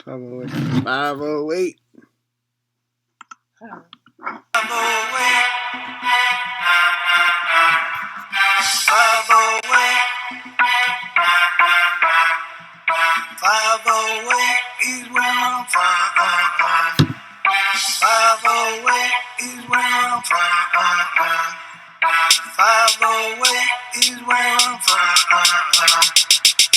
508. 508. 508 is where I'm from. 508 is where I'm from. 508 is where I'm from.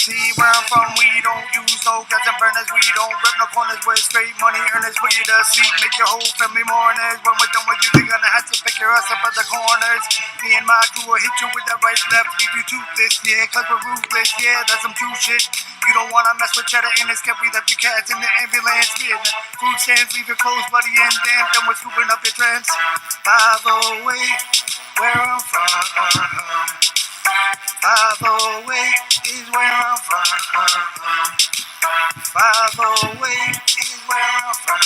See where I'm from, we don't use no gas and burners. We don't rip no corners. We're straight money earners. For you to see, make your whole family mourners. When we're done with you, they're gonna have to pick your ass up at the corners. Me and my crew will hit you with that right left. Leave you toothless, yeah, cause we're ruthless, yeah, that's some true shit. You don't wanna mess with cheddar in this camp. We left you cats in the ambulance, yeah. Food stands, leave your clothes bloody and damp. Then we're scooping up your trends. 508, where I'm from. 508 is where I'm from. 508 is where I'm from.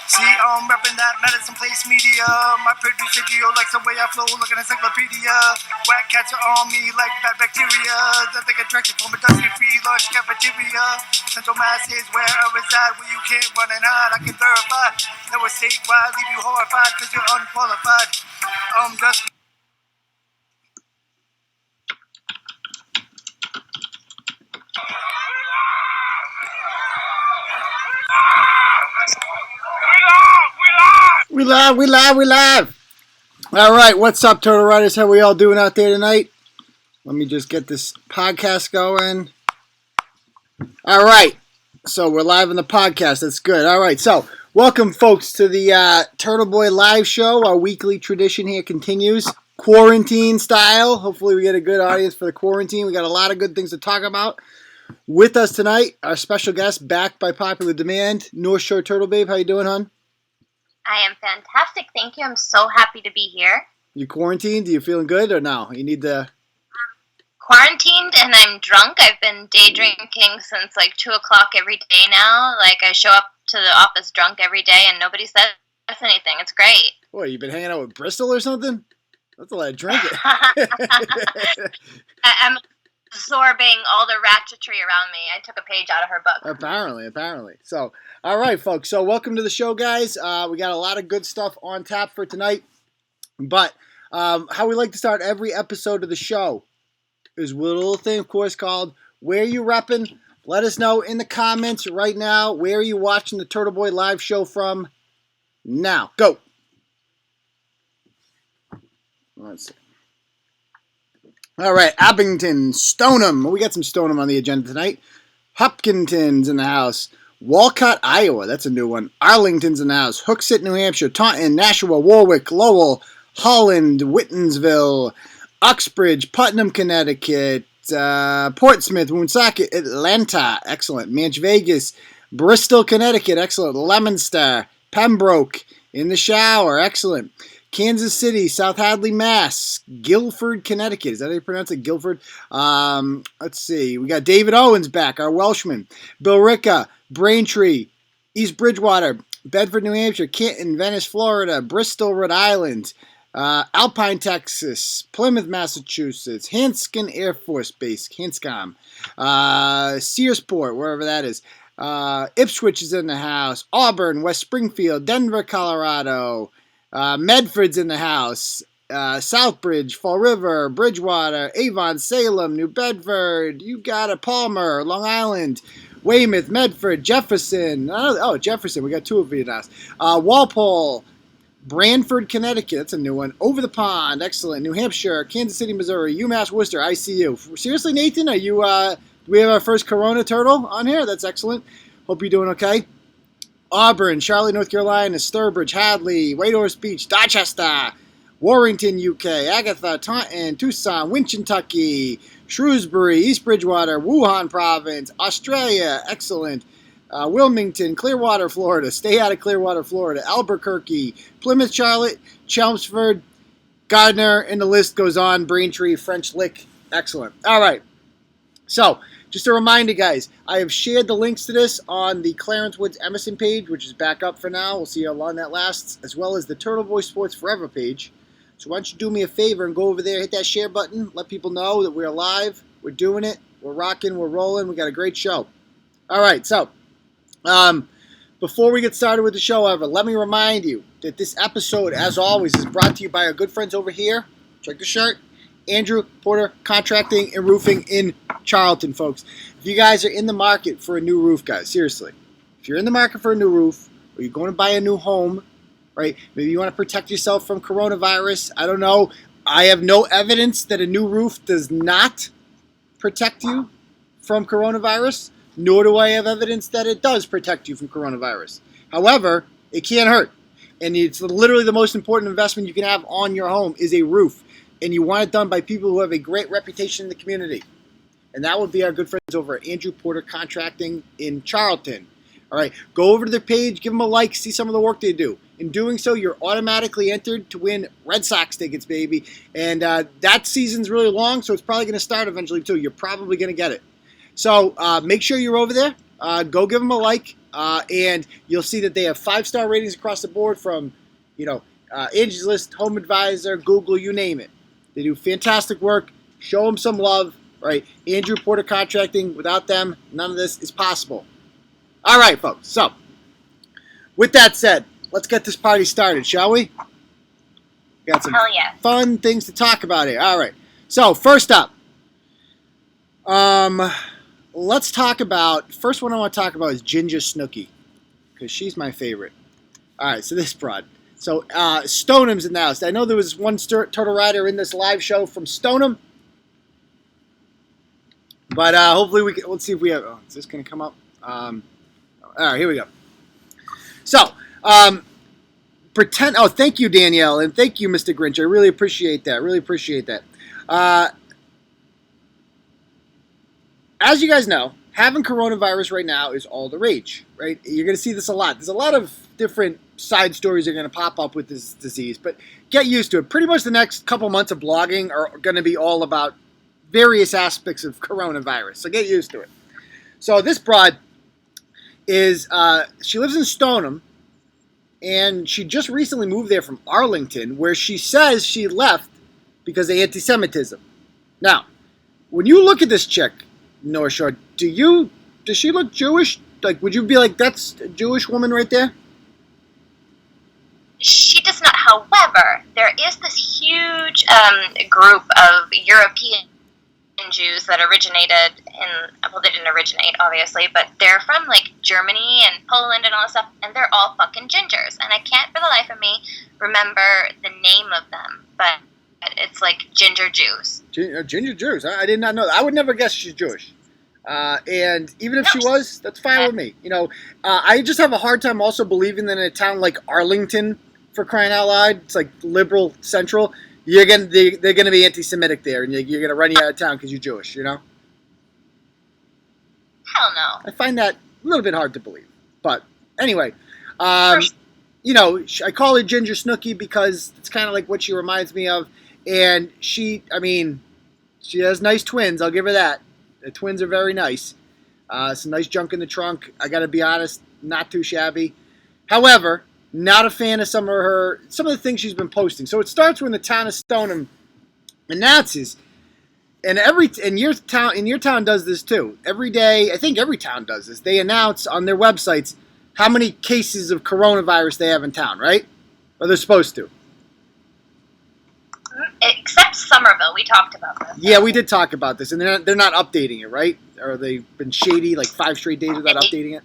See, I'm repping that medicine place media. My producer Gio likes the way I flow like an encyclopedia. Whack cats are on me like bad bacteria. That they get directed from a dusty-free lunch cafeteria. Central Mass is where I reside, where you can't run and hide. I can verify. Never statewide, leave you horrified because you're unqualified. Just... We live. All right, what's up, Turtle Riders? How we all doing out there tonight? Let me just get this podcast going. All right, so we're live on the podcast. That's good. All right, so welcome, folks, to the Turtle Boy Live Show. Our weekly tradition here continues, quarantine style. Hopefully we get a good audience for the quarantine. We got a lot of good things to talk about. With us tonight, our special guest, backed by popular demand, North Shore Turtle Babe. How you doing, hon? I am fantastic. Thank you. I'm so happy to be here. You quarantined? Are you feeling good or no? You need to... Quarantined and I'm drunk. I've been day drinking since like 2 o'clock every day now. Like I show up to the office drunk every day and nobody says anything. It's great. What, you been hanging out with Bristol or something? That's a lot of drinking. I'm absorbing all the ratchetry around me. I took a page out of her book. Apparently. So, all right, folks. So, welcome to the show, guys. We got a lot of good stuff on tap for tonight. But how we like to start every episode of the show is with a little thing, of course, called Where You Reppin'? Let us know in the comments right now. Where are you watching the Turtle Boy Live Show from? Now, go. Let's see. All right, Abington, Stoneham. We got some Stoneham on the agenda tonight. Hopkinton's in the house. Walcott, Iowa. That's a new one. Arlington's in the house. Hooksett, New Hampshire. Taunton, Nashua, Warwick, Lowell, Holland, Whitensville, Uxbridge, Putnam, Connecticut, Portsmouth, Woonsocket, Atlanta. Excellent. Manch Vegas, Bristol, Connecticut. Excellent. Leominster, Pembroke, In the Shower. Excellent. Kansas City, South Hadley, Mass, Guilford, Connecticut. Is that how you pronounce it? Guilford? Let's see. We got David Owens back, our Welshman. Billerica, Braintree, East Bridgewater, Bedford, New Hampshire, Canton, Venice, Florida, Bristol, Rhode Island, Alpine, Texas, Plymouth, Massachusetts, Hanscom Air Force Base, Hanscom, Searsport, wherever that is. Ipswich is in the house. Auburn, West Springfield, Denver, Colorado. Medford's in the house, Southbridge, Fall River, Bridgewater, Avon, Salem, New Bedford, you got it, Palmer, Long Island, Weymouth, Medford, Jefferson, Jefferson, we got two of you now, Walpole, Branford, Connecticut, that's a new one, Over the Pond, excellent, New Hampshire, Kansas City, Missouri, UMass Worcester, ICU. Seriously, Nathan, are you, do we have our first Corona Turtle on here? That's excellent. Hope you're doing okay. Auburn, Charlotte, North Carolina, Sturbridge, Hadley, Whitehorse Beach, Dorchester, Warrington, UK, Agatha, Taunton, Tucson, Winchuntucky, Shrewsbury, East Bridgewater, Wuhan Province, Australia, excellent, Wilmington, Clearwater, Florida, stay out of Clearwater, Florida, Albuquerque, Plymouth, Charlotte, Chelmsford, Gardner, and the list goes on, Braintree, French Lick, excellent. All right, so just a reminder, guys, I have shared the links to this on the Clarence Woods Emerson page, which is back up for now. We'll see how long that lasts, as well as the Turtle Boy Sports Forever page. So why don't you do me a favor and go over there, hit that share button, let people know that we're live, we're doing it, we're rocking, we're rolling, we got a great show. All right, so Before we get started with the show, however, let me remind you that this episode, as always, is brought to you by our good friends over here. Check the shirt. Andrew Porter Contracting and Roofing in Charlton, folks. If you guys are in the market for a new roof, guys, seriously, if you're in the market for a new roof, or you're going to buy a new home, right? Maybe you want to protect yourself from coronavirus. I don't know. I have no evidence that a new roof does not protect you from coronavirus, nor do I have evidence that it does protect you from coronavirus. However, it can't hurt. And it's literally the most important investment you can have on your home is a roof. And you want it done by people who have a great reputation in the community. And that would be our good friends over at Andrew Porter Contracting in Charlton. All right, go over to their page, give them a like, see some of the work they do. In doing so, you're automatically entered to win Red Sox tickets, baby. And that season's really long, so it's probably going to start eventually, too. You're probably going to get it. So make sure you're over there. Go give them a like, and you'll see that they have 5-star ratings across the board from, Angie's List, Home Advisor, Google, you name it. They do fantastic work. Show them some love, right? Andrew Porter Contracting. Without them, none of this is possible. All right, folks. So, with that said, let's get this party started, shall we? Got some fun things to talk about here. All right. So, first up, let's talk about, first one I want to talk about is Ginger Snookie, because she's my favorite. All right, so this broad. So, Stoneham's in the house. I know there was one Turtle Rider in this live show from Stoneham, but hopefully we can, let's see if we have, is this going to come up? All right, here we go. So, thank you, Danielle, and thank you, Mr. Grinch. I really appreciate that. As you guys know, having coronavirus right now is all the rage, right? You're going to see this a lot. There's a lot of different side stories that are going to pop up with this disease, but get used to it. Pretty much the next couple months of blogging are going to be all about various aspects of coronavirus, so get used to it. So this broad is, she lives in Stoneham, and she just recently moved there from Arlington, where she says she left because of anti-Semitism. Now, when you look at this chick, North Shore, does she look Jewish? Like, would you be like, that's a Jewish woman right there? She does not. However, there is this huge group of European Jews that originated they didn't originate, obviously, but they're from, like, Germany and Poland and all this stuff, and they're all fucking gingers. And I can't for the life of me remember the name of them, but it's, like, ginger Jews. Ginger Jews. I did not know that. I would never guess she's Jewish. And even if she was, that's fine with me. I just have a hard time also believing that in a town like Arlington, for crying out loud, it's like liberal central, they're going to be anti-Semitic there, and you're going to run you out of town because you're Jewish, Hell no. I find that a little bit hard to believe. But anyway, I call her Ginger Snookie because it's kind of like what she reminds me of. And she has nice twins, I'll give her that. The twins are very nice. Some nice junk in the trunk. I got to be honest, not too shabby. However, not a fan of some of the things she's been posting. So it starts when the town of Stoneham announces, and your town does this too. Every day, I think every town does this. They announce on their websites how many cases of coronavirus they have in town, right? Or they're supposed to. Except Somerville, we talked about this. Yeah, we did talk about this, and they're not updating it, right? Or they've been shady, like 5 straight days without updating it?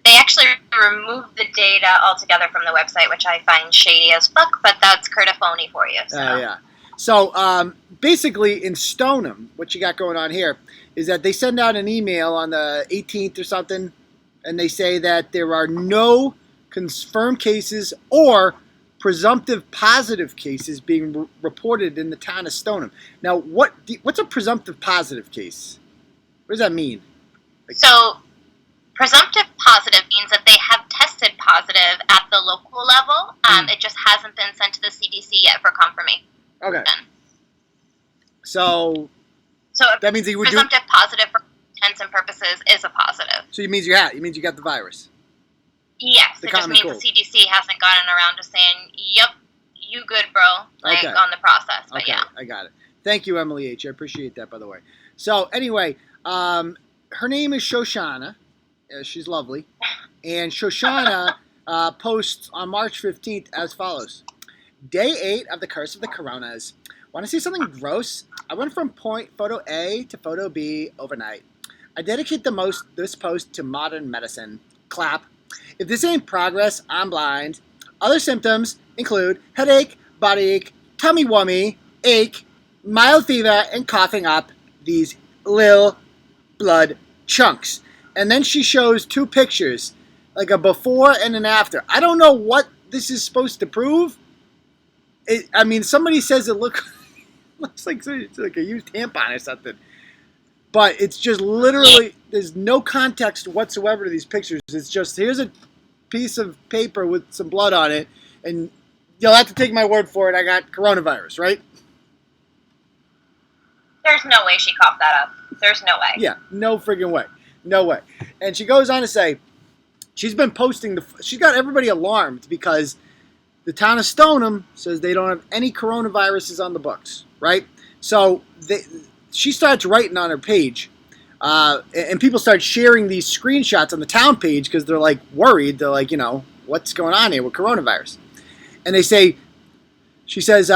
They actually removed the data altogether from the website, which I find shady as fuck, but that's Curtifone for you. So. Yeah. So, basically, in Stoneham, what you got going on here is that they send out an email on the 18th or something, and they say that there are no confirmed cases or presumptive positive cases being reported in the town of Stoneham. Now, what's a presumptive positive case? What does that mean? So, presumptive positive means that they have tested positive at the local level. It just hasn't been sent to the CDC yet for confirmation. Okay. So that means presumptive positive for intents and purposes is a positive. So it means you got the virus. Yes, it just means the CDC hasn't gotten around to saying, "Yep, you good, bro," on the process. But okay, I got it. Thank you, Emily H. I appreciate that, by the way. So anyway, her name is Shoshana, She's lovely. And Shoshana posts on March 15th as follows. Day 8 of the Curse of the Coronas. Want to see something gross? I went from point photo A to photo B overnight. I dedicate this post to modern medicine. Clap. If this ain't progress, I'm blind. Other symptoms include headache, body ache, tummy wummy, ache, mild fever, and coughing up these little blood chunks. And then she shows 2 pictures, like a before and an after. I don't know what this is supposed to prove. Somebody says it looks like it's like a used tampon or something. But it's just literally, there's no context whatsoever to these pictures. It's just, here's a piece of paper with some blood on it, and you'll have to take my word for it. I got coronavirus, right? There's no way she coughed that up. There's no way. Yeah, no friggin' way. No way. And she goes on to say, she's been posting, she's got everybody alarmed because the town of Stoneham says they don't have any coronaviruses on the books, right? So she starts writing on her page, and people start sharing these screenshots on the town page because they're like worried. They're like, what's going on here with coronavirus? And they say, she says,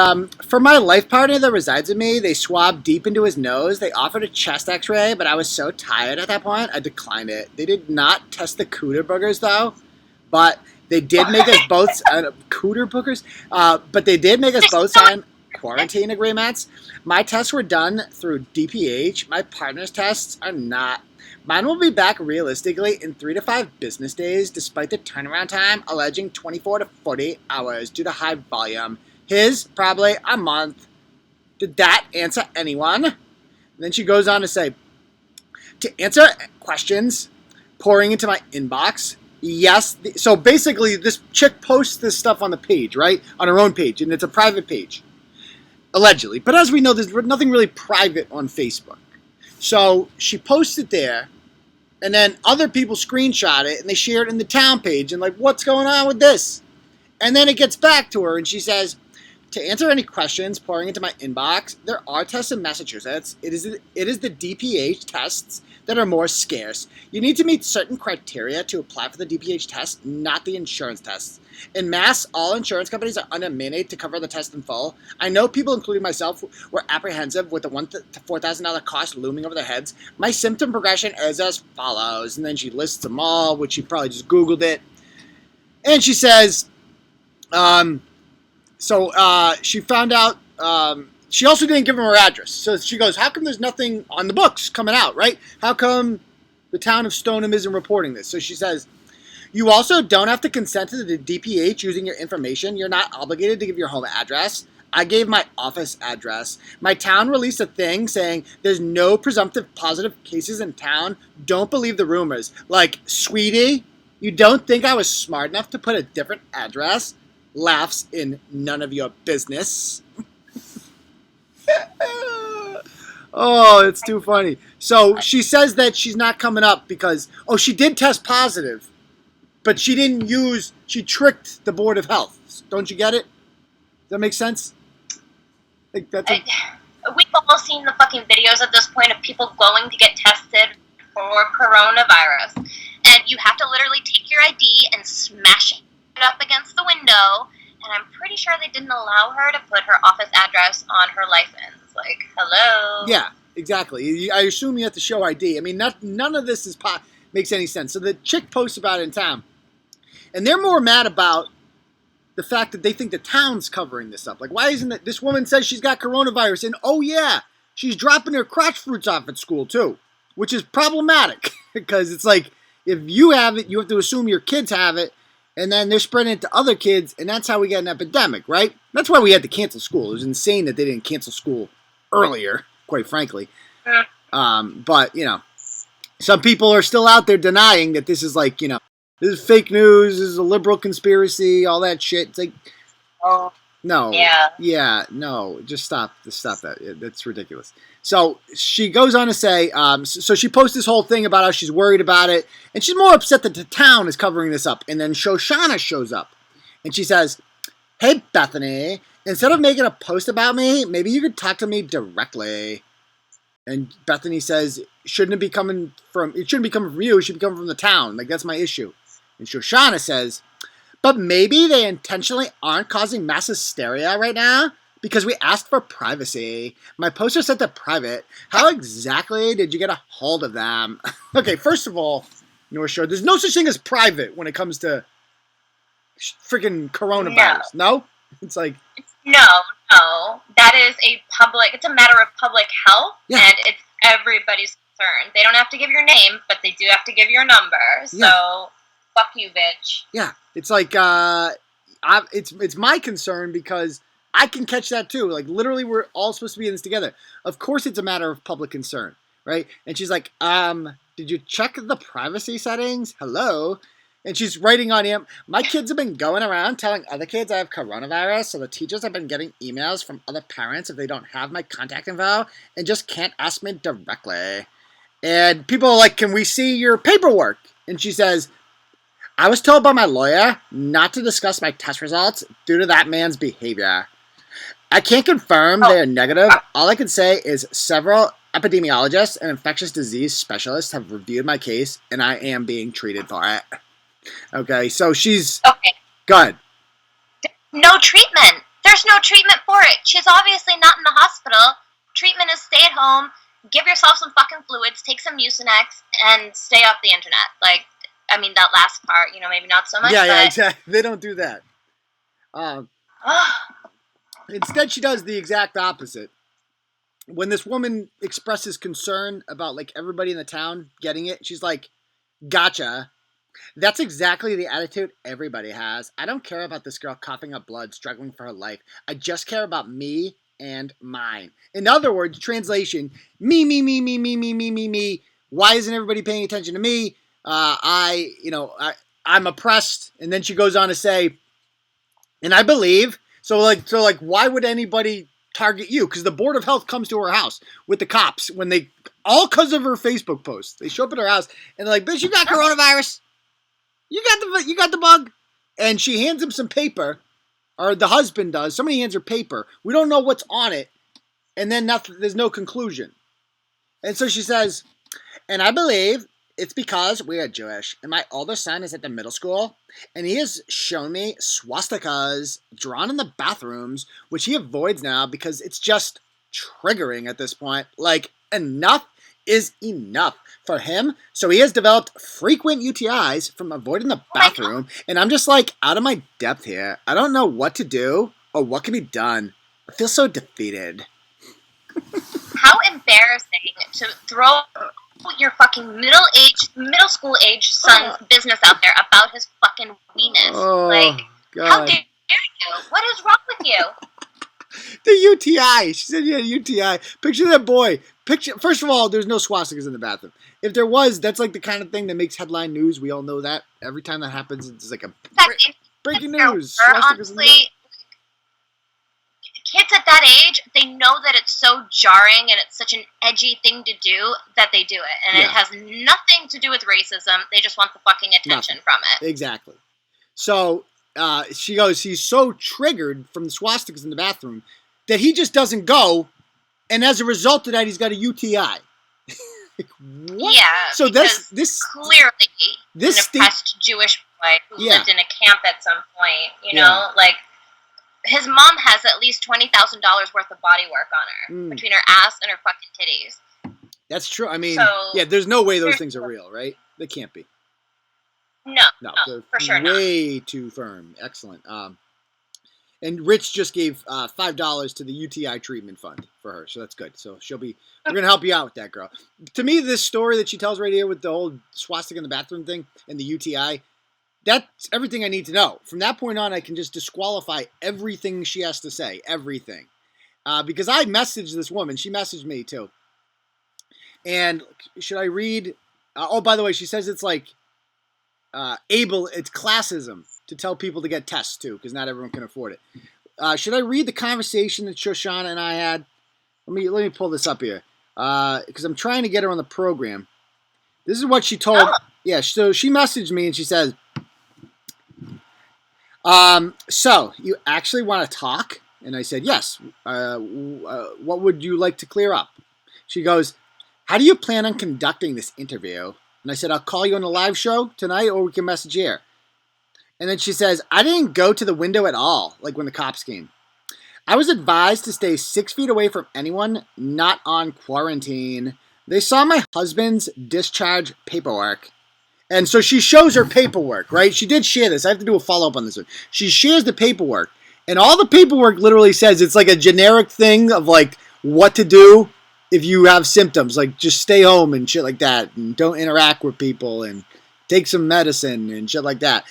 for my life partner that resides with me, they swabbed deep into his nose. They offered a chest x-ray, but I was so tired at that point, I declined it. They did not test the cooter boogers, though, but they did make us both cooter boogers, but they did make us both sign quarantine agreements. My tests were done through DPH. My partner's tests are not. Mine will be back realistically in 3 to 5 business days, despite the turnaround time alleging 24 to 48 hours due to high volume. His, probably a month. Did that answer anyone? And then she goes on to say, to answer questions pouring into my inbox, yes. So basically, this chick posts this stuff on the page, right? On her own page, and it's a private page, allegedly. But as we know, there's nothing really private on Facebook. So she posts it there, and then other people screenshot it, and they share it in the town page, and like, what's going on with this? And then it gets back to her, and she says, to answer any questions pouring into my inbox, there are tests in Massachusetts. It is the DPH tests that are more scarce. You need to meet certain criteria to apply for the DPH test, not the insurance tests. In Mass, all insurance companies are under mandate to cover the test in full. I know people, including myself, were apprehensive with the $1,000 to $4,000 cost looming over their heads. My symptom progression is as follows. And then she lists them all, which she probably just Googled it. And she says, she found out, she also didn't give him her address. So she goes, how come there's nothing on the books coming out, right? How come the town of Stoneham isn't reporting this? So she says, you also don't have to consent to the DPH using your information. You're not obligated to give your home address. I gave my office address. My town released a thing saying there's no presumptive positive cases in town. Don't believe the rumors. Like, sweetie, you don't think I was smart enough to put a different address? Laughs in none of your business. Oh, it's too funny. So she says that she's not coming up because, she did test positive, but she tricked the Board of Health. Don't you get it? Does that make sense? We've all seen the fucking videos at this point of people going to get tested for coronavirus. And you have to literally take your ID and smash it up against the window. And I'm pretty sure they didn't allow her to put her office address on her license. Like, hello? Yeah, exactly. I assume you have to show ID. I mean, none of this makes any sense. So the chick posts about it in town. And they're more mad about the fact that they think the town's covering this up. Like, why isn't it? This woman says she's got coronavirus, and oh yeah, she's dropping her crotch fruits off at school too, which is problematic because it's like, if you have it, you have to assume your kids have it, and then they're spreading it to other kids, and that's how we get an epidemic, right? That's why we had to cancel school. It was insane that they didn't cancel school earlier, quite frankly. But, some people are still out there denying that this is like, this is fake news, this is a liberal conspiracy, all that shit. It's like, no. Yeah, no, just stop that. That's ridiculous. So she goes on to say, so she posts this whole thing about how she's worried about it, and she's more upset that the town is covering this up. And then Shoshana shows up, and she says, hey, Bethany, instead of making a post about me, maybe you could talk to me directly. And Bethany says, shouldn't it be coming from? It shouldn't be coming from you. It should be coming from the town. Like, that's my issue. And Shoshana says, but maybe they intentionally aren't causing mass hysteria right now because we asked for privacy. My poster said to private. How exactly did you get a hold of them? Okay, first of all, North Shore, there's no such thing as private when it comes to freaking coronavirus. No? It's like... No. That is it's a matter of public health, and it's everybody's concern. They don't have to give your name, but they do have to give your number. So, fuck you, bitch. Yeah, it's like, it's my concern because I can catch that too. Like, literally, we're all supposed to be in this together. Of course, it's a matter of public concern, right? And she's like, did you check the privacy settings? Hello? And she's writing on him, my kids have been going around telling other kids I have coronavirus, so the teachers have been getting emails from other parents if they don't have my contact info and just can't ask me directly. And people are like, can we see your paperwork? And she says, I was told by my lawyer not to discuss my test results due to that man's behavior. I can't confirm they're negative. All I can say is several epidemiologists and infectious disease specialists have reviewed my case, and I am being treated for it. Okay, so she's... Okay. Good. No treatment. There's no treatment for it. She's obviously not in the hospital. Treatment is stay at home, give yourself some fucking fluids, take some Mucinex, and stay off the internet. Like, I mean, that last part, maybe not so much. Yeah, exactly. They don't do that. Instead, she does the exact opposite. When this woman expresses concern about, like, everybody in the town getting it, she's like, gotcha. That's exactly the attitude everybody has. I don't care about this girl coughing up blood, struggling for her life. I just care about me and mine. In other words, translation, me. Why isn't everybody paying attention to me? I'm oppressed. And then she goes on to say, and I believe, so why would anybody target you? Because the Board of Health comes to her house with the cops all because of her Facebook post. They show up at her house and they're like, bitch, you got coronavirus. You got the bug. And she hands him some paper, or the husband does. Somebody hands her paper. We don't know what's on it. And then there's no conclusion. And so she says, and I believe it's because we are Jewish. And my older son is at the middle school. And he has shown me swastikas drawn in the bathrooms, which he avoids now because it's just triggering at this point. Like, enough is enough for him. So he has developed frequent UTIs from avoiding the bathroom. And I'm just like out of my depth here. I don't know what to do or what can be done. I feel so defeated. How embarrassing to throw your fucking middle school age son's business out there about his fucking weenus. Oh, God. How dare you? What is wrong with you? The UTI. She said you had UTI. Picture that boy. First of all, there's no swastikas in the bathroom. If there was, that's like the kind of thing that makes headline news. We all know that. Every time that happens, it's like a breaking news. Honestly, kids at that age, they know that it's so jarring and it's such an edgy thing to do that they do it. And it has nothing to do with racism. They just want the fucking attention from it. Exactly. So she goes, he's so triggered from the swastikas in the bathroom that he just doesn't go. And as a result of that, he's got a UTI. Like, what? Yeah. So this clearly an oppressed Jewish boy who lived in a camp at some point. You know, like his mom has at least $20,000 worth of body work on her between her ass and her fucking titties. That's true. I mean, there's no way those things are real, right? They can't be. No, for sure not. Way too firm. Excellent. And Rich just gave $5 to the UTI treatment fund for her, so that's good. So we're going to help you out with that, girl. To me, this story that she tells right here with the whole swastika in the bathroom thing and the UTI, that's everything I need to know. From that point on, I can just disqualify everything she has to say, everything. Because I messaged this woman. She messaged me, too. And should I read? By the way, she says it's like it's classism to tell people to get tests too, because not everyone can afford it. Should I read the conversation that Shoshana and I had? Let me pull this up here, because I'm trying to get her on the program. This is what she told. Oh. Yeah, so she messaged me and she says, "So you actually want to talk?" And I said, "Yes. What would you like to clear up?" She goes, how do you plan on conducting this interview? And I said, I'll call you on the live show tonight or we can message here. And then she says, I didn't go to the window at all, like when the cops came. I was advised to stay 6 feet away from anyone not on quarantine. They saw my husband's discharge paperwork. And so she shows her paperwork, right? She did share this. I have to do a follow-up on this one. She shares the paperwork. And all the paperwork literally says it's like a generic thing of like what to do if you have symptoms. Like just stay home and shit like that. And don't interact with people and take some medicine and shit like that.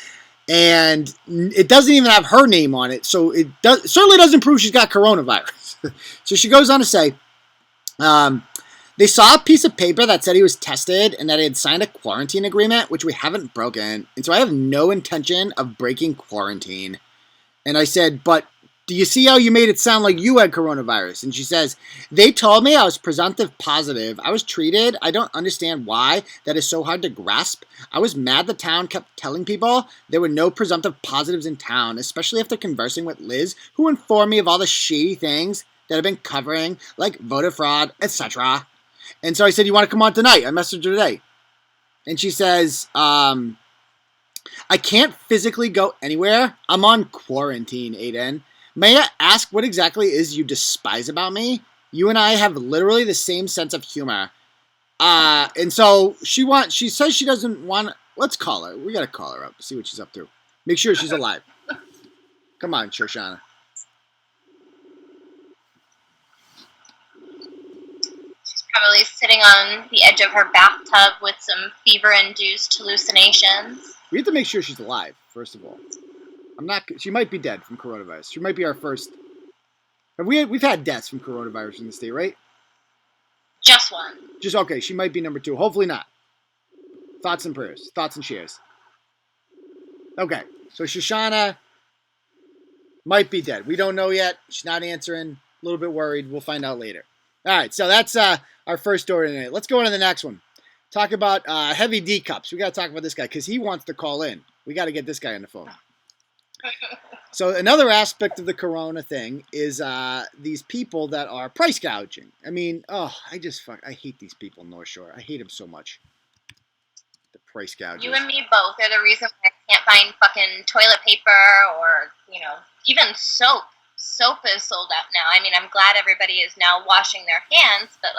And it doesn't even have her name on it. So it certainly doesn't prove she's got coronavirus. So she goes on to say, they saw a piece of paper that said he was tested and that he had signed a quarantine agreement, which we haven't broken. And so I have no intention of breaking quarantine. And I said, but do you see how you made it sound like you had coronavirus? And she says, they told me I was presumptive positive. I was treated. I don't understand why. That is so hard to grasp. I was mad the town kept telling people there were no presumptive positives in town, especially after conversing with Liz, who informed me of all the shady things that I've been covering, like voter fraud, etc. And so I said, you want to come on tonight? I messaged her today. And she says, I can't physically go anywhere. I'm on quarantine, Aiden. May I ask what exactly is you despise about me? You and I have literally the same sense of humor. And so she says she doesn't want, let's call her. We got to call her up, see what she's up to. Make sure she's alive. Come on, Shoshana. Probably sitting on the edge of her bathtub with some fever-induced hallucinations. We have to make sure she's alive, first of all. She might be dead from coronavirus. She might be our first. We've had deaths from coronavirus in the state, right? Just one. Okay. She might be number 2. Hopefully not. Thoughts and prayers. Thoughts and shares. Okay. So Shoshana might be dead. We don't know yet. She's not answering. A little bit worried. We'll find out later. All right. So that's our first story tonight. Let's go on to the next one. Talk about Heavy D Cups. We got to talk about this guy because he wants to call in. We got to get this guy on the phone. So another aspect of the corona thing is these people that are price gouging. I mean, I hate these people in North Shore. I hate them so much. The price gouging. You and me both. They're the reason why I can't find fucking toilet paper or, even soap. Soap is sold out now. I mean, I'm glad everybody is now washing their hands, but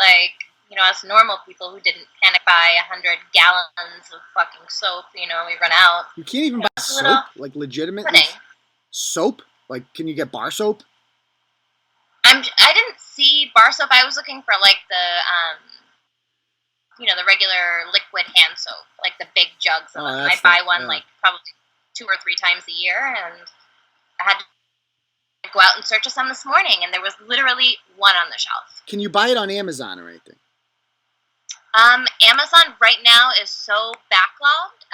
us normal people who didn't panic buy 100 gallons of fucking soap, we run out. You can't even buy soap? Like, legitimately? Soap? Like, can you get bar soap? I didn't see bar soap. I was looking for, the regular liquid hand soap, like the big jugs of them. I buy one, probably 2 or 3 times a year, and I had to go out and search for some this morning, and there was literally one on the shelf. Can you buy it on Amazon or anything? Amazon right now is so backlogged.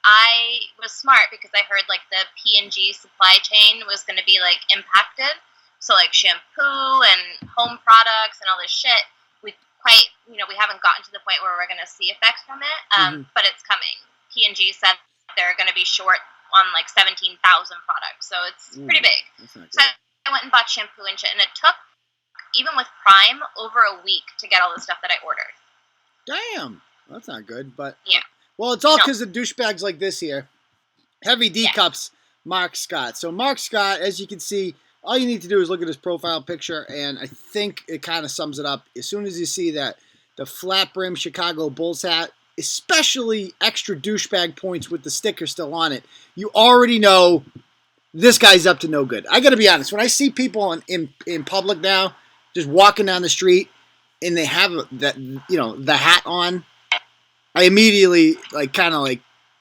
I was smart because I heard the P&G supply chain was going to be impacted. So shampoo and home products and all this shit, we haven't gotten to the point where we're going to see effects from it. But it's coming. P&G said they're going to be short on 17,000 products. So it's pretty big. So I went and bought shampoo and shit, and it took, even with Prime, over a week to get all the stuff that I ordered. Damn. Well, that's not good, but... Yeah. Well, it's all because of douchebags like this here. Heavy D Cups, Mark Scott. So Mark Scott, as you can see, all you need to do is look at his profile picture, and I think it kind of sums it up. As soon as you see that the flat brim Chicago Bulls hat, especially extra douchebag points with the sticker still on it, you already know this guy's up to no good. I got to be honest. When I see people in public now, just walking down the street, and they have that, the hat on, I immediately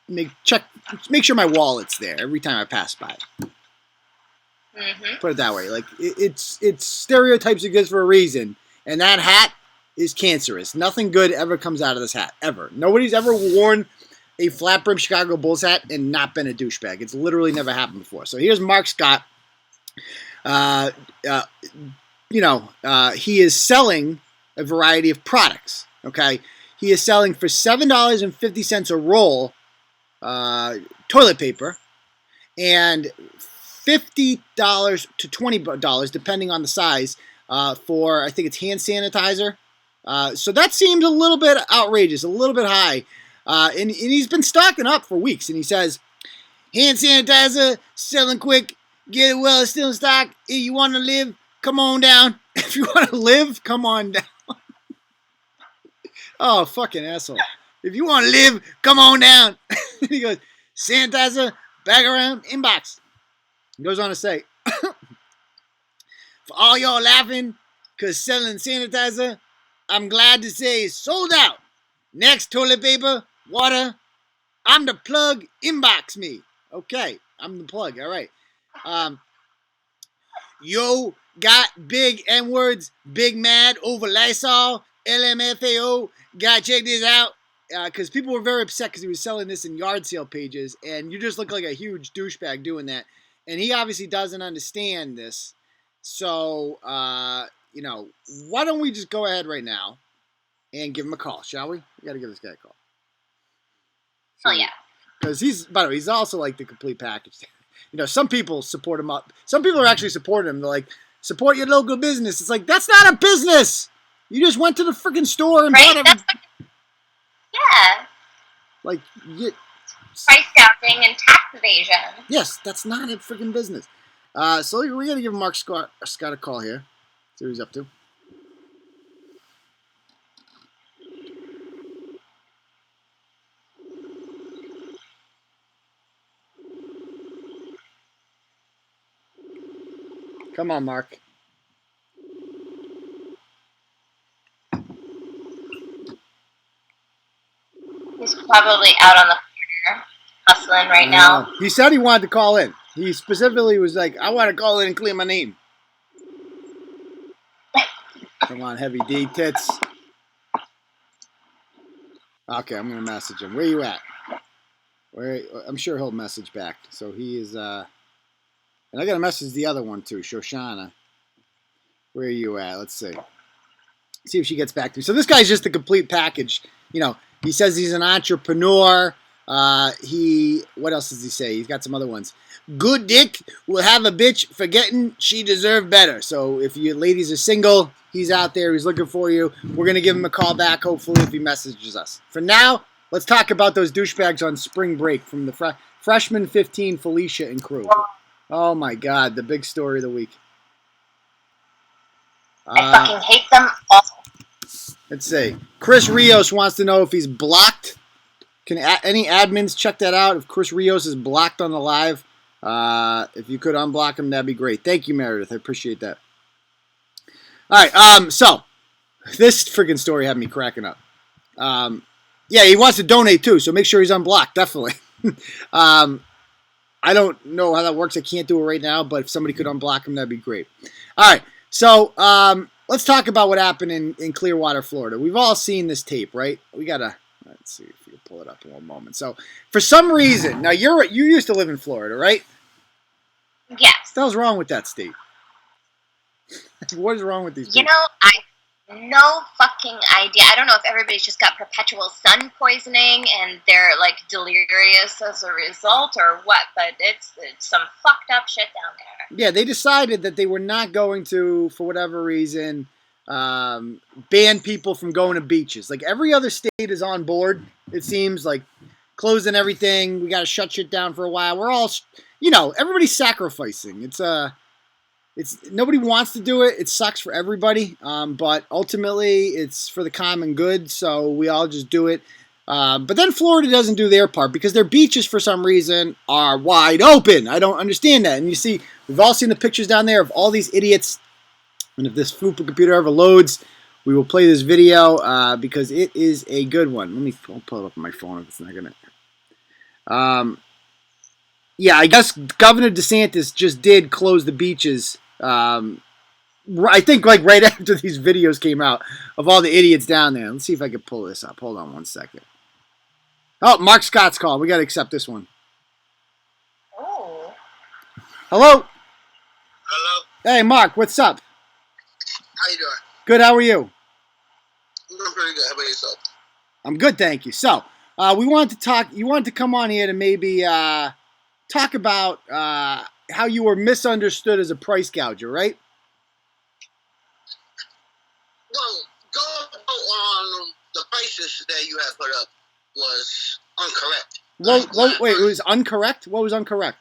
make sure my wallet's there every time I pass by. Mm-hmm. Put it that way. It's stereotypes exist for a reason, and that hat is cancerous. Nothing good ever comes out of this hat, ever. Nobody's ever worn a flat brim Chicago Bulls hat and not been a douchebag. It's literally never happened before. So here's Mark Scott. He is selling a variety of products. Okay, he is selling for $7.50 a roll toilet paper, and $50 to $20, depending on the size, for, I think it's hand sanitizer, So that seems a little bit outrageous, a little bit high. And he's been stocking up for weeks. And he says, hand sanitizer, selling quick, get it well, it's still in stock. If you want to live, come on down. If you want to live, come on down. Oh, fucking asshole. If you want to live, come on down. He goes, sanitizer, back around, inbox. He goes on to say, for all y'all laughing, because selling sanitizer, I'm glad to say it's sold out. Next, toilet paper, water. I'm the plug, inbox me. Okay, I'm the plug, all right. Yo, got big N-words, big mad over Lysol, LMFAO. Gotta check this out. Because people were very upset because he was selling this in yard sale pages, and you just look like a huge douchebag doing that. And he obviously doesn't understand this. So, why don't we just go ahead right now and give him a call, shall we? We got to give this guy a call. Oh, yeah. Because by the way, he's also like the complete package. Some people support him up. Some people are actually supporting him. They're like, support your local business. It's like, that's not a business. You just went to the freaking store and bought it. Yeah. Like, price gouging and tax evasion. Yes, that's not a freaking business. So we got to give Mark Scott a call here. See what he's up to. Come on, Mark. He's probably out on the corner hustling right now. He said he wanted to call in. He specifically was like, I want to call in and clear my name. Come on, Heavy D tits. Okay, I'm going to message him. Where you at? I'm sure he'll message back. So he is, and I got to message the other one too, Shoshana. Where are you at? Let's see. See if she gets back to me. So this guy's just a complete package. He says he's an entrepreneur. What else does he say? He's got some other ones. Good dick will have a bitch forgetting she deserved better. So if you ladies are single, he's out there. He's looking for you. We're going to give him a call back, hopefully, if he messages us. For now, let's talk about those douchebags on spring break from the freshman 15, Felicia and crew. Oh, my God. The big story of the week. I fucking hate them all. Let's see. Chris Rios wants to know if he's blocked. Can any admins check that out? If Chris Rios is blocked on the live, if you could unblock him, that'd be great. Thank you, Meredith. I appreciate that. All right. So this freaking story had me cracking up. Yeah, he wants to donate too, so make sure he's unblocked. Definitely. I don't know how that works. I can't do it right now, but if somebody could unblock him, that'd be great. All right. So let's talk about what happened in Clearwater, Florida. We've all seen this tape, right? Let's see if we can pull it up in one moment. So for some reason, now you used to live in Florida, right? Yes. What the hell's wrong with that state? What is wrong with these people? I have no fucking idea. I don't know if everybody's just got perpetual sun poisoning and they're like delirious as a result or what, but it's some fucked up shit down there. Yeah, they decided that they were not going to, for whatever reason, ban people from going to beaches. Like every other state is on board, it seems, like closing everything. We got to shut shit down for a while. We're all, everybody's sacrificing. It's nobody wants to do it. It sucks for everybody, but ultimately it's for the common good. So we all just do it. But then Florida doesn't do their part because their beaches, for some reason, are wide open. I don't understand that. And you see, we've all seen the pictures down there of all these idiots. And if this fupa computer ever loads, we will play this video because it is a good one. I'll pull it up on my phone if it's not going to. Yeah, I guess Governor DeSantis just did close the beaches. I think like right after these videos came out of all the idiots down there. Let's see if I can pull this up. Hold on one second. Oh, Mark Scott's call. We got to accept this one. Oh. Hello? Hello? Hey, Mark, what's up? How you doing? Good, how are you? I'm doing pretty good. How about yourself? I'm good, thank you. So, we wanted to talk, you wanted to come on here to maybe talk about how you were misunderstood as a price gouger, right? Well, going the prices that you had put up was incorrect. Wait, it was incorrect? What was incorrect?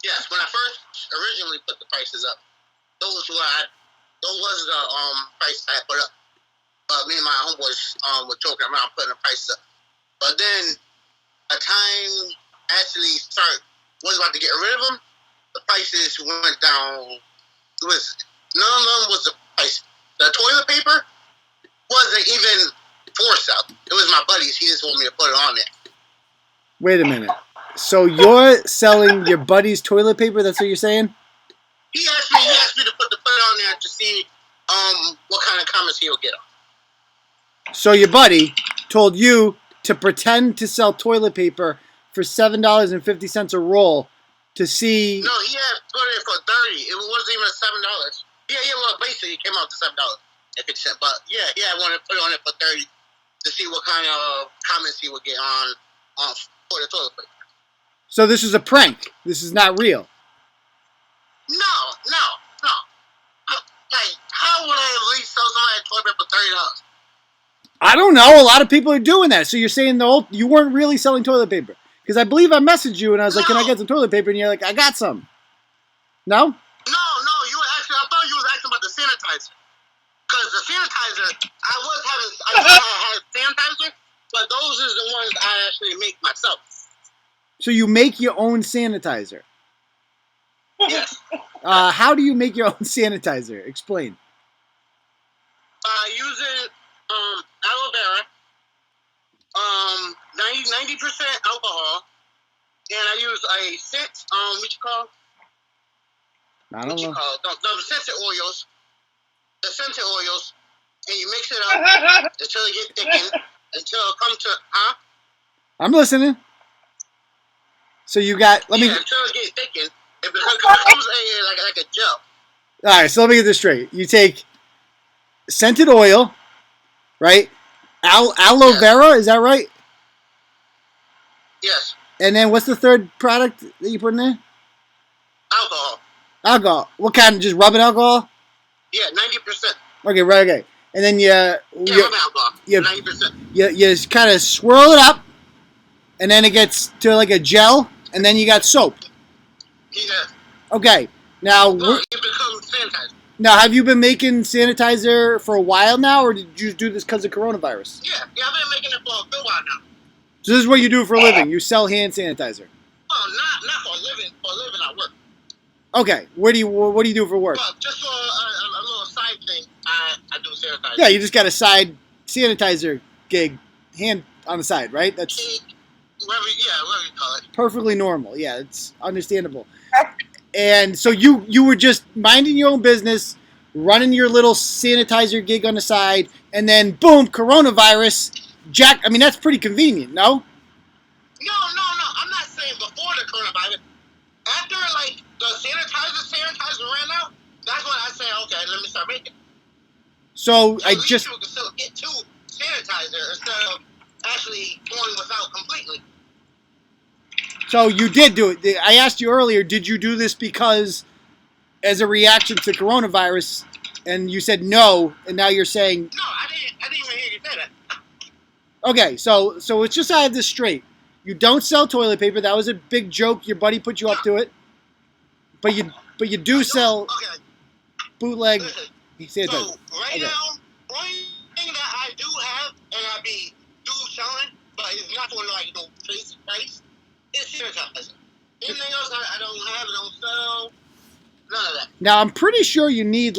Yes, when I first originally put the prices up, those was the price I had put up. Me and my homeboys were joking around putting the prices up. But then a time actually was about to get rid of them, the prices went down. None of them was the price. The toilet paper wasn't even for sale. It was my buddy's. He just wanted me to put it on there. Wait a minute. So you're selling your buddy's toilet paper? That's what you're saying? He asked me to put it on there to see what kind of comments he'll get on. So your buddy told you to pretend to sell toilet paper for $7.50 a roll to see. No, he had put it for $30. It wasn't even $7. Yeah. Well, basically, it came out to $7 if it's. But yeah, I wanted to put it on it for $30 to see what kind of comments he would get on for the toilet paper. So this is a prank. This is not real. No. Like, how would I at least sell somebody a toilet paper for $30? I don't know. A lot of people are doing that. So you're saying you weren't really selling toilet paper? Because I believe I messaged you and I was like, "Can I get some toilet paper?" And you're like, "I got some." No? No. You were asking. I thought you was asking about the sanitizer. Because the sanitizer, I had sanitizer, but those are the ones I actually make myself. So you make your own sanitizer? Yes. How do you make your own sanitizer? Explain. Using aloe vera, 90% alcohol, and I use a scent, what you call? I don't know. The scented oils. The scented oils, and you mix it up until it gets thickened, until it comes to, I'm listening. So you got, until it gets thickened, it becomes like a gel. All right, so let me get this straight. You take scented oil, right? Aloe vera, is that right? Yes. And then what's the third product that you put in there? Alcohol. Alcohol. What kind? Just rubbing alcohol? Yeah, 90%. Okay, right. Okay, and then rubbing alcohol. 90%. You kind of swirl it up, and then it gets to like a gel, and then you got soap. Yeah. Okay, now it becomes sanitizer. Now, have you been making sanitizer for a while now, or did you do this because of coronavirus? Yeah, I've been making it for a good while now. So this is what you do for a living. You sell hand sanitizer. Oh, not for a living. For a living, I work. Okay, what do you do for work? Well, just for a little side thing, I do sanitizer. Yeah, you just got a side sanitizer gig, hand on the side, right? That's whatever you call it. Perfectly normal. Yeah, it's understandable. And so you were just minding your own business, running your little sanitizer gig on the side, and then boom, coronavirus. I mean, that's pretty convenient, no? No. I'm not saying before the coronavirus. After, like, the sanitizer ran out, that's when I say, okay, let me start making. So at least you can still get to sanitizer instead of actually going without completely. So you did do it. I asked you earlier, did you do this because as a reaction to coronavirus? And you said no, and now you're saying... No, I didn't even hear you say that. Okay, so it's just so I have this straight. You don't sell toilet paper. That was a big joke. Your buddy put you up to it. But you do sell bootleg sanitizer. So right now, one thing that I do have, and I do selling, but it's not for like no crazy price, is sanitizer. Anything else I don't have, don't sell, none of that. Now I'm pretty sure you need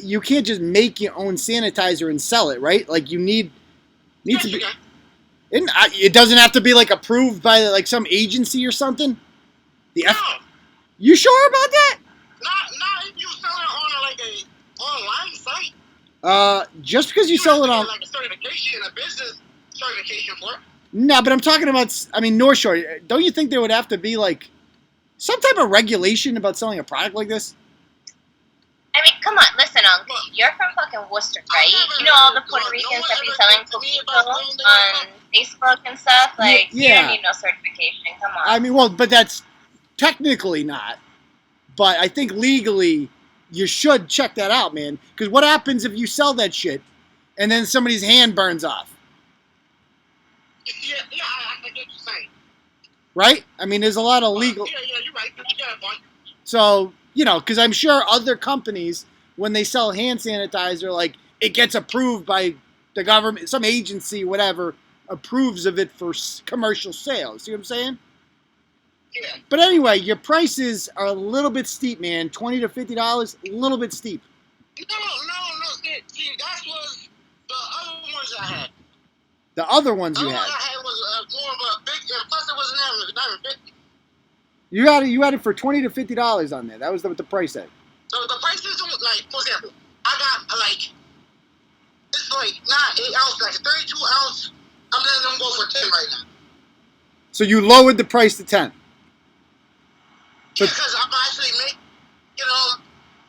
you can't just make your own sanitizer and sell it, right? Like you need to be. It doesn't have to be like approved by like some agency or something. No. You sure about that? Not if you sell it on like a online site. Just because you sell it on like a certification, a business certification for it. No, but I'm talking about. I mean, North Shore. Don't you think there would have to be like some type of regulation about selling a product like this? I mean, come on, listen, Uncle. You're from fucking Worcester, right? You know all the Puerto Ricans that be selling coquito on Facebook and stuff? Like, you don't need no certification. Come on. I mean, well, but that's technically not. But I think legally, you should check that out, man. Because what happens if you sell that shit and then somebody's hand burns off. Yeah, I get what you're saying. Right? I mean, there's a lot of legal. Yeah, you're right. You got a point. So, because I'm sure other companies, when they sell hand sanitizer, like, it gets approved by the government, some agency, whatever, approves of it for commercial sales. See what I'm saying? Yeah. But anyway, your prices are a little bit steep, man. $20 to $50, a little bit steep. No. See, that was the other ones I had. The other ones you The other had. one I had was more of a big, and plus it wasn't even 50. You had it for $20 to $50 on there. That was what the price said. So the prices, like, for example, I got, like, it's like not 8 ounce, like a 32 ounce. I'm letting them go for 10 right now. So you lowered the price to 10. Because I'm actually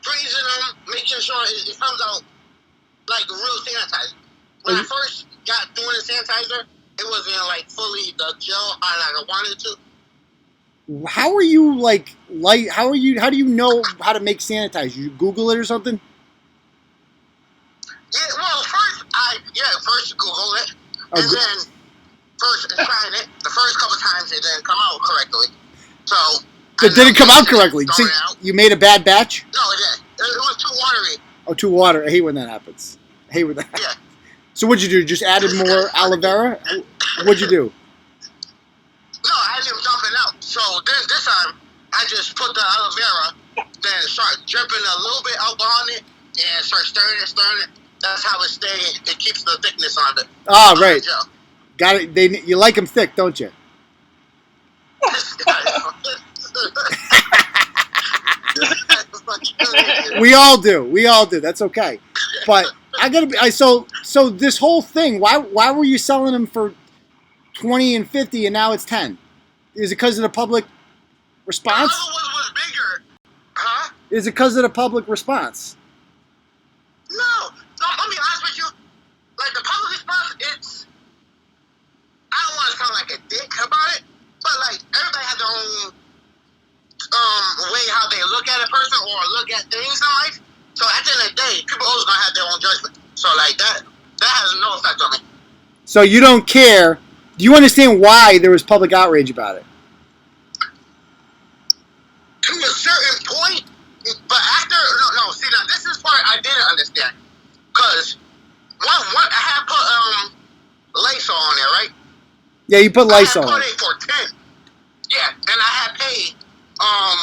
freezing them, making sure it comes out like the real sanitizer. When I first got doing the sanitizer, it wasn't like fully the gel I wanted it to. How are you how do you know how to make sanitizer? You Google it or something? Yeah, well, first you Google it, and then first trying it. The first couple times it didn't come out correctly, so it didn't come out correctly. See, you made a bad batch? No, it didn't. It was too watery. Oh, too water. I hate when that happens. Yeah. So what'd you do? Just added more aloe vera? What'd you do? No, I didn't dump it out. So then this time, I just put the aloe vera, then start dripping a little bit out on it, and start stirring it. That's how it stays. It keeps the thickness on it. Ah, right. Got it. You like them thick, don't you? We all do. That's okay. But so this whole thing, why were you selling them for 20 and 50 and now it's 10? Is it because of the public response? The other one was bigger. Huh? Is it because of the public response? No, let me be honest with you. Like, the public response, I don't want to sound like a dick about it, but, like, everybody has their own way how they look at a person or look at things in life. So at the end of the day, people always gonna have their own judgment. So, like, that has no effect on me. So you don't care. Do you understand why there was public outrage about it? To a certain point, but after, see, now, this is part I didn't understand. Because, I had put, Lysol on there, right? Yeah, you put Lysol on. I had put it for 10. Yeah, and I had paid,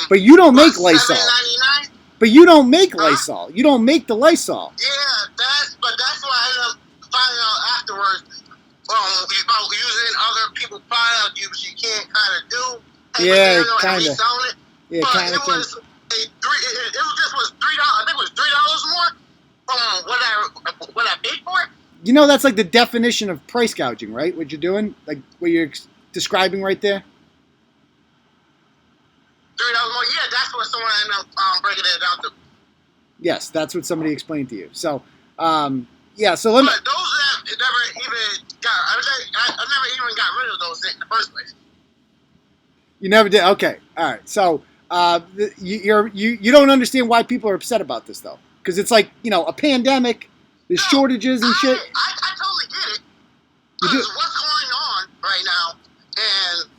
but you don't make Lysol. $7.99. But you don't make Lysol. You don't make the Lysol. Yeah, that's what I ended up finding out afterwards. About using other people's products you can't kind of do. Yeah, kind of. Yeah, kind of. It was $3. I think it was $3 more from what I paid for it. You know, that's like the definition of price gouging, right? What you're doing, like what you're describing right there. $3 more. Yeah, that's what someone ended up breaking it down to. Yes, that's what somebody explained to you. So, yeah. So let me. But those that never even got. I never even got rid of those in the first place. You never did. Okay. All right. So, you don't understand why people are upset about this though, because it's like a pandemic. There's shortages and shit. I totally get it. Because what's going on right now, and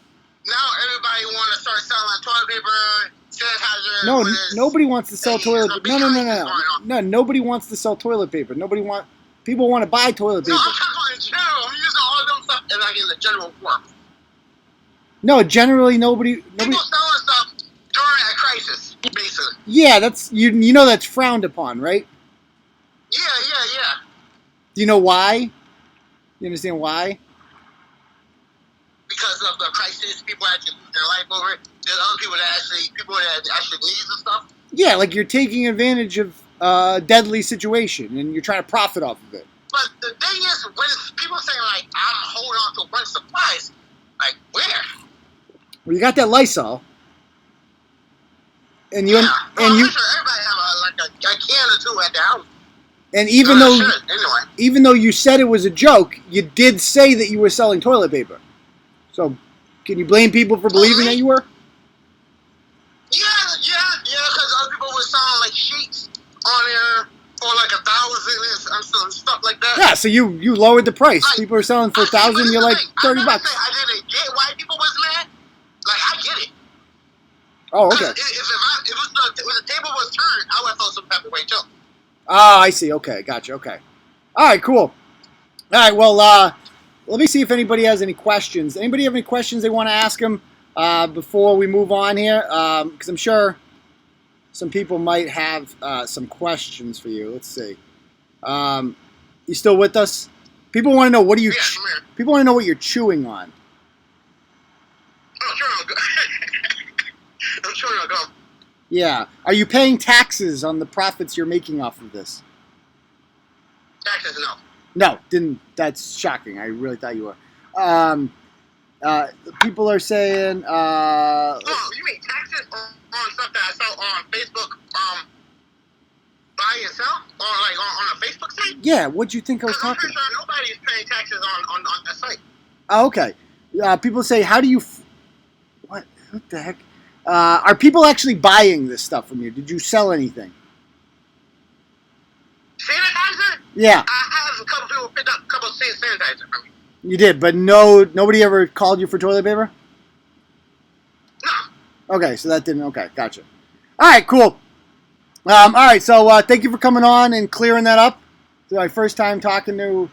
now everybody want to start selling toilet paper, sanitizer. No, nobody wants to sell toilet paper. No. Nobody wants to sell toilet paper. People want to buy toilet paper. No, I'm talking in general. I'm using all of them stuff in the general form. No, generally nobody. People selling stuff during a crisis, basically. Yeah, that's you know that's frowned upon, right? Yeah. Do you know why? You understand why? Because of the crisis, people actually lose their life over it. There's other people that actually need the stuff. Yeah, like you're taking advantage of a deadly situation and you're trying to profit off of it. But the thing is, when people say like, I'm holding on to one supplies, like where? Well, you got that Lysol. And I'm sure everybody have a can or two at their house. And even though you said it was a joke, you did say that you were selling toilet paper. So, can you blame people for believing that you were? Yeah, because other people were selling like sheets on there, or like 1,000 and some stuff like that. Yeah, so you lowered the price. Like, People are selling for 1,000. You're like $30. I didn't get why people was mad. Like, I get it. Oh, okay. If the table was turned, I would have felt some type of way too. Ah, I see. Okay, gotcha. Okay. All right, cool. All right, well, let me see if anybody has any questions. Anybody have any questions they want to ask him before we move on here? Because I'm sure some people might have some questions for you. Let's see. You still with us? People want to know what are you? Yeah, people want to know what you're chewing on. Oh, sure, I'll go. I'm sure I'll go. Yeah. Are you paying taxes on the profits you're making off of this? Taxes, no. No, didn't. That's shocking. I really thought you were. People are saying. Oh, you mean taxes on stuff that I sell on Facebook? Buy and sell on a Facebook site? Yeah. What'd you think I was I'm talking? pretty sure nobody's paying taxes on that site. Oh, okay. People say, how do you? What the heck? Are people actually buying this stuff from you? Did you sell anything? Sanitizer? Yeah. I have a couple people picked up a couple of sanitizer from me. You did, but nobody ever called you for toilet paper? No. Okay, so that didn't. Okay, gotcha. All right, cool. All right, so thank you for coming on and clearing that up. It's my first time talking to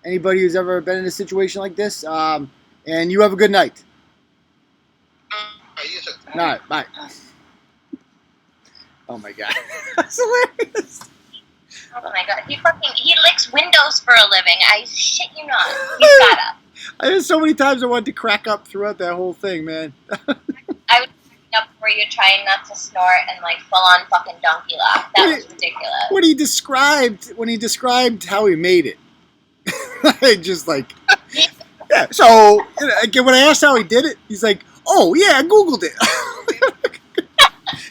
anybody who's ever been in a situation like this. And you have a good night. You too. All right, bye. Oh my god, that's hilarious. Oh my god, he licks windows for a living. I shit you not. He's got up. There's so many times I wanted to crack up throughout that whole thing, man. I was cracking up for you trying not to snort and like full on fucking donkey laugh. That was ridiculous. When he described how he made it, I just like, yeah. So when I asked how he did it, he's like, "Oh yeah, I googled it."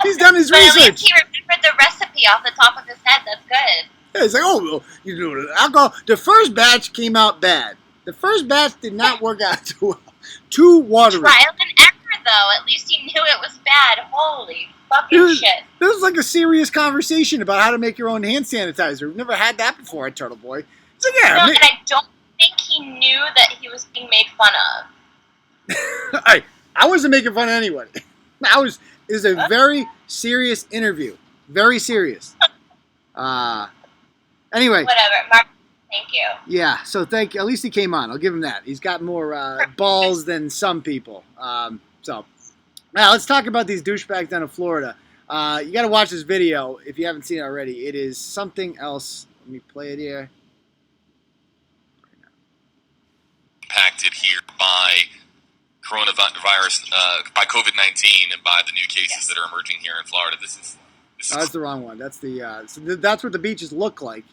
He's done his but research. At least he remembered the recipe off the top of his head. That's good. Yeah, he's like, "Oh, well, you know, alcohol. The first batch came out bad. The first batch did not work out too well. Too watery." Trial and error, though. At least he knew it was bad. Holy fucking shit. This was like a serious conversation about how to make your own hand sanitizer. We've never had that before at Turtle Boy. It's like, yeah. No, and I don't think he knew that he was being made fun of. I wasn't making fun of anybody. It was a very serious interview. Very serious. Anyway. Whatever. Mark, thank you. Yeah, so thank you. At least he came on. I'll give him that. He's got more balls than some people. So now let's talk about these douchebags down in Florida. You got to watch this video if you haven't seen it already. It is something else. Let me play it here. Impacted here by coronavirus, by COVID-19, and by the new cases that are emerging here in Florida. This is that's the wrong one. That's that's what the beaches look like,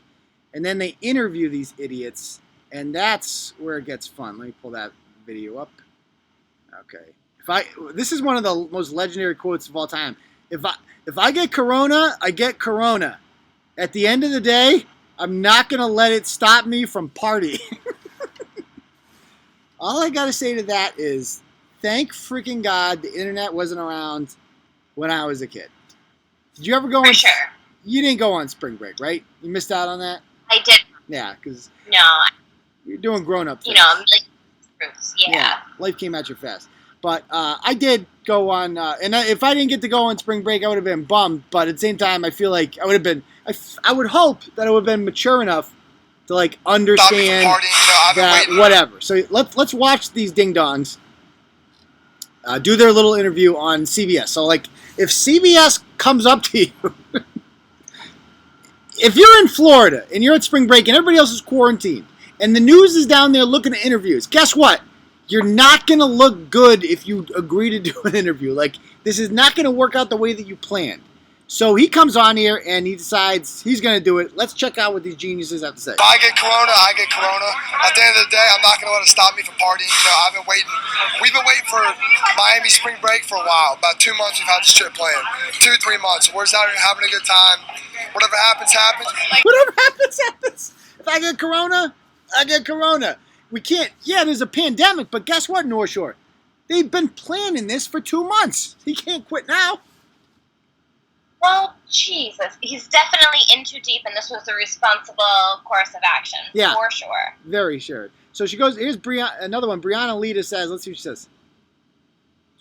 and then they interview these idiots, and that's where it gets fun. Let me pull that video up. Okay, this is one of the most legendary quotes of all time. If I get corona, I get corona. At the end of the day, I'm not gonna let it stop me from partying. All I gotta say to that is, thank freaking God the internet wasn't around when I was a kid. Did you ever go on? Sure. You didn't go on spring break, right? You missed out on that? I did. Yeah, because No. you're doing grown-up things. You know, like fruits. Yeah. Life came at you fast. But I did go on, and if I didn't get to go on spring break, I would have been bummed. But at the same time, I feel like I would have been, I would hope that I would have been mature enough to like understand that whatever. So let's watch these ding-dongs do their little interview on CBS. So like if CBS comes up to you, if you're in Florida and you're at spring break and everybody else is quarantined and the news is down there looking at interviews, guess what? You're not going to look good if you agree to do an interview. Like, this is not going to work out the way that you planned. So he comes on here and he decides he's going to do it. Let's check out what these geniuses have to say. If I get corona, I get corona. At the end of the day, I'm not going to let it stop me from partying. You know, I've been waiting. We've been waiting for Miami spring break for a while. About 2 months we've had this trip planned. 2-3 months. We're just out here having a good time. Whatever happens, happens. Whatever happens, happens. If I get corona, I get corona. We can't. Yeah, there's a pandemic, but guess what, North Shore? They've been planning this for 2 months. He can't quit now. Well, Jesus he's definitely in too deep, and this was the responsible course of action. Yeah. For sure. Very sure. So she goes, here's another one. Brianna Lita says, let's see what she says.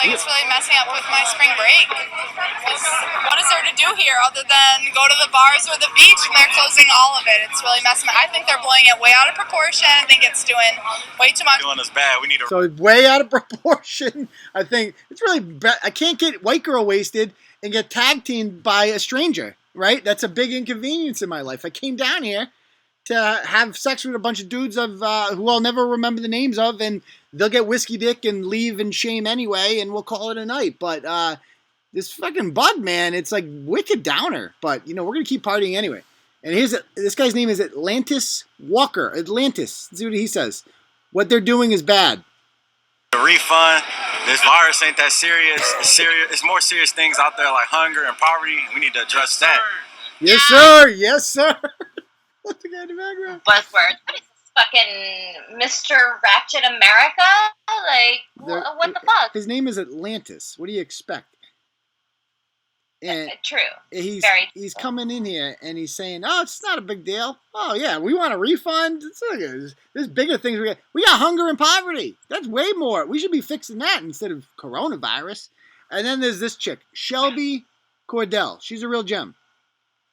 It's really messing up with my spring break. What is there to do here other than go to the bars or the beach, and they're closing all of it? It's really messing up. I think they're blowing it way out of proportion. I think it's doing way too much. Doing us bad. We need to. So way out of proportion. I think it's really bad. I can't get white girl wasted and get tag teamed by a stranger, right? That's a big inconvenience in my life. I came down here to have sex with a bunch of dudes who I'll never remember the names of, and they'll get whiskey dick and leave in shame anyway, and we'll call it a night. But this fucking bug, man, it's like wicked downer. But, we're going to keep partying anyway. And this guy's name is Atlantis Walker. Atlantis. Let's see what he says. What they're doing is bad. The refund. This virus ain't that serious. It's serious. It's more serious things out there like hunger and poverty. We need to address that. Yes, sir. Yes, sir. What's the guy in the background? Buzzwords. What is this, fucking Mr. Ratchet America? Like, what the fuck? His name is Atlantis. What do you expect? And true. He's coming in here and he's saying, "Oh, it's not a big deal. Oh yeah, we want a refund. There's bigger things we got hunger and poverty. That's way more. We should be fixing that instead of coronavirus." And then there's this chick, Shelby Cordell. She's a real gem.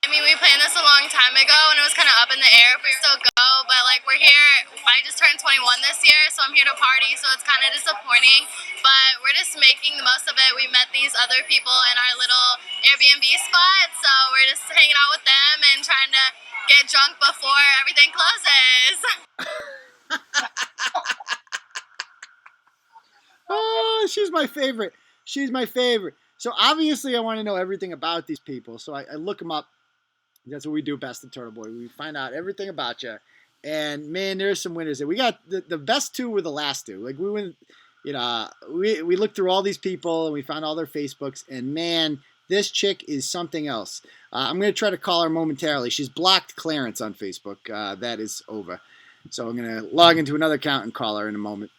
I mean, we planned this a long time ago, and it was kind of up in the air if we still go, but, we're here. I just turned 21 this year, so I'm here to party, so it's kind of disappointing, but we're just making the most of it. We met these other people in our little Airbnb spot, so we're just hanging out with them and trying to get drunk before everything closes. Oh, she's my favorite. She's my favorite. So, obviously, I want to know everything about these people, so I look them up. That's what we do best in Turtle Boy. We find out everything about you. And, man, there's some winners there. We got the best two were the last two. Like, we went, we looked through all these people, and we found all their Facebooks. And, man, this chick is something else. I'm going to try to call her momentarily. She's blocked Clarence on Facebook. That is over. So I'm going to log into another account and call her in a moment.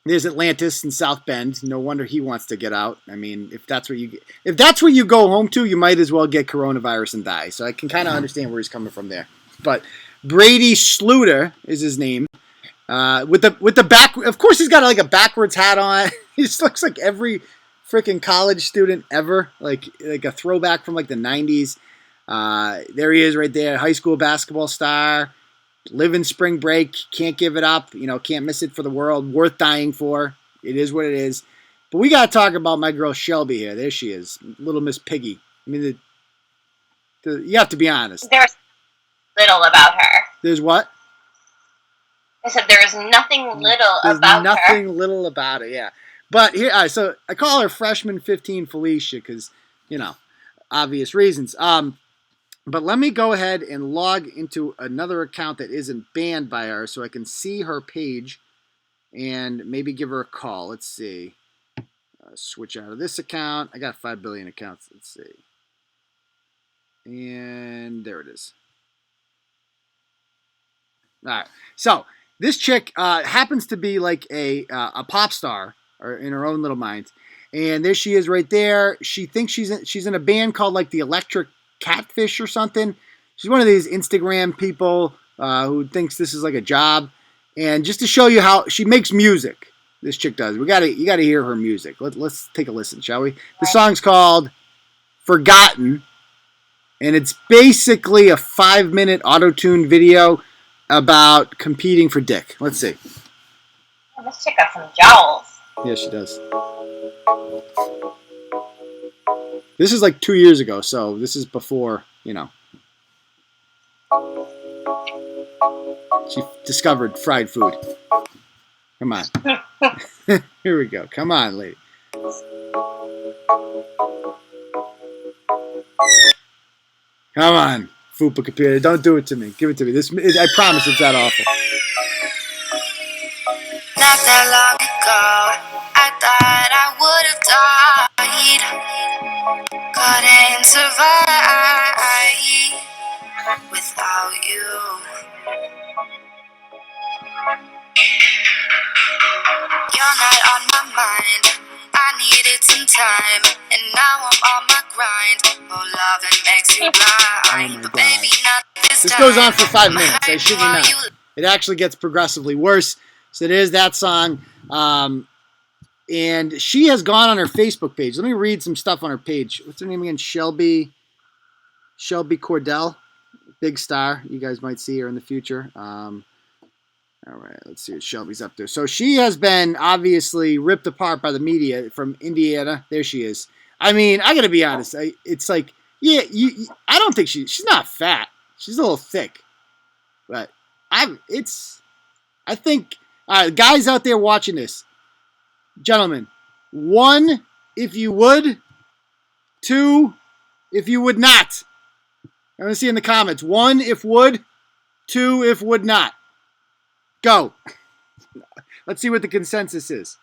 There's Atlantis in South Bend. No wonder he wants to get out. I mean, if that's where you go home to, you might as well get coronavirus and die. So I can kind of understand where he's coming from there. But Brady Schluter is his name. With the back, of course, he's got like a backwards hat on. He just looks like every freaking college student ever, like a throwback from like the 90s. There he is right there, high school basketball star. Living spring break, can't give it up, can't miss it for the world, worth dying for. It is what it is. But we got to talk about my girl Shelby here. There she is, Little Miss Piggy. I mean, you have to be honest. There's little about her. There's what? I said there's nothing little There's about her. nothing little about it, yeah. But here, so I call her Freshman 15 Felicia because, obvious reasons. But let me go ahead and log into another account that isn't banned by her so I can see her page and maybe give her a call. Let's see. Switch out of this account. I got 5 billion accounts. Let's see. And there it is. All right. So this chick happens to be like a pop star or in her own little mind. And there she is right there. She thinks she's in a band called like the Electric Catfish or something. She's one of these Instagram people who thinks this is like a job. And just to show you how she makes music, this chick does. You gotta hear her music. Let's take a listen, shall we? The song's called Forgotten, and it's basically a 5-minute auto-tune video about competing for dick. Let's see. Oh, this chick got some jowls. Yeah, she does. This is like 2 years ago, so this is before, she discovered fried food. Come on. Here we go. Come on, lady. Come on, Fupa computer. Don't do it to me. Give it to me. I promise it's that awful. Not that long ago, I thought I would have died. Couldn't survive without you. You're not on my mind. I needed some time, and now I'm on my grind. Oh, Oh my god. This goes on for 5 minutes. I shit you not. It actually gets progressively worse. So there's that song. And she has gone on her Facebook page. Let me read some stuff on her page. What's her name again? Shelby Cordell. Big star. You guys might see her in the future. All right, let's see what Shelby's up to. So she has been obviously ripped apart by the media from Indiana. There she is. I mean, I got to be honest. It's like, yeah, I don't think she's not fat. She's a little thick. But I think, guys out there watching this, gentlemen, 1, if you would, 2, if you would not. I'm going to see in the comments. 1, if would, 2, if would not. Go. Let's see what the consensus is.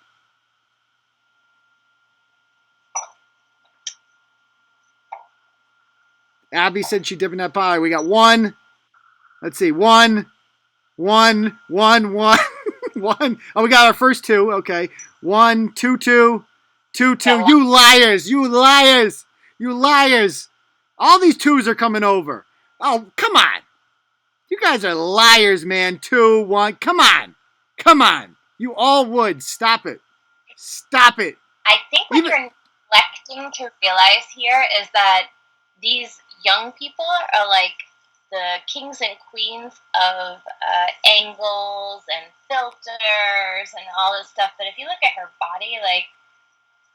Abby said she dipped in that pie. We got 1. Let's see. 1. 1. 1. 1. 1. Oh, we got our first 2. Okay. 1, 2, 2. 2, 2. You liars. You liars. You liars. All these 2s are coming over. Oh, come on. You guys are liars, man. 2, 1. Come on. Come on. You all would. Stop it. Stop it. I think what you're neglecting to realize here is that these young people are like the kings and queens of angles and filters and all this stuff. But if you look at her body, like,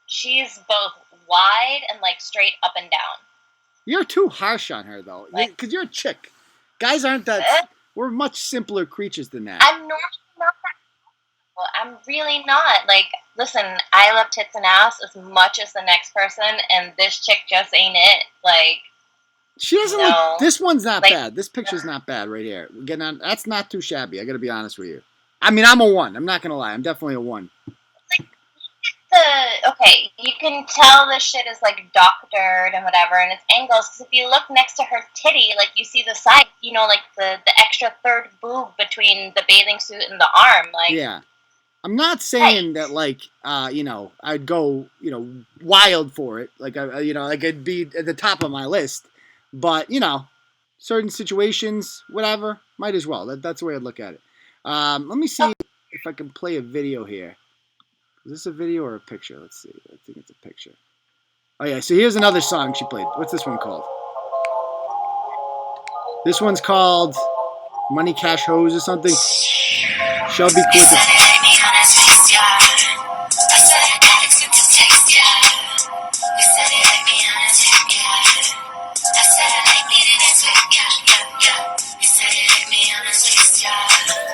she's both wide and like straight up and down. You're too harsh on her, though, because you're a chick. Guys aren't that. We're much simpler creatures than that. I'm normally not that. Well, I'm really not. Like, listen, I love tits and ass as much as the next person, and this chick just ain't it. Like, she doesn't look. This one's not bad. This picture's not bad right here. We're getting on. That's not too shabby. I got to be honest with you. I mean, I'm a 1. I'm not gonna lie. I'm definitely a 1. Okay, you can tell this shit is like doctored and whatever, and it's angles. Because if you look next to her titty, like, you see the side, you know, like the extra third boob between the bathing suit and the arm. Like, yeah, I'm not saying that, like, you know, I'd go, you know, wild for it, like, you know, like, it'd be at the top of my list, but, you know, certain situations, whatever, might as well. That's the way I'd look at it. Let me see if I can play a video here. Is this a video or a picture? Let's see. I think it's a picture. Oh, yeah. So here's another song she played. What's this one called? This one's called Money Cash Hose or something. Shelby Clinton.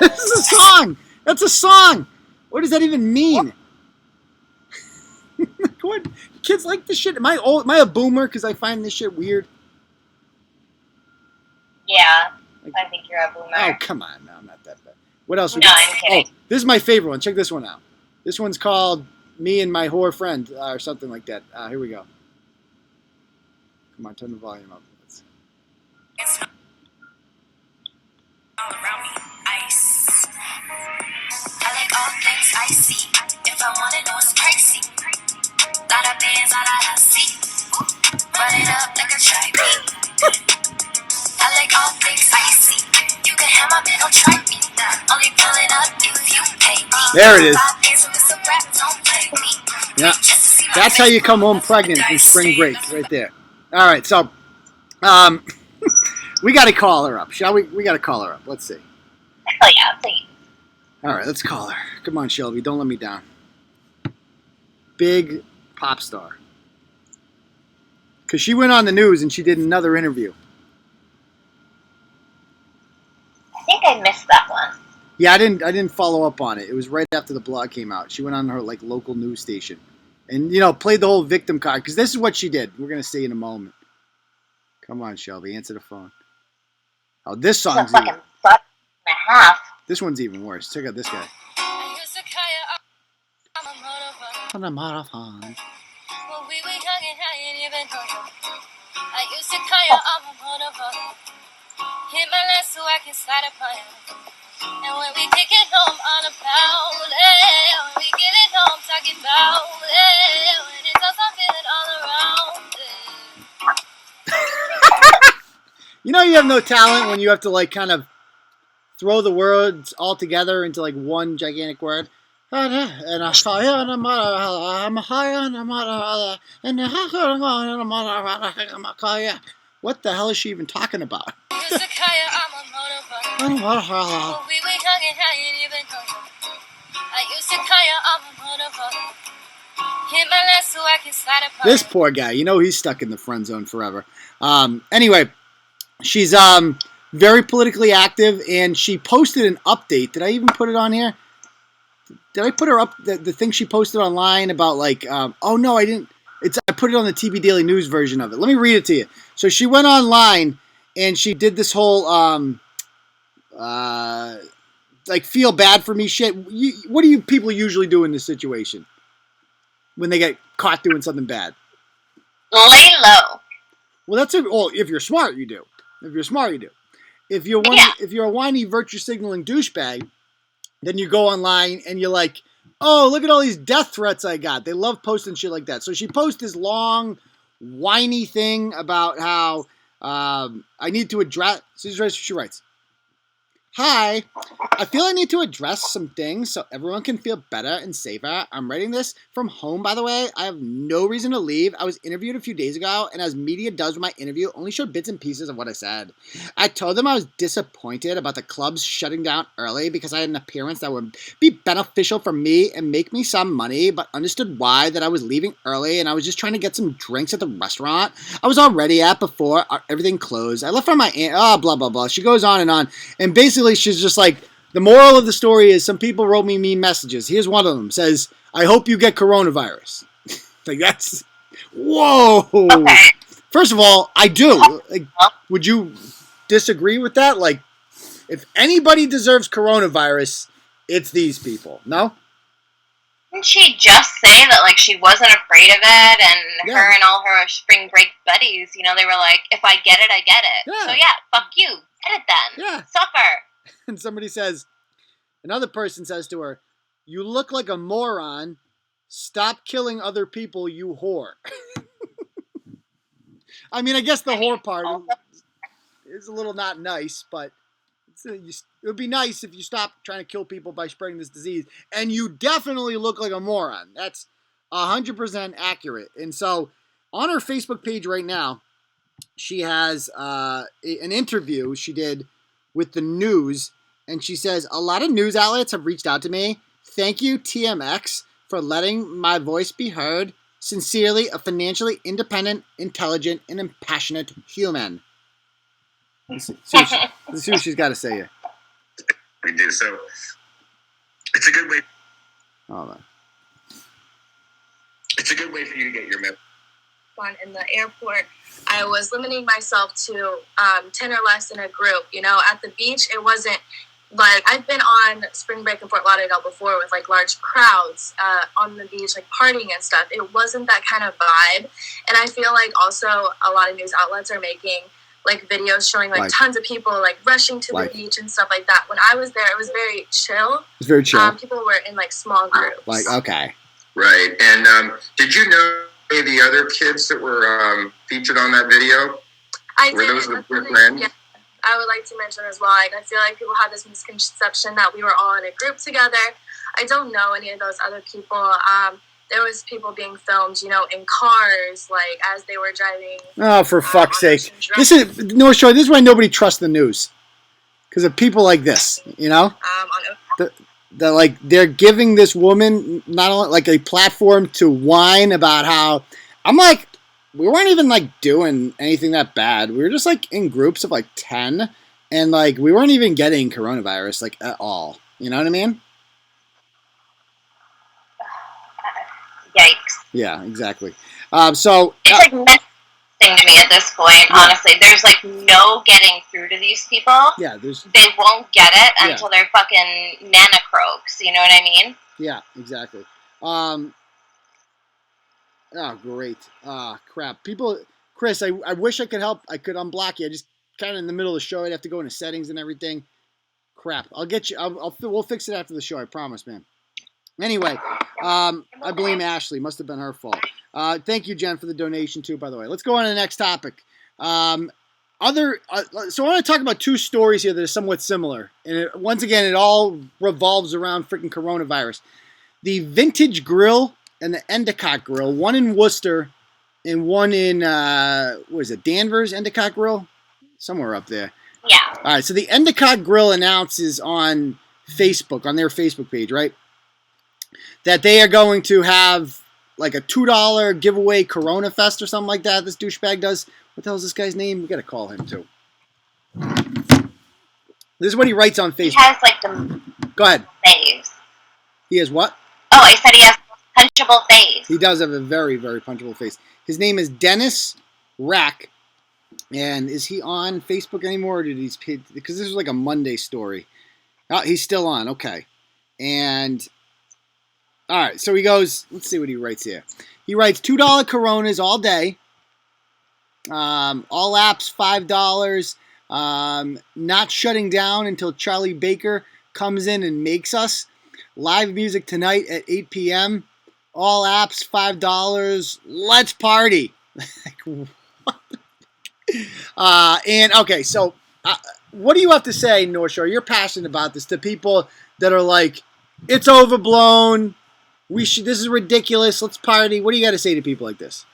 This is a song. That's a song. What does that even mean? What? Kids like this shit. Am I a boomer because I find this shit weird? yeah, I think you're a boomer. Oh, come on. No, I'm not that bad. What else? I'm kidding. Oh, this is my favorite one. Check this one out. This one's called Me and My Whore Friend or something like that. Here we go. Come on, turn the volume up. All around me, ice. I like all things icy. If I want it, know it's pricey. Lot of bands, lot of icy. Run it up like a track beat. I like all things icy. You can have my man, don't try me. Only pulling up if you pay me. There it is. Don't play me. Yeah, that's how you come home pregnant from spring break, right there. All right, so we got to call her up, shall we? We got to call her up. Let's see. Oh yeah, please. All right, let's call her. Come on, Shelby, don't let me down. Big pop star. Because she went on the news and she did another interview. I think I missed that one. Yeah, I didn't follow up on it. It was right after the blog came out. She went on her like local news station, and played the whole victim card. Because this is what she did. We're gonna see in a moment. Come on, Shelby, answer the phone. Oh, this song's a fucking butt and a half. This one's even worse. Check out this guy. On a marathon. When we were young and I ain't even know. I used to call you on my motorboat. Hit my last so I can slide upon you. And when we take it home, all about it. When we get it home, talking about it. When it's us, I'm feeling all around it. You know you have no talent when you have to like kind of throw the words all together into like one gigantic word. And what the hell is she even talking about? This poor guy, you know he's stuck in the friend zone forever. Anyway, she's very politically active, and she posted an update. Did I even put it on here? Did I put her up the thing she posted online about like? Oh no, I didn't. I put it on the TB Daily News version of it. Let me read it to you. So she went online and she did this whole like feel bad for me shit. What do you people usually do in this situation when they get caught doing something bad? Lay low. Well, that's it. Well, if you're smart, you do. If you're smart, you do. If you're a whiny virtue signaling douchebag, then you go online and you're like, oh, look at all these death threats I got. They love posting shit like that. So she posts this long, whiny thing about how I need to address. She writes, hi, I feel I need to address some things so everyone can feel better and safer. I'm writing this from home, by the way. I have no reason to leave. I was interviewed a few days ago, and as media does with my interview, only showed bits and pieces of what I said. I told them I was disappointed about the clubs shutting down early because I had an appearance that would be beneficial for me and make me some money, but understood why that I was leaving early, and I was just trying to get some drinks at the restaurant I was already at before everything closed. I left for my aunt, blah, blah, blah. She goes on, and basically she's just like, the moral of the story is some people wrote me mean messages. Here's one of them. Says, I hope you get coronavirus. Like, that's, whoa. Okay. First of all, I do. Like, would you disagree with that? Like, if anybody deserves coronavirus, it's these people. No? Didn't she just say that, like, she wasn't afraid of it, and her and all her spring break buddies, you know, they were like, if I get it, I get it. Yeah. So, yeah, fuck you. Get it then. Yeah. Suffer. And somebody says, another person says to her, you look like a moron. Stop killing other people, you whore. I mean, I guess the whore part is a little not nice, but it would be nice if you stopped trying to kill people by spreading this disease. And you definitely look like a moron. That's 100% accurate. And so on her Facebook page right now, she has an interview she did with the news, and she says, a lot of news outlets have reached out to me. Thank you, TMX, for letting my voice be heard. Sincerely, a financially independent, intelligent, and impassionate human. Let's see what she's got to say here. We do. So it's a good way. Hold on. It's a good way for you to get your message. In the airport, I was limiting myself to 10 or less in a group. You know, at the beach, it wasn't like, I've been on spring break in Fort Lauderdale before with like large crowds on the beach, like partying and stuff. It wasn't that kind of vibe. And I feel like also a lot of news outlets are making like videos showing like tons of people like rushing to the beach and stuff like that. When I was there, it was very chill. It's very chill. People were in like small groups. Like, okay. Right. And did you know any of the other kids that were featured on that video? Were those with your friends? Yeah. I would like to mention as well, like, I feel like people have this misconception that we were all in a group together. I don't know any of those other people. There was people being filmed, you know, in cars, like, as they were driving. Oh, for fuck's sake. This is, North Shore, this is why nobody trusts the news. Because of people like this, you know? They're giving this woman not only like a platform to whine about how, I'm like, we weren't even like doing anything that bad. We were just like in groups of like 10, and like we weren't even getting coronavirus like at all. You know what I mean? Yikes. Yeah, exactly. So it's like thing to me at this point. Yeah. Honestly, there's like no getting through to these people. Yeah, they won't get it until they're fucking nana croaks. You know what I mean? Yeah, exactly. Oh, great. Crap. People, Chris, I wish I could help. I could unblock you. I just kind of in the middle of the show. I'd have to go into settings and everything. Crap. I'll get you. We'll fix it after the show. I promise, man. Anyway, I blame Ashley. Must have been her fault. Thank you, Jen, for the donation too, by the way. Let's go on to the next topic. So I want to talk about two stories here that are somewhat similar. And once again, it all revolves around freaking coronavirus. The Vintage Grill and the Endicott Grill, one in Worcester and one in, Danvers Endicott Grill? Somewhere up there. Yeah. All right, so the Endicott Grill announces on Facebook, on their Facebook page, right, that they are going to have like a $2 giveaway Corona Fest or something like that. This douchebag does. What the hell is this guy's name? We got to call him, too. This is what he writes on Facebook. He has, like, the Go ahead. face. He has what? Oh, I said he has a punchable face. He does have a very, very punchable face. His name is Dennis Rack. And is he on Facebook anymore? Or did he? Because this was like a Monday story. Oh, he's still on. Okay. And, all right. So he goes, let's see what he writes here. He writes $2 Coronas all day. All apps, $5. Not shutting down until Charlie Baker comes in and makes us. Live music tonight at 8 p.m. All apps, $5. Let's party. Like, what? And okay, so what do you have to say, North Shore? You're passionate about this to people that are like, it's overblown. This is ridiculous. Let's party. What do you got to say to people like this?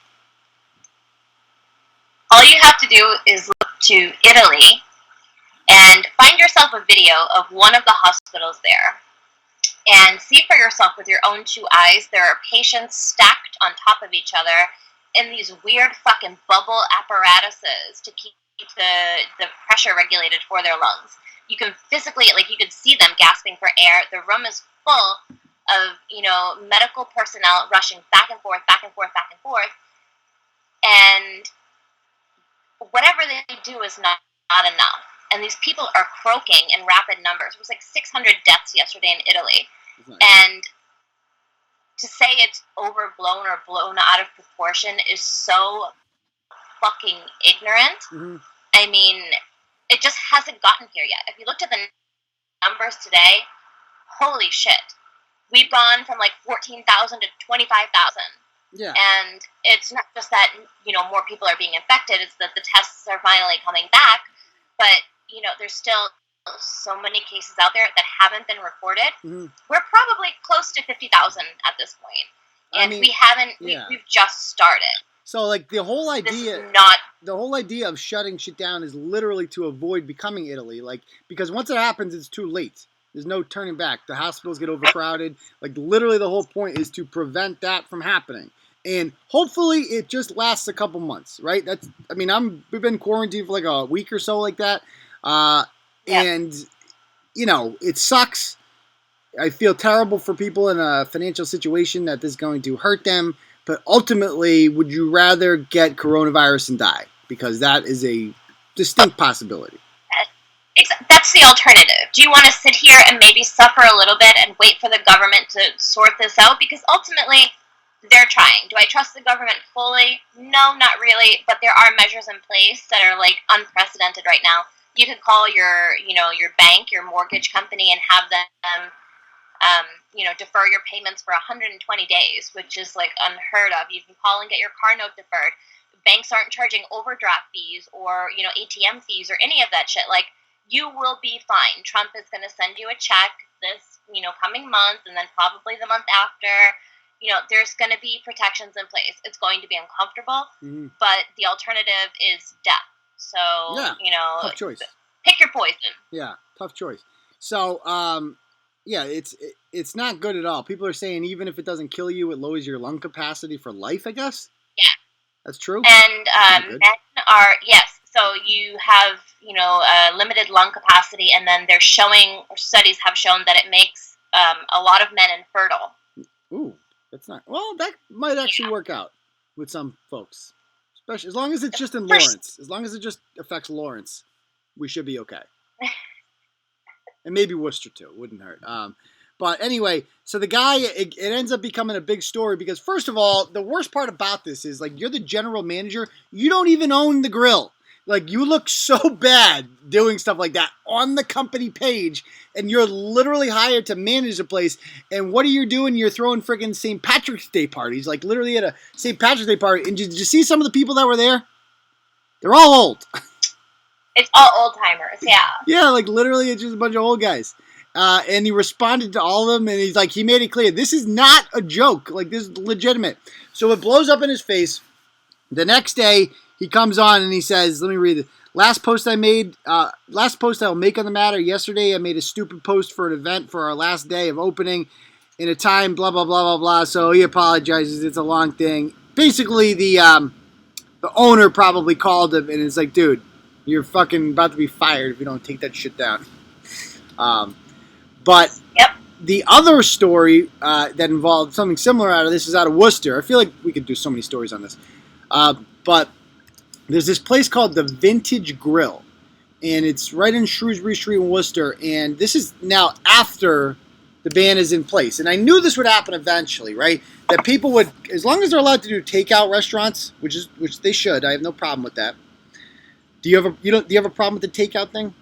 All you have to do is look to Italy and find yourself a video of one of the hospitals there and see for yourself with your own two eyes. There are patients stacked on top of each other in these weird fucking bubble apparatuses to keep the pressure regulated for their lungs. You can physically, like, you can see them gasping for air. The room is full of, medical personnel rushing back and forth, back and forth, back and forth. And whatever they do is not enough. And these people are croaking in rapid numbers. It was like 600 deaths yesterday in Italy. Nice. And to say it's overblown or blown out of proportion is so fucking ignorant. Mm-hmm. I mean, it just hasn't gotten here yet. If you looked at the numbers today, holy shit. We've gone from like 14,000 to 25,000. Yeah. And it's not just that, more people are being infected, it's that the tests are finally coming back. But, there's still so many cases out there that haven't been reported. Mm-hmm. We're probably close to 50,000 at this point. And we haven't, we've just started. So, like, the whole idea of shutting shit down is literally to avoid becoming Italy. Like, because once it happens, it's too late. There's no turning back. The hospitals get overcrowded. Like, literally the whole point is to prevent that from happening. And hopefully it just lasts a couple months, right? We've been quarantined for like a week or so like that. And, it sucks. I feel terrible for people in a financial situation that this is going to hurt them. But ultimately, would you rather get coronavirus and die? Because that is a distinct possibility. That's the alternative. Do you want to sit here and maybe suffer a little bit and wait for the government to sort this out? Because ultimately, they're trying. Do I trust the government fully? No, not really. But there are measures in place that are like unprecedented right now. You could call your bank, your mortgage company, and have them, defer your payments for 120 days, which is like unheard of. You can call and get your car note deferred. Banks aren't charging overdraft fees or, ATM fees or any of that shit. Like, you will be fine. Trump is going to send you a check this, coming month, and then probably the month after. There's going to be protections in place. It's going to be uncomfortable, but the alternative is death. So, tough choice. Pick your poison. Yeah, tough choice. So, it's not good at all. People are saying even if it doesn't kill you, it lowers your lung capacity for life, I guess? Yeah. That's true? And men are, yes. So you have, limited lung capacity, and then studies have shown that it makes a lot of men infertile. Ooh. That's not, well, that might actually work out with some folks. Especially as long as it's just in Lawrence. As long as it just affects Lawrence, we should be okay. And maybe Worcester too. Wouldn't hurt. But anyway, so the guy, it ends up becoming a big story because, first of all, the worst part about this is, like, you're the general manager. You don't even own the grill. Like, you look so bad doing stuff like that on the company page, and you're literally hired to manage the place. And what are you doing? You're throwing friggin' St. Patrick's Day parties, like literally at a St. Patrick's Day party. And did you see some of the people that were there? They're all old. It's all old timers, yeah. Yeah, like literally it's just a bunch of old guys. And he responded to all of them, and he's like, he made it clear, this is not a joke. Like, this is legitimate. So it blows up in his face. The next day, he comes on and he says, let me read it. Last post I'll make on the matter. Yesterday, I made a stupid post for an event for our last day of opening in a time, blah, blah, blah, blah, blah. So he apologizes. It's a long thing. Basically, the owner probably called him and is like, dude, you're fucking about to be fired if you don't take that shit down. But yep. The other story that involved something similar out of this is out of Worcester. I feel like we could do so many stories on this. But there's this place called the Vintage Grill, and it's right in Shrewsbury Street in Worcester, and this is now after the ban is in place. And I knew this would happen eventually, right? That people would, as long as they're allowed to do takeout restaurants, which they should, I have no problem with that. Do you have a problem with the takeout thing?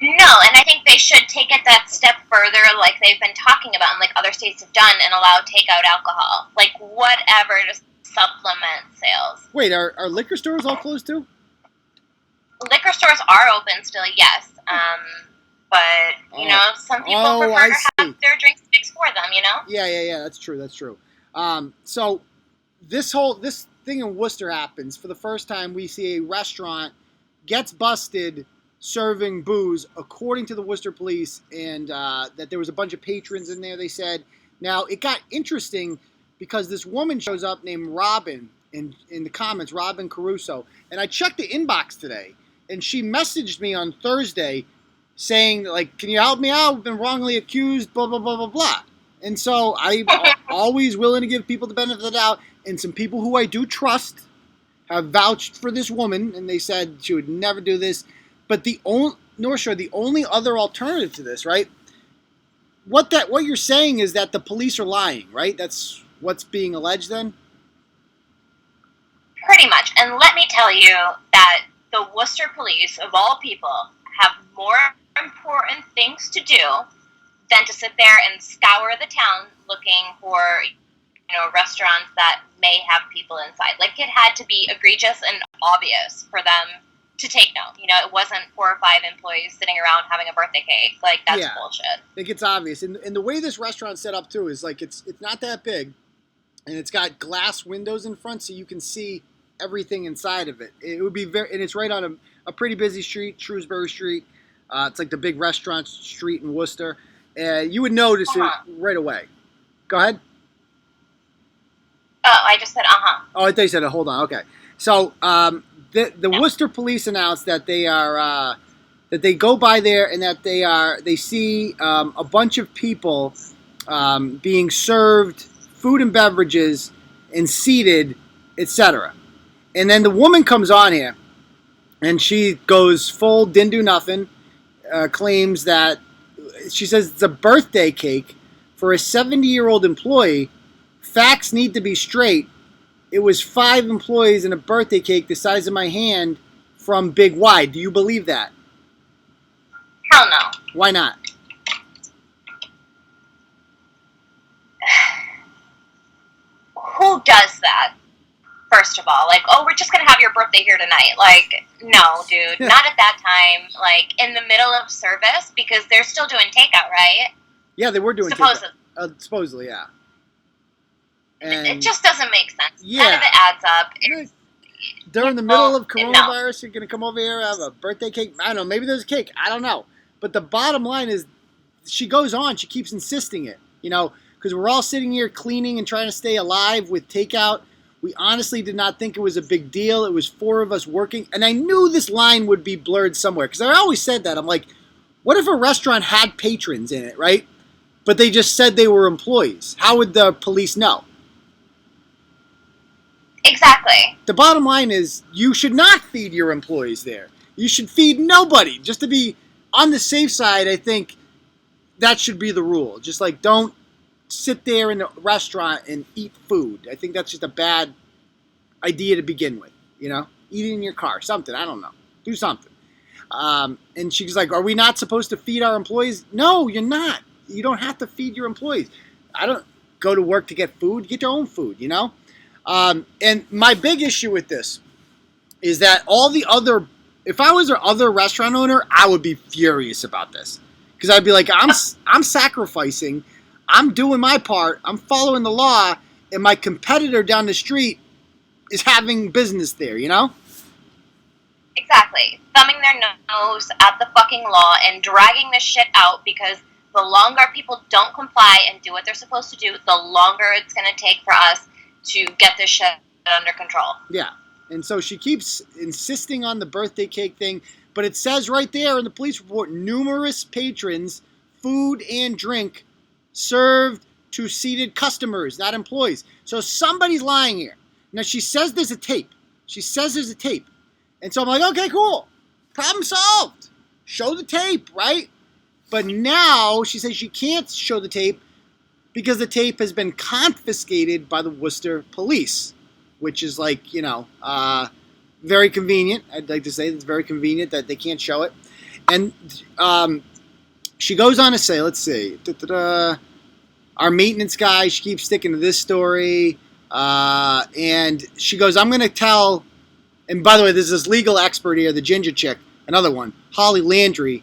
No, and I think they should take it that step further, like they've been talking about, and like other states have done, and allow takeout alcohol, like whatever to supplement sales. Wait, are liquor stores all closed too? Liquor stores are open still, yes. But you know, some people prefer to have their drinks mixed for them. You know? Yeah. That's true. So this thing in Worcester happens for the first time. We see a restaurant gets busted serving booze, according to the Worcester police, and that there was a bunch of patrons in there. They said. Now it got interesting because this woman shows up named Robin in the comments, Robin Caruso, and I checked the inbox today, and she messaged me on Thursday saying, like, can you help me out? I've been wrongly accused, blah, blah, blah, blah, blah. And so I'm always willing to give people the benefit of the doubt, and some people who I do trust have vouched for this woman, and they said she would never do this. But the only other alternative to this, right? What you're saying is that the police are lying, right? That's what's being alleged then? Pretty much. And let me tell you that the Worcester police, of all people, have more important things to do than to sit there and scour the town looking for, restaurants that may have people inside. Like, it had to be egregious and obvious for them to take note. It wasn't 4 or 5 employees sitting around having a birthday cake. Like, that's bullshit. Like, it's obvious. And the way this restaurant's set up, too, is, like, it's not that big, and it's got glass windows in front so you can see everything inside of it. It would be and it's right on a pretty busy street, Shrewsbury Street. It's like the big restaurant street in Worcester. You would notice it right away. Go ahead. Oh, I just said Oh, I thought you said it. Hold on. Okay. So the Worcester police announced that they are that they go by there and that they see a bunch of people being served food and beverages and seated, etc. And then the woman comes on here, and she goes full didn't do nothing, claims that she says it's a birthday cake for a 70-year-old employee. Facts need to be straight. It was 5 employees and a birthday cake the size of my hand from Big Y. Do you believe that? Hell no. Why not? Who does that? First of all, like, oh, we're just gonna have your birthday here tonight. Like, no, dude, not at that time. Like, in the middle of service, because they're still doing takeout, right? Yeah, they were doing supposedly. Takeout. Supposedly, yeah. And it just doesn't make sense. Yeah. None of it adds up. During the middle of coronavirus, you're gonna come over here and have a birthday cake. I don't know. Maybe there's a cake. I don't know. But the bottom line is, she goes on. She keeps insisting it. Because we're all sitting here cleaning and trying to stay alive with takeout. We honestly did not think it was a big deal. It was 4 of us working. And I knew this line would be blurred somewhere. Because I always said that. I'm like, what if a restaurant had patrons in it, right? But they just said they were employees. How would the police know? Exactly. The bottom line is, you should not feed your employees there. You should feed nobody. Just to be on the safe side, I think that should be the rule. Just like, don't sit there in a restaurant and eat food. I think that's just a bad idea to begin with. Eat in your car, something. I don't know. Do something. And she's like, are we not supposed to feed our employees? No, you're not. You don't have to feed your employees. I don't go to work to get food. Get your own food, And my big issue with this is that all the other if I was her other restaurant owner, I would be furious about this. Because I'd be like, I'm sacrificing, I'm doing my part, I'm following the law, and my competitor down the street is having business there, you know? Exactly. Thumbing their nose at the fucking law and dragging this shit out because the longer people don't comply and do what they're supposed to do, the longer it's going to take for us to get this shit under control. Yeah. And so she keeps insisting on the birthday cake thing, but it says right there in the police report, numerous patrons, food and drink served to seated customers, not employees. So somebody's lying here. Now, she says there's a tape. And so I'm like, okay, cool. Problem solved. Show the tape, right? But now she says she can't show the tape because the tape has been confiscated by the Worcester police, which is like, very convenient. I'd like to say it's very convenient that they can't show it. And she goes on to say, let's see, our maintenance guy, she keeps sticking to this story. And she goes, I'm going to tell, and by the way, there's this legal expert here, the ginger chick, another one, Holly Landry,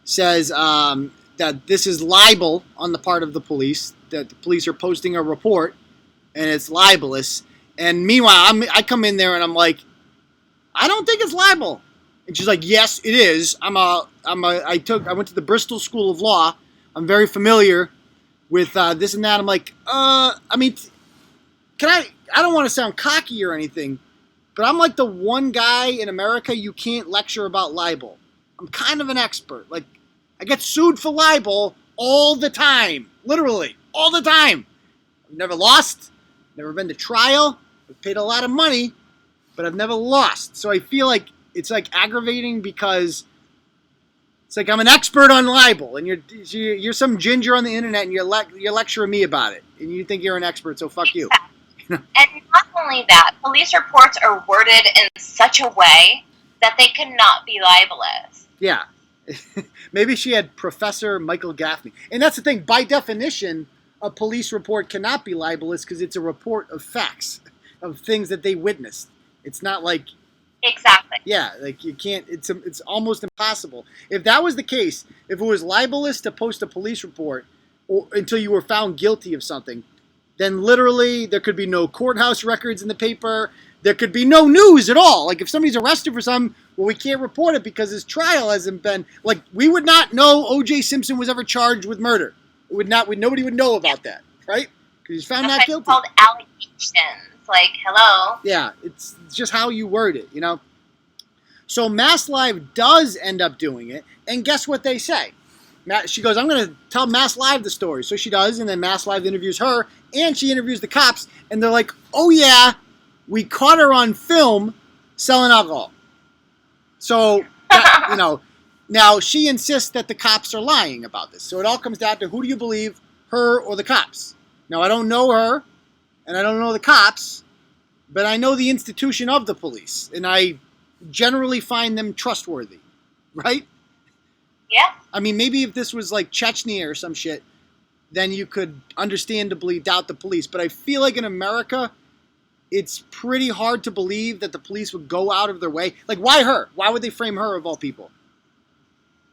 says that this is libel on the part of the police, that the police are posting a report, and it's libelous. And meanwhile, I come in there and I'm like, I don't think it's libel. And she's like, yes, it is. I went to the Bristol School of Law. I'm very familiar with this and that. I'm like, I don't want to sound cocky or anything, but I'm like the one guy in America you can't lecture about libel. I'm kind of an expert. Like, I get sued for libel all the time. Literally, all the time. I've never lost, never been to trial. I've paid a lot of money, but I've never lost. So I feel like it's like aggravating because it's like I'm an expert on libel, and you're some ginger on the internet, and you're lecturing me about it, and you think you're an expert, so fuck you. And not only that, police reports are worded in such a way that they cannot be libelous. Yeah. Maybe she had Professor Michael Gaffney. And that's the thing. By definition, a police report cannot be libelous because it's a report of facts, of things that they witnessed. It's not like... Exactly. Yeah, like you can't... It's almost impossible. If that was the case, if it was libelous to post a police report until you were found guilty of something, then literally there could be no courthouse records in the paper. There could be no news at all. Like if somebody's arrested for something, well, we can't report it because his trial hasn't been... Like we would not know O.J. Simpson was ever charged with murder. Nobody would know about that, right? Because he's found not guilty. It's called allegations. Like, hello? Yeah, it's just how you word it, you know? So Mass Live does end up doing it, and guess what they say? She goes, I'm going to tell Mass Live the story. So she does, and then Mass Live interviews her, and she interviews the cops, and they're like, oh yeah, we caught her on film selling alcohol. So, now she insists that the cops are lying about this. So it all comes down to who do you believe, her or the cops? Now, I don't know her, and I don't know the cops, but I know the institution of the police, and I generally find them trustworthy, right? Yeah. I mean, maybe if this was like Chechnya or some shit, then you could understandably doubt the police. But I feel like in America, it's pretty hard to believe that the police would go out of their way. Like, why her? Why would they frame her of all people?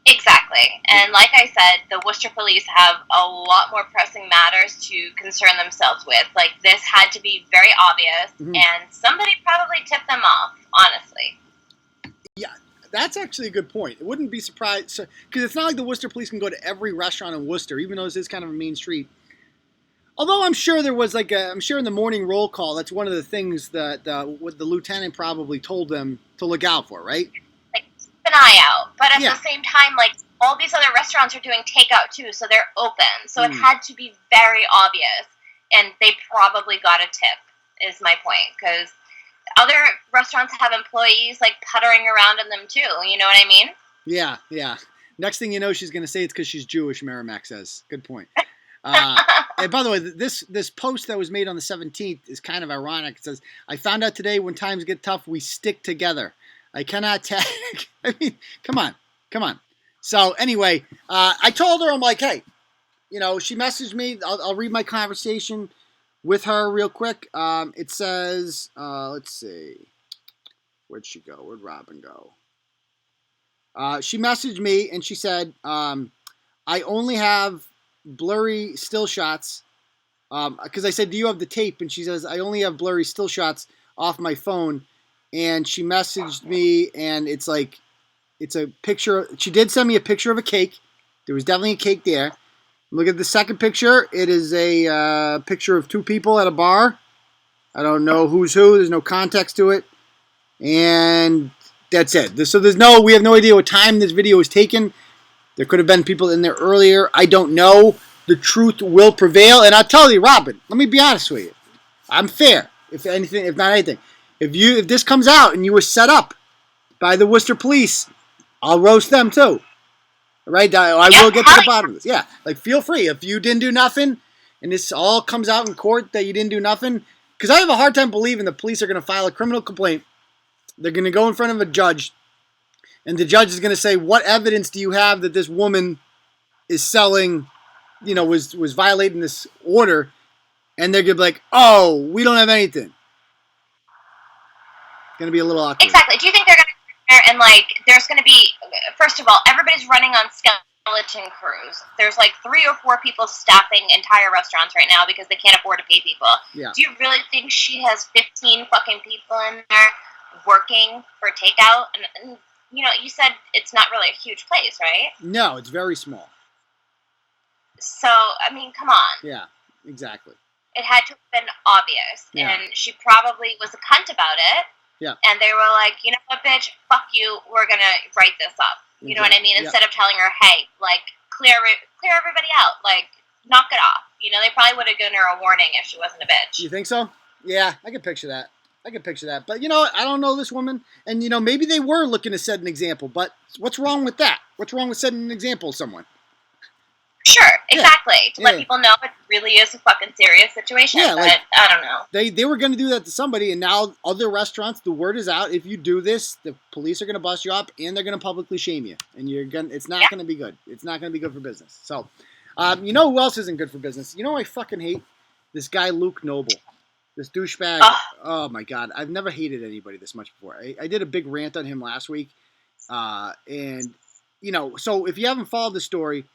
Exactly. And like I said, the Worcester police have a lot more pressing matters to concern themselves with. Like, this had to be very obvious, and somebody probably tipped them off, honestly. Yeah, that's actually a good point. It wouldn't be surprised, because it's not like the Worcester police can go to every restaurant in Worcester, even though this is kind of a main street. Although I'm sure there was I'm sure in the morning roll call, that's one of the things that what the lieutenant probably told them to look out for, right? Like, keep an eye out. But at the same time, like, all these other restaurants are doing takeout too, so they're open. So it had to be very obvious, and they probably got a tip, is my point, because other restaurants have employees, like, puttering around in them too, you know what I mean? Yeah. Next thing you know, she's going to say it's because she's Jewish, Merrimack says. Good point. And by the way, this post that was made on the 17th is kind of ironic. It says, I found out today when times get tough, we stick together. I cannot tag. I mean, come on. So anyway, I told her, I'm like, hey, she messaged me. I'll read my conversation with her real quick. It says, let's see. Where'd she go? Where'd Robin go? She messaged me and she said, I only have blurry still shots. Because I said, do you have the tape? And she says, I only have blurry still shots off my phone. And she messaged me, and it's like, it's a picture. She did send me a picture of a cake. There was definitely a cake there. Look at the second picture. It is a picture of two people at a bar. I don't know who's who. There's no context to it. And that's it. We have no idea what time this video was taken. There could have been people in there earlier. I don't know. The truth will prevail. And I'll tell you, Robin, let me be honest with you. I'm fair, if anything, if not anything. If this comes out and you were set up by the Worcester police, I'll roast them too. Right? I will get to the bottom of this. Yeah. Like, feel free. If you didn't do nothing and this all comes out in court that you didn't do nothing, because I have a hard time believing the police are going to file a criminal complaint. They're going to go in front of a judge, and the judge is going to say, what evidence do you have that this woman is selling, was violating this order? And they're going to be like, oh, we don't have anything. It's going to be a little awkward. Exactly. Do you think they're going to there and there's going to be, first of all, everybody's running on skeleton crews. There's 3 or 4 people staffing entire restaurants right now because they can't afford to pay people. Yeah. Do you really think she has 15 fucking people in there working for takeout? And you said it's not really a huge place, right? No, it's very small. So, I mean, come on. Yeah, exactly. It had to have been obvious. Yeah. And she probably was a cunt about it. Yeah. And they were like, you know what, bitch, fuck you, we're going to write this up. You know what I mean? Instead of telling her, hey, clear everybody out. Knock it off. They probably would have given her a warning if she wasn't a bitch. You think so? Yeah, I can picture that. But I don't know this woman. And, maybe they were looking to set an example. But what's wrong with that? What's wrong with setting an example of someone? Sure, exactly. To let people know it really is a fucking serious situation. Yeah, but I don't know. They were going to do that to somebody, and now other restaurants, the word is out. If you do this, the police are going to bust you up, and they're going to publicly shame you. And it's not going to be good. It's not going to be good for business. So, who else isn't good for business? I fucking hate this guy, Luke Noble. This douchebag. Oh, my God. I've never hated anybody this much before. I did a big rant on him last week. So if you haven't followed the story,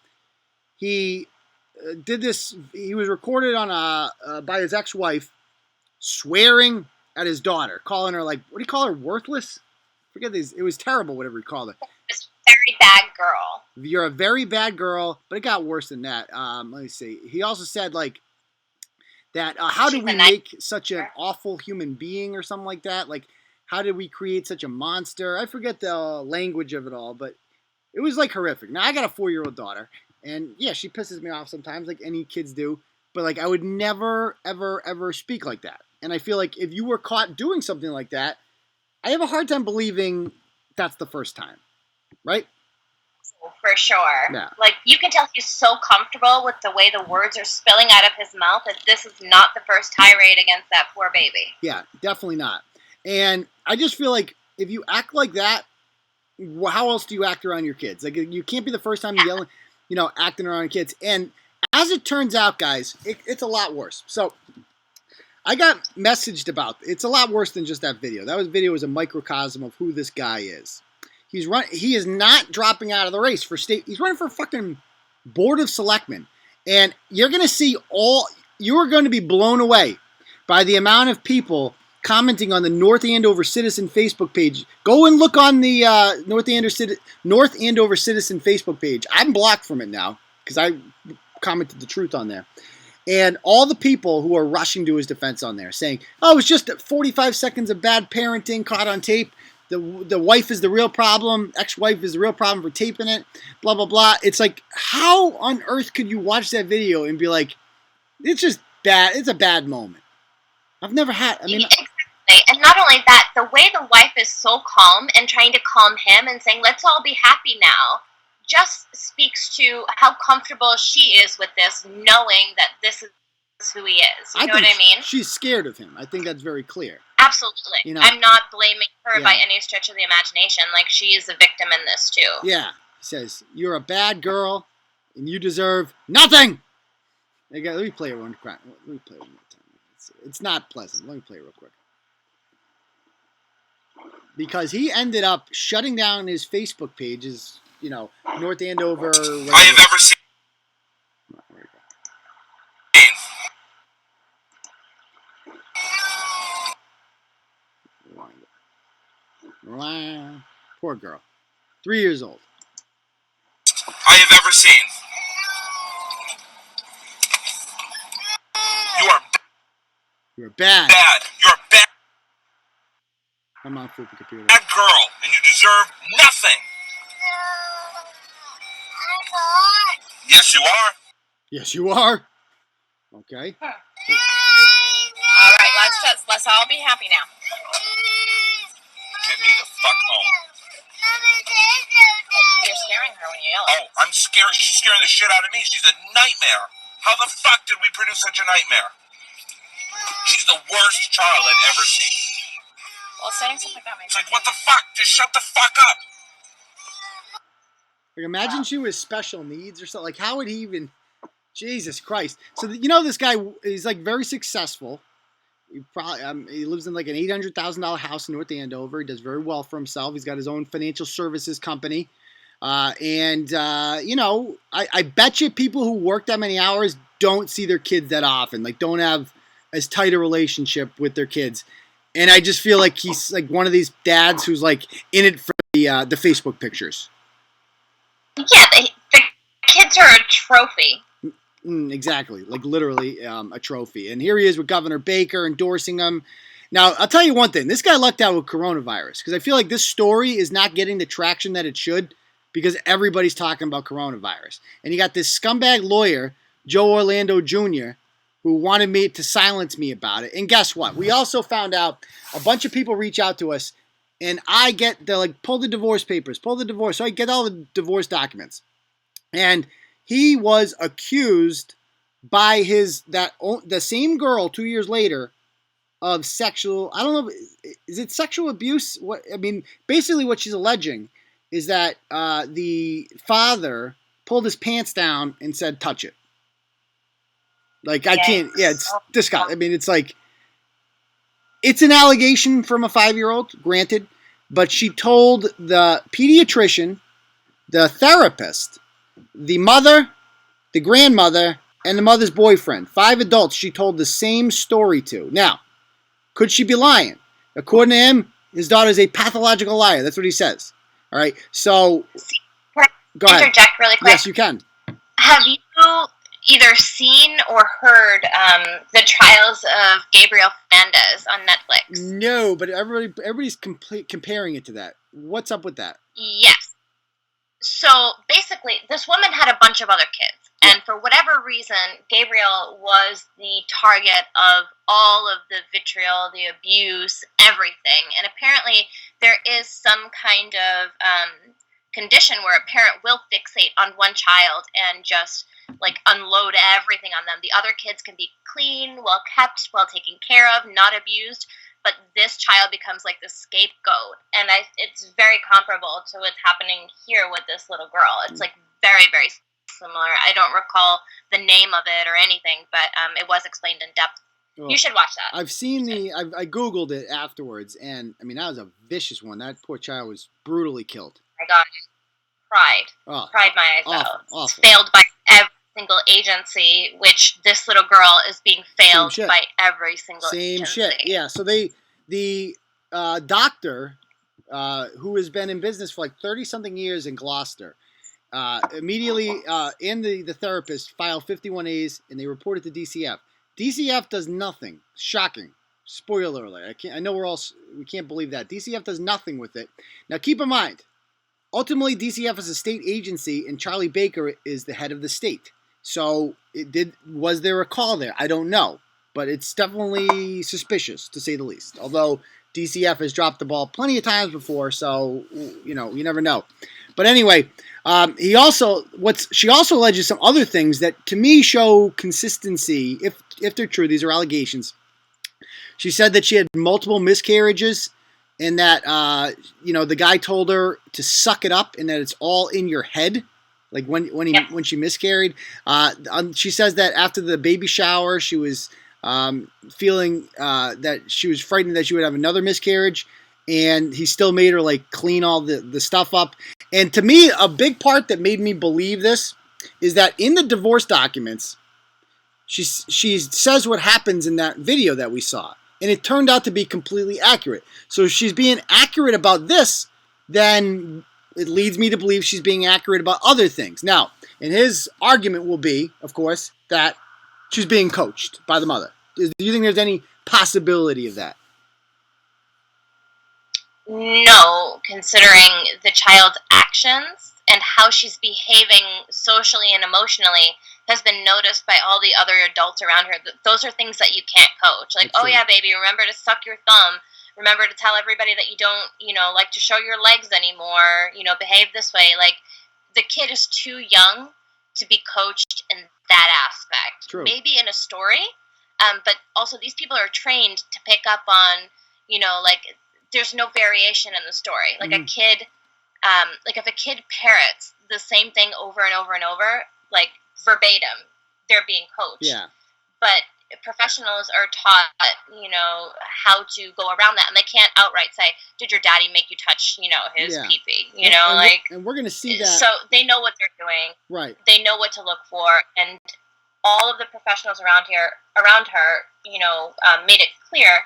he did this. He was recorded on by his ex-wife, swearing at his daughter, calling her what do you call her? Worthless? Forget these. It was terrible. Whatever he called her. This very bad girl. You're a very bad girl. But it got worse than that. Let me see. He also said that. How did we make such an awful human being or something like that? How did we create such a monster? I forget the language of it all, but it was horrific. Now I got a 4-year-old daughter. And yeah, she pisses me off sometimes, like any kids do. But I would never, ever, ever speak like that. And I feel like if you were caught doing something like that, I have a hard time believing that's the first time, right? For sure. Yeah. You can tell he's so comfortable with the way the words are spilling out of his mouth that this is not the first tirade against that poor baby. Yeah, definitely not. And I just feel like if you act like that, how else do you act around your kids? You can't be the first time yelling. Acting around kids. And as it turns out, guys, it's a lot worse. So I got messaged about it. It's a lot worse than just that video. That video was a microcosm of who this guy is. He is not dropping out of the race for state. He's running for fucking Board of Selectmen. And you're going to see you are going to be blown away by the amount of people commenting on the North Andover Citizen Facebook page. Go and look on the North Andover Citizen Facebook page. I'm blocked from it now because I commented the truth on there. And all the people who are rushing to his defense on there saying, oh, it's just 45 seconds of bad parenting caught on tape. The wife is the real problem. Ex-wife is the real problem for taping it. Blah, blah, blah. It's how on earth could you watch that video and be like, it's just bad. It's a bad moment. I've never had. Exactly. And not only that, the way the wife is so calm and trying to calm him and saying, let's all be happy now, just speaks to how comfortable she is with this, knowing that this is who he is. You know what I mean? She's scared of him. I think that's very clear. Absolutely. I'm not blaming her by any stretch of the imagination. She is a victim in this, too. Yeah. He says, you're a bad girl, and you deserve nothing! Let me play it one more time. It's not pleasant. Let me play it real quick. because he ended up shutting down his Facebook page, his, North Andover. I have ever seen. Poor girl. 3 years old. I have ever seen. You're bad. You're a bad I'm on flipping computer. girl, and you deserve nothing. Yes, you are. Yes, you are. Okay. All right, let's all be happy now. Get me the fuck home. You're scaring her when you yell. Oh, I'm scared. She's scaring the shit out of me. She's a nightmare. How the fuck did we produce such a nightmare? She's the worst child I've ever seen. Well, saying something like that makes It's like, what the fuck? Just shut the fuck up. Like, imagine she was special needs or something. Like, how would he even? Jesus Christ! So this guy is like very successful. He probably he lives in like an $800,000 house in North Andover. He does very well for himself. He's got his own financial services company, I bet you people who work that many hours don't see their kids that often. Like, don't have as tight a relationship with their kids. And I just feel like he's like one of these dads who's like in it for the Facebook pictures. Yeah, the kids are a trophy. Exactly, like literally a trophy. And here he is with Governor Baker endorsing him. Now, I'll tell you one thing. This guy lucked out with coronavirus because I feel like this story is not getting the traction that it should because everybody's talking about coronavirus. And you got this scumbag lawyer, Joe Orlando Jr., who wanted me to silence me about it. And guess what? We also found out a bunch of people reach out to us, and they're like, pull the divorce papers, pull the divorce. So I get all the divorce documents. And he was accused by the same girl 2 years later of sexual, I don't know, is it sexual abuse? Basically what she's alleging is that the father pulled his pants down and said, touch it. Like, I can't, it's disgusting. It's like, it's an allegation from a 5-year-old, granted, but she told the pediatrician, the therapist, the mother, the grandmother, and the mother's boyfriend. 5 adults she told the same story to. Now, could she be lying? According to him, his daughter's a pathological liar. That's what he says. All right, so go ahead. Interject really quick? Yes, you can. Have you either seen or heard the Trials of Gabriel Fernandez on Netflix? No, but everybody's comparing it to that. What's up with that? Yes. So basically, this woman had a bunch of other kids, and for whatever reason, Gabriel was the target of all of the vitriol, the abuse, everything. And apparently, there is some kind of condition where a parent will fixate on one child and just like unload everything on them. The other kids can be clean, well kept, well taken care of, not abused. But this child becomes like the scapegoat, and it's very comparable to what's happening here with this little girl. It's like very, very similar. I don't recall the name of it or anything, but it was explained in depth. Well, you should watch that. I've seen I Googled it afterwards, and that was a vicious one. That poor child was brutally killed. Oh my God, cried my eyes out. Awful. Failed by every single agency, which this little girl is being failed by every single agency. Same shit. Yeah. So the doctor who has been in business for like 30-something years in Gloucester immediately and the therapist filed 51As, and they reported to DCF. DCF does nothing. Shocking. Spoiler alert. I know we can't believe that. DCF does nothing with it. Now keep in mind, ultimately DCF is a state agency, and Charlie Baker is the head of the state. So was there a call there? I don't know, but it's definitely suspicious to say the least. Although DCF has dropped the ball plenty of times before, so you never know. But anyway, she also alleges some other things that to me show consistency, if they're true. These are allegations. She said that she had multiple miscarriages, and that the guy told her to suck it up, and that it's all in your head. Like when she miscarried, she says that after the baby shower, she was feeling that she was frightened that she would have another miscarriage, and he still made her like clean all the stuff up. And to me, a big part that made me believe this is that in the divorce documents, she says what happens in that video that we saw, and it turned out to be completely accurate. So if she's being accurate about this, then it leads me to believe she's being accurate about other things. Now, and his argument will be, of course, that she's being coached by the mother. Do you think there's any possibility of that? No, considering the child's actions and how she's behaving socially and emotionally has been noticed by all the other adults around her. Those are things that you can't coach. Like, oh yeah, baby, remember to suck your thumb. Remember to tell everybody that you don't, like to show your legs anymore. Behave this way. Like, the kid is too young to be coached in that aspect. True. Maybe in a story, but also these people are trained to pick up on, like, there's no variation in the story. Like a kid, like if a kid parrots the same thing over and over and over, like verbatim, they're being coached. Yeah. But professionals are taught, how to go around that, and they can't outright say, "Did your daddy make you touch, his pee-pee?" And we're gonna see that. So they know what they're doing. Right. They know what to look for, and all of the professionals around her, made it clear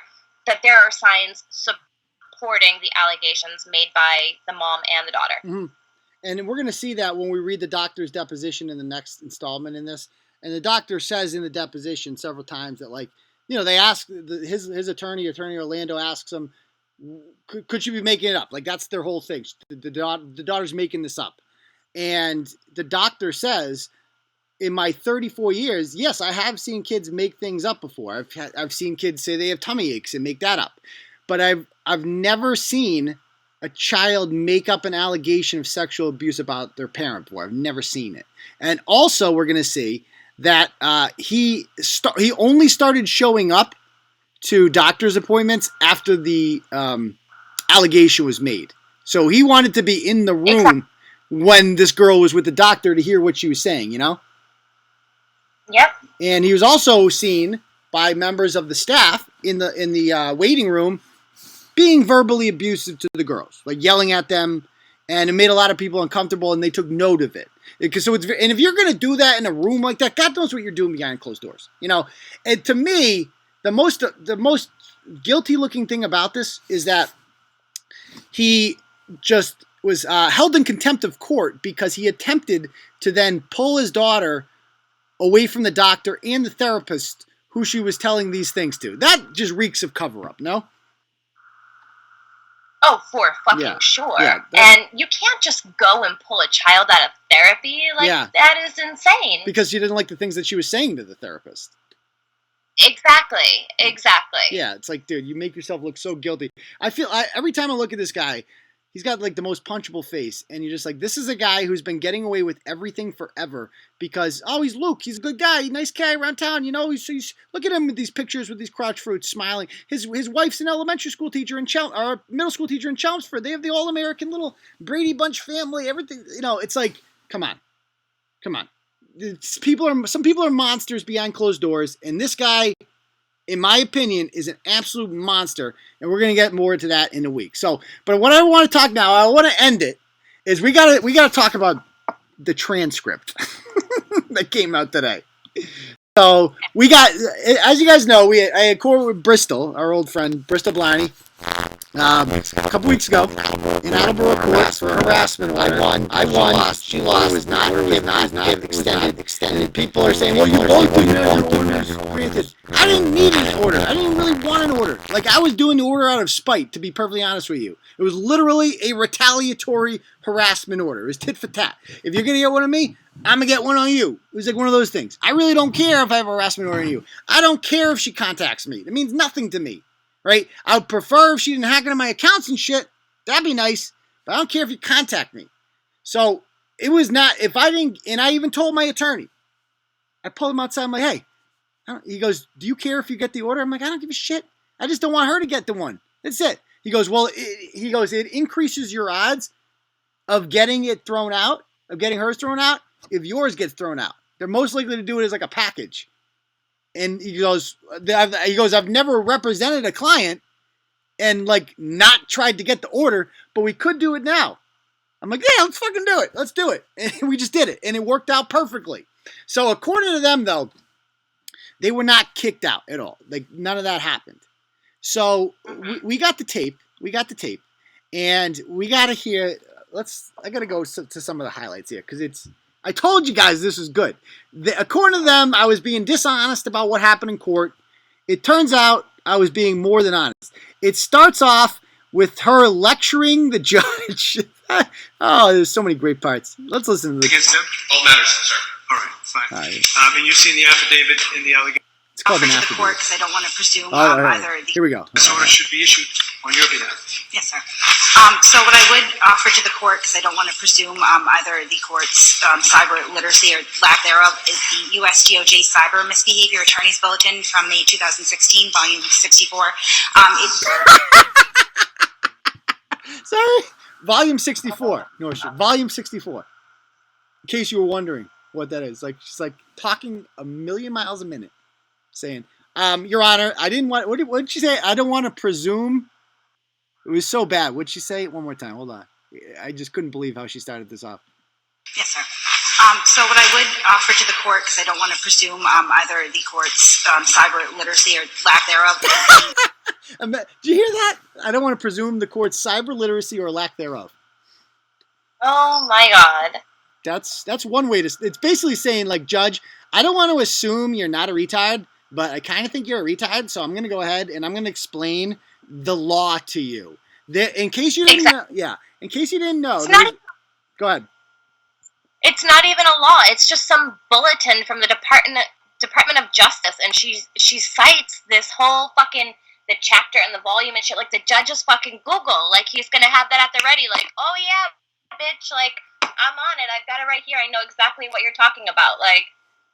that there are signs supporting the allegations made by the mom and the daughter. Mm-hmm. And we're going to see that when we read the doctor's deposition in the next installment in this. And the doctor says in the deposition several times that, like, they ask his attorney Orlando asks him, could you be making it up? Like, that's their whole thing. The daughter's making this up. And the doctor says, in my 34 years, yes, I have seen kids make things up before. I've seen kids say they have tummy aches and make that up. But I've never seen a child make up an allegation of sexual abuse about their parent before. I've never seen it. And also, we're going to see that he only started showing up to doctor's appointments after the allegation was made. So he wanted to be in the room when this girl was with the doctor to hear what she was saying, Yep. And he was also seen by members of the staff in the waiting room being verbally abusive to the girls, like yelling at them, and it made a lot of people uncomfortable, and they took note of it. And if you're going to do that in a room like that, God knows what you're doing behind closed doors. And to me, the most guilty-looking thing about this is that he just was held in contempt of court because he attempted to then pull his daughter away from the doctor and the therapist who she was telling these things to. That just reeks of cover-up, no? Oh, for fucking sure. Yeah, and you can't just go and pull a child out of therapy. That is insane. Because she didn't like the things that she was saying to the therapist. Exactly. Yeah, it's like, dude, you make yourself look so guilty. Every time I look at this guy, he's got like the most punchable face, and you're just like, this is a guy who's been getting away with everything forever because, he's Luke, he's a good guy, nice guy around town, he's look at him with these pictures with these crotch fruits smiling. His wife's an elementary school teacher in middle school teacher in Chelmsford. They have the all-American little Brady Bunch family, everything. It's like, come on. Some people are monsters behind closed doors, and this guy, in my opinion, is an absolute monster, and we're going to get more into that in a week. So, but what I want to talk now, I want to end it, is we got to talk about the transcript that came out today. So, we got, as you guys know, I had court with Bristol, our old friend, Bristol Blarney, a couple weeks ago in Attleboro Court for harassment order. I won. She lost. It was not extended. People are saying, well, you won't do that. Granted, I didn't need an order. I didn't really want an order. Like, I was doing the order out of spite, to be perfectly honest with you. It was literally a retaliatory harassment order. It was tit for tat. If you're going to get one on me, I'm going to get one on you. It was like one of those things. I really don't care if I have a harassment order on you. I don't care if she contacts me. It means nothing to me. Right? I would prefer if she didn't hack into my accounts and shit. That'd be nice. But I don't care if you contact me. So, it was not, if I didn't, and I even told my attorney. I pulled him outside. I'm like, hey. He goes, do you care if you get the order? I'm like, I don't give a shit. I just don't want her to get the one. That's it. He goes, well, it increases your odds of getting it thrown out, of getting hers thrown out, if yours gets thrown out. They're most likely to do it as like a package. And he goes, I've never represented a client and like not tried to get the order, but we could do it now. I'm like, yeah, let's fucking do it. Let's do it. And we just did it, and it worked out perfectly. So according to them, though, they were not kicked out at all. Like none of that happened. So we got the tape. We got the tape, and we got to hear. I got to go to some of the highlights here because I told you guys this was good. According to them, I was being dishonest about what happened in court. It turns out I was being more than honest. It starts off with her lecturing the judge. Oh, there's so many great parts. Let's listen to this. Against him? All matters, sir. All right, fine. All right. And you've seen the affidavit in the allegation. It's called an To the affidavit. court because I don't want to presume Either. Here we go. This order should be issued on your behalf. Yes, sir. So what I would offer to the court, because I don't want to presume either the court's cyber literacy or lack thereof, is the U.S. DOJ Cyber Misbehavior Attorney's Bulletin from May 2016, Volume 64. Sorry? Volume 64. No, Volume 64. In case you were wondering what that is. Like she's like talking a million miles a minute. Saying, Your Honor, I didn't want... What did she say? I don't want to presume... It was so bad. What'd she say? One more time. Hold on. I just couldn't believe how she started this off. Yes, sir. So what I would offer to the court, because I don't want to presume either the court's cyber literacy or lack thereof. Do you hear that? I don't want to presume the court's cyber literacy or lack thereof. Oh my God. That's one way to... It's basically saying, like, Judge, I don't want to assume you're not a retard, but I kind of think you're a retard, so I'm going to go ahead and I'm going to explain the law to you. In case you didn't know... Yeah. In case you didn't know... Go ahead. It's not even a law. It's just some bulletin from the Department of Justice, and she cites this whole fucking the chapter and the volume and shit. Like the judge's fucking Google. Like he's gonna have that at the ready. Like, oh yeah, bitch. Like I'm on it. I've got it right here. I know exactly what you're talking about. Like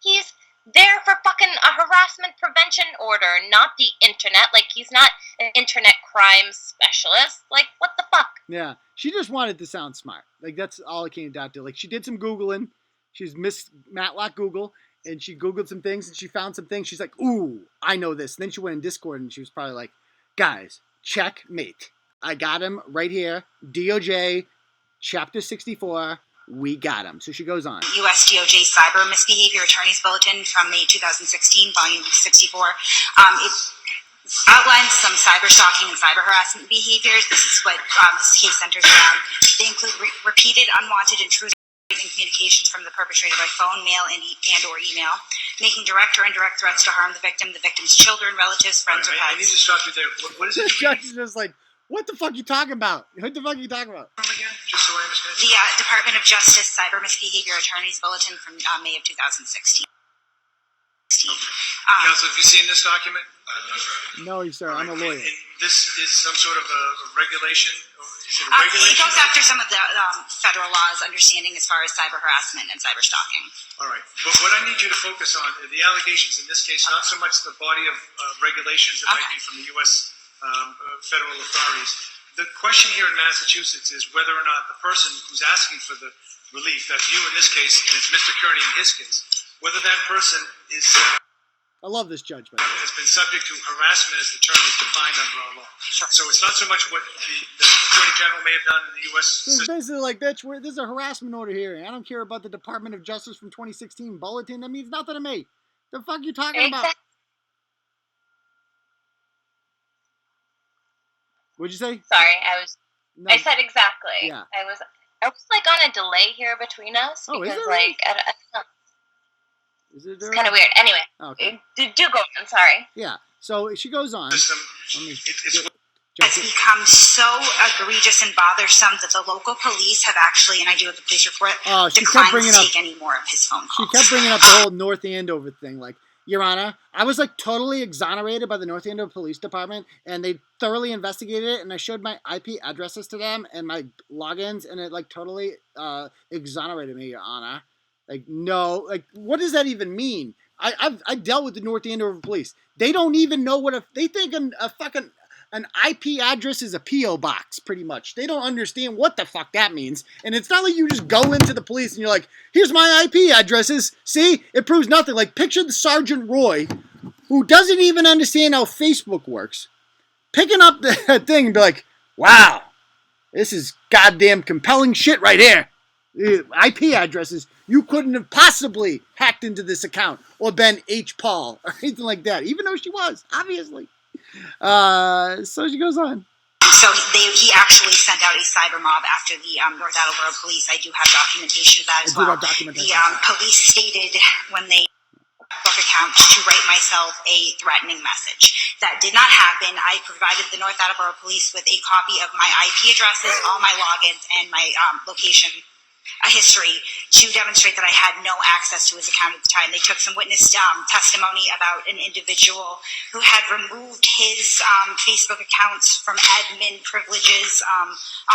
he's there for fucking a harassment prevention order, not the internet. Like he's not an internet crime specialist. Like what the fuck? Yeah. She just wanted to sound smart. Like, that's all it came down to. Like, she did some Googling. She's Miss Matlock Google. And she Googled some things, and she found some things. She's like, ooh, I know this. And then she went in Discord, and she was probably like, guys, checkmate. I got him right here. DOJ, Chapter 64. We got him. So she goes on. U.S. DOJ Cyber Misbehavior Attorney's Bulletin from May 2016, Volume 64. It outlines some cyber stalking and cyber harassment behaviors. This is what this case centers around. They include repeated, unwanted, intrusive communications from the perpetrator by phone, mail, and or email, making direct or indirect threats to harm the victim's children, relatives, friends, or pets. I need to stop you there. What is it? The judge is just like, what the fuck are you talking about? What the fuck are you talking about? Again, just so I understand. The Department of Justice Cyber Misbehavior Attorney's Bulletin from May of 2016. Counsel, have you seen this document? No, sir. No, sir. I'm a lawyer. And this is some sort of a regulation? Or is it a It regulation? goes after some of the federal laws, understanding as far as cyber harassment and cyber stalking. All right. But what I need you to focus on are the allegations in this case, not so much the body of regulations that might be from the U.S. Federal authorities. The question here in Massachusetts is whether or not the person who's asking for the relief, that's you in this case, and it's Mr. Kearney in his case, whether that person is... I love this judge, by the way. Has been subject to harassment as the term is defined under our law. So it's not so much what the Attorney General may have done in the U.S. So it's basically like, bitch, there's a harassment order here. I don't care about the Department of Justice from 2016 bulletin. That means nothing to me. The fuck you talking about? What'd you say? Sorry, No. I said exactly. Yeah. I was like on a delay here between us Oh, is because there? like I don't know. It's kind of weird. Anyway, Okay. do go on. Sorry. Yeah. So she goes on. System. It's become so egregious and bothersome that the local police have actually, and I do have the police report, she kept declined bringing to up- take any more of his phone She calls. kept bringing up the whole North Andover thing. Like, Your Honor, I was like totally exonerated by the North Andover Police Department, and they thoroughly investigated it, and I showed my IP addresses to them and my logins, and it like totally exonerated me, Your Honor. Like, no, like, what does that even mean? I dealt with the North Andover Police. They don't even know they think an IP address is a P.O. box, pretty much. They don't understand what the fuck that means. And it's not like you just go into the police and you're like, here's my IP addresses. See? It proves nothing. Like, picture the Sergeant Roy, who doesn't even understand how Facebook works, picking up the thing and be like, wow, this is goddamn compelling shit right here. The IP addresses, you couldn't have possibly hacked into this account or been H. Paul or anything like that, even though she was, obviously. So she goes on. So he actually sent out a cyber mob after the North Attleboro police. I do have documentation of that as well. The police stated when they book accounts to write myself a threatening message. That did not happen. I provided the North Attleboro police with a copy of my IP addresses, all my logins, and my location history to demonstrate that I had no access to his account at the time. They took some witness testimony about an individual who had removed his Facebook accounts from admin privileges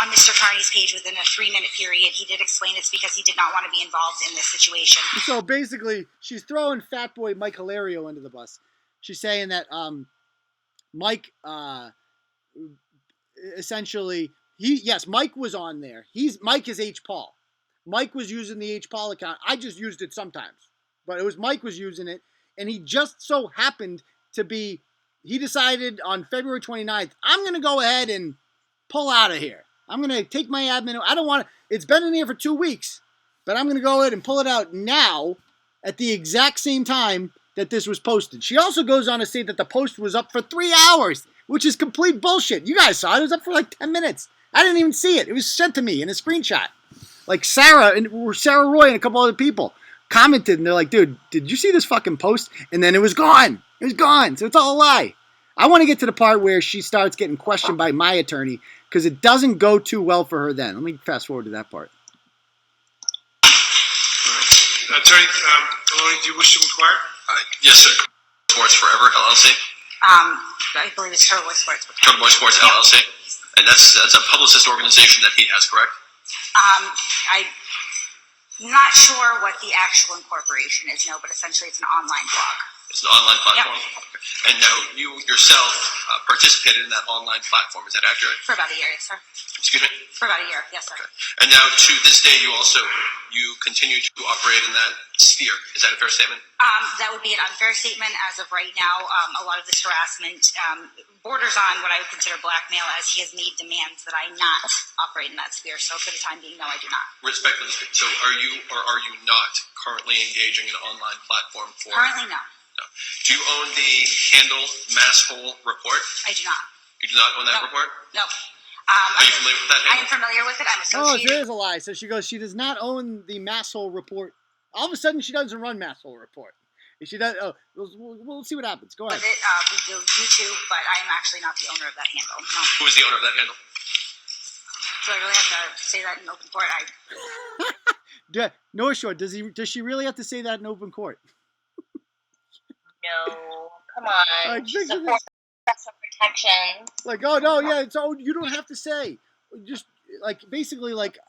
on Mr. Carney's page within a 3-minute period. He did explain it's because he did not want to be involved in this situation. So basically, she's throwing fat boy Mike Hilario under the bus. She's saying that Mike essentially, Mike was on there. Mike is H. Paul. Mike was using the H. Paul account. I just used it sometimes. But it was Mike was using it. And he just so happened to be, he decided on February 29th, I'm going to go ahead and pull out of here. I'm going to take my admin. I don't want to, it's been in here for 2 weeks. But I'm going to go ahead and pull it out now at the exact same time that this was posted. She also goes on to say that the post was up for 3 hours, which is complete bullshit. You guys saw it. It was up for like 10 minutes. I didn't even see it. It was sent to me in a screenshot. Like Sarah Roy and a couple other people commented, and they're like, dude, did you see this fucking post? And then it was gone. It was gone. So it's all a lie. I want to get to the part where she starts getting questioned by my attorney because it doesn't go too well for her then. Let me fast forward to that part. Attorney Maloney, do you wish to inquire? Yes, sir. Sports Forever, LLC? I believe it's Total Boy Sports. Total Boy Sports, LLC? And that's a publicist organization that he has, correct? I'm not sure what the actual incorporation is, no, but essentially it's an online blog. It's an online platform? Yep. Okay. And now you yourself participated in that online platform, is that accurate? For about a year, yes, sir. Excuse me? For about a year, yes, sir. Okay. And now to this day, you continue to operate in that sphere. Is that a fair statement? That would be an unfair statement as of right now. A lot of this harassment borders on what I would consider blackmail, as he has made demands that I not operate in that sphere. So for the time being, no, I do not. Respectfully speaking, so are you or are you not currently engaging in an online platform for... Currently, no. No. Do you own the handle Masshole Report? I do not. You do not own that report? No. Are you familiar with that handle? I am familiar with it. I'm associated. Oh, there is a lie. So she goes, she does not own the Masshole Report. All of a sudden, she doesn't run Masshole Report. If she does, we'll see what happens. Go ahead. With it, we do YouTube, but I am actually not the owner of that handle. No. Who is the owner of that handle? So I really have to say that in open court. North Shore, does she really have to say that in open court? No, come on. Support special protection. Like, oh no, yeah, you don't have to say. Just like basically, like,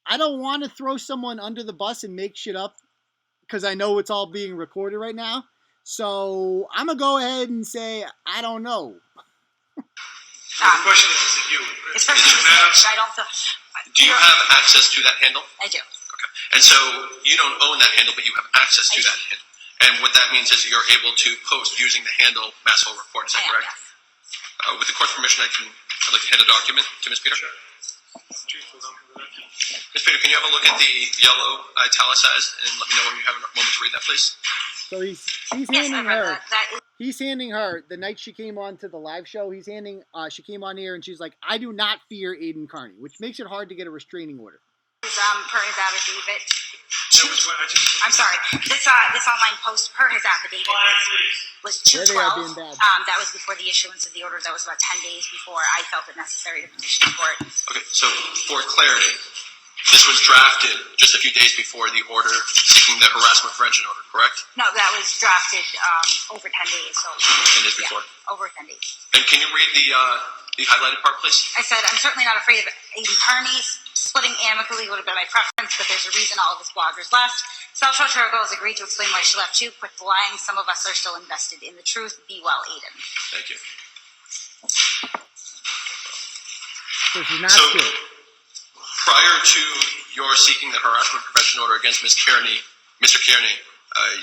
I don't want to throw someone under the bus and make shit up because I know it's all being recorded right now. So I'm gonna go ahead and say I don't know. The question is it you? It's for I don't feel. Do you have access to that handle? I do. Okay, and so you don't own that handle, but you have access to that handle. And what that means is you're able to post using the handle Masshole Report. Is that correct? Yes. With the court's permission, I'd like to hand a document to Ms. Peter. Sure. Ms. Peter, can you have a look at the yellow italicized and let me know when you have a moment to read that, please? So he's handing her. He's handing her the night she came on to the live show. He's handing. She came on here and she's like, "I do not fear Aiden Carney," which makes it hard to get a restraining order. Per his affidavit. I'm sorry. This online post per his affidavit was 2/12. That was before the issuance of the order. That was about 10 days before I felt it necessary to petition the court. Okay, so for clarity, this was drafted just a few days before the order seeking the harassment prevention order, correct? No, that was drafted over 10 days. So 10 days before? Over 10 days. And can you read the highlighted part, please? I said, I'm certainly not afraid of Aiden Carney. Splitting amicably would have been my preference, but there's a reason all of his bloggers left. South Shore Turtle has agreed to explain why she left too. Quit the lying. Some of us are still invested in the truth. Be well, Aiden. Thank you. So she's not scared. Prior to your seeking the harassment prevention order against Mr. Kearney,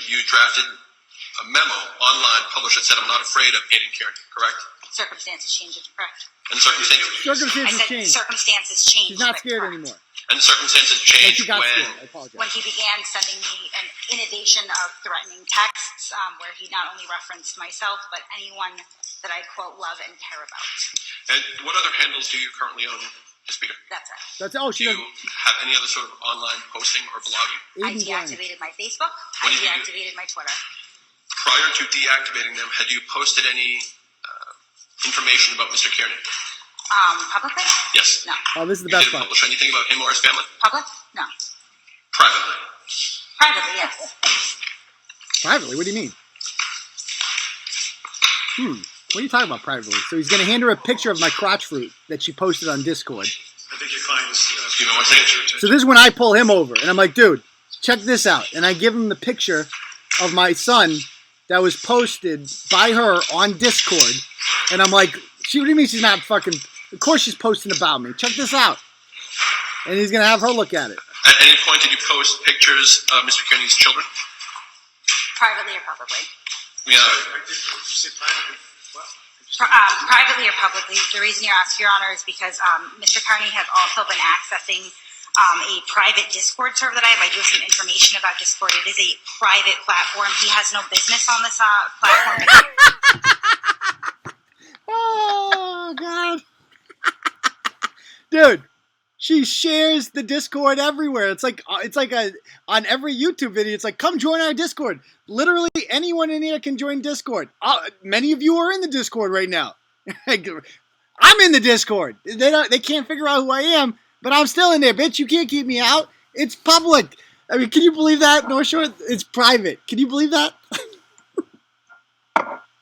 you drafted a memo online published that said, "I'm not afraid of Aiden Kearney," correct? Circumstances change, it's correct. And the circumstances. Circumstances change. Circumstances change. She's not scared anymore. And the circumstances changed she got scared. I apologize. When he began sending me an inundation of threatening texts, where he not only referenced myself, but anyone that I, quote, love and care about. And what other handles do you currently own, Ms. Peter? That's it. That's all. Do you have any other sort of online posting or blogging? I deactivated my Facebook. I deactivated my Twitter. Prior to deactivating them, had you posted any information about Mr. Kearney? Publicly? Yes. No. Oh, this is the best Did you part. publish anything about him or his family? Public? No. Privately? Privately, yes. Privately? What do you mean? What are you talking about privately? So he's going to hand her a picture of my crotch fruit that she posted on Discord. I think your client is. You know what I'm saying? So this is when I pull him over, and I'm like, dude, check this out. And I give him the picture of my son that was posted by her on Discord. And I'm like, what do you mean she's not fucking... Of course she's posting about me. Check this out. And he's going to have her look at it. At any point did you post pictures of Mr. Kearney's children? Privately or publicly? Yeah. Did you say privately? What? Privately or publicly. The reason you're asking, Your Honor, is because Mr. Kearney has also been accessing a private Discord server that I have. I do have some information about Discord. It is a private platform. He has no business on this platform. Oh, God. Dude, she shares the Discord everywhere. It's like on every YouTube video, it's like, come join our Discord. Literally anyone in here can join Discord. Many of you are in the Discord right now. I'm in the Discord. They can't figure out who I am, but I'm still in there, bitch. You can't keep me out. It's public. I mean, can you believe that, North Shore? It's private. Can you believe that?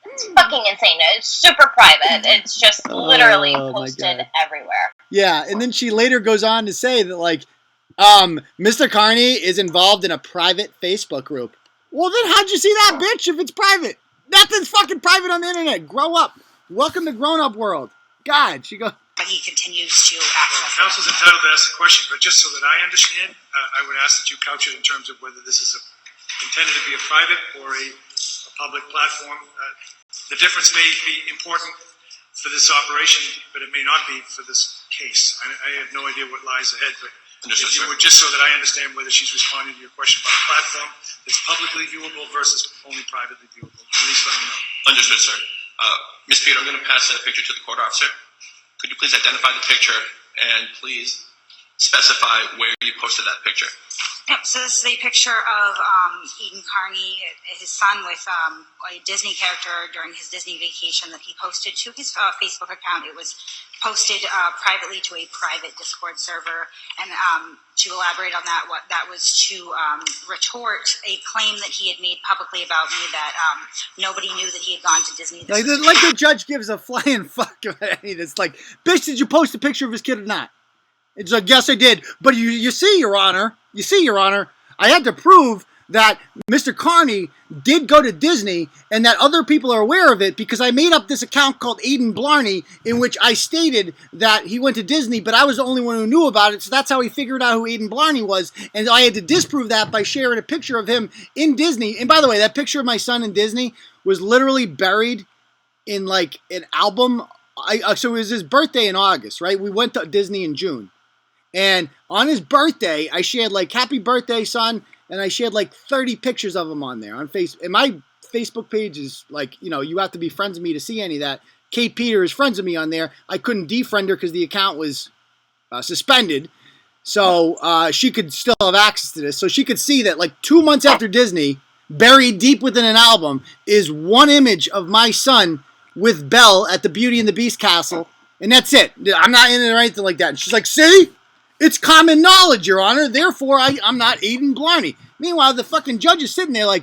It's fucking insane. It's super private. It's just literally posted everywhere. Yeah, and then she later goes on to say that, like, Mr. Kearney is involved in a private Facebook group. Well, then how'd you see that, bitch, if it's private? Nothing's fucking private on the internet. Grow up. Welcome to grown-up world. God, she goes... But he continues to access. Counsel's entitled to ask the question, but just so that I understand, I would ask that you couch it in terms of whether this is intended to be a private or a public platform. The difference may be important for this operation, but it may not be for this case. I have no idea what lies ahead, but if you would, just so that I understand whether she's responding to your question about a platform that's publicly viewable versus only privately viewable. At least let me know. Understood, sir. Ms. Peter, I'm going to pass that picture to the court officer. Could you please identify the picture and please specify where you posted that picture? Yep, so this is a picture of Eden Carney, his son, with a Disney character during his Disney vacation that he posted to his Facebook account. It was posted privately to a private Discord server. And to elaborate on that, what that was to retort a claim that he had made publicly about me that nobody knew that he had gone to Disney. Like the judge gives a flying fuck about it. It's like, bitch, did you post a picture of his kid or not? It's like, yes, I did. But you see, Your Honor, I had to prove that Mr. Kearney did go to Disney and that other people are aware of it because I made up this account called Aiden Blarney in which I stated that he went to Disney, but I was the only one who knew about it, so that's how he figured out who Aiden Blarney was, and I had to disprove that by sharing a picture of him in Disney. And by the way, that picture of my son in Disney was literally buried in like an album. So it was his birthday in August, right? We went to Disney in June. And on his birthday, I shared like, happy birthday, son. And I shared like 30 pictures of him on there on Facebook. And my Facebook page is like, you have to be friends with me to see any of that. Kate Peter is friends with me on there. I couldn't defriend her because the account was suspended. So she could still have access to this. So she could see that like 2 months after Disney, buried deep within an album, is one image of my son with Belle at the Beauty and the Beast castle. And that's it. I'm not in it or anything like that. And she's like, see? It's common knowledge, Your Honor. Therefore, I'm not Aiden Blarney. Meanwhile, the fucking judge is sitting there like,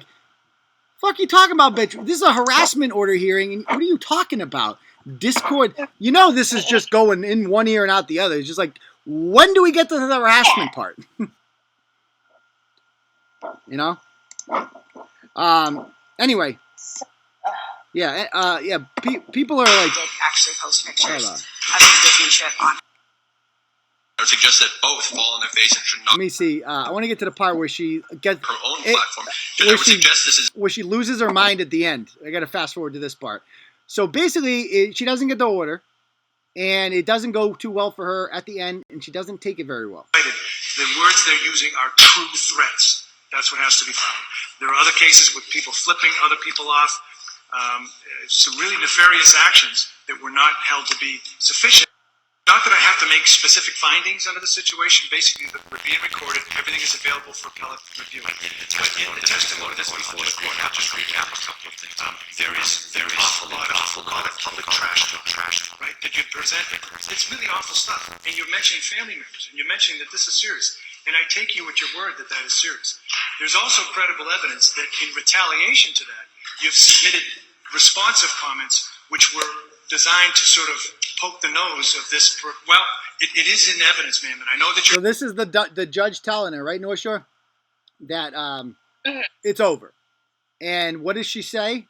fuck you talking about, bitch? This is a harassment order hearing. And what are you talking about? Discord. This is just going in one ear and out the other. It's just like, when do we get to the harassment part? Anyway. Yeah, people are like... did actually post pictures of his Disney trip on. I would suggest that both fall on their face and should not. Let me see. I want to get to the part where she gets her own platform. I would suggest this is where she loses her mind at the end. I got to fast forward to this part. So basically, she doesn't get the order, and it doesn't go too well for her at the end, and she doesn't take it very well. The words they're using are true threats. That's what has to be found. There are other cases with people flipping other people off. Some really nefarious actions that were not held to be sufficient. Not that I have to make specific findings under the situation. Basically, we're being recorded. Everything is available for appellate review. But in the testimony that's before the court, I'll just recap a couple of things. There is awful lot of public trash, right? That you present. It's really awful stuff. And you're mentioning family members, and you're mentioning that this is serious. And I take you at your word that that is serious. There's also credible evidence that in retaliation to that, you've submitted responsive comments which were designed to sort of poke the nose of this. Well, it is in evidence, ma'am, and I know that you're. So this is the judge telling her, right, North Shore, that it's over. And what does she say?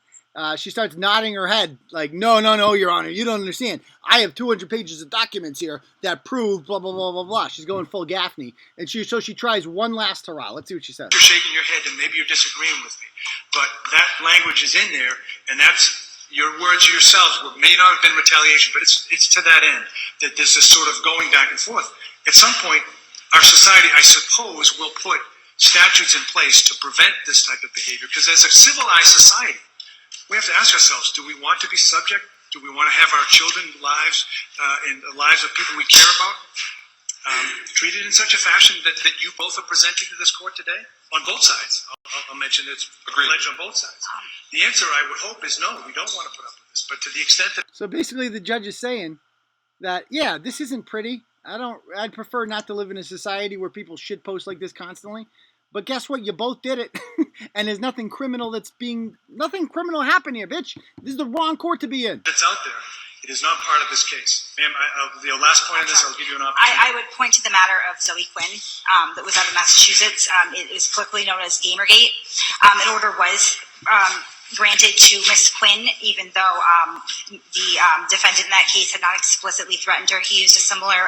She starts nodding her head like, no, Your Honor, you don't understand. I have 200 pages of documents here that prove blah, blah, blah, blah, blah. She's going full Gaffney. And she tries one last hurrah. Let's see what she says. You're shaking your head and maybe you're disagreeing with me. But that language is in there, and that's your words yourselves. May not have been retaliation, but it's to that end that there's this sort of going back and forth. At some point, our society, I suppose, will put statutes in place to prevent this type of behavior, because as a civilized society, we have to ask ourselves, do we want to be subject? Do we want to have our children's lives and the lives of people we care about treated in such a fashion that you both are presenting to this court today? On both sides. I'll mention it's alleged on both sides. The answer, I would hope, is no, we don't want to put up with this. But to the extent that... So basically the judge is saying that, yeah, this isn't pretty. I'd prefer not to live in a society where people shitpost like this constantly. But guess what? You both did it. And there's nothing criminal happened here, bitch. This is the wrong court to be in. It's out there. It is not part of this case. Ma'am, the last point on this, I'll give you an opportunity. I would point to the matter of Zoe Quinn that was out of Massachusetts. It is colloquially known as Gamergate. An order was granted to Miss Quinn, even though the defendant in that case had not explicitly threatened her. He used a similar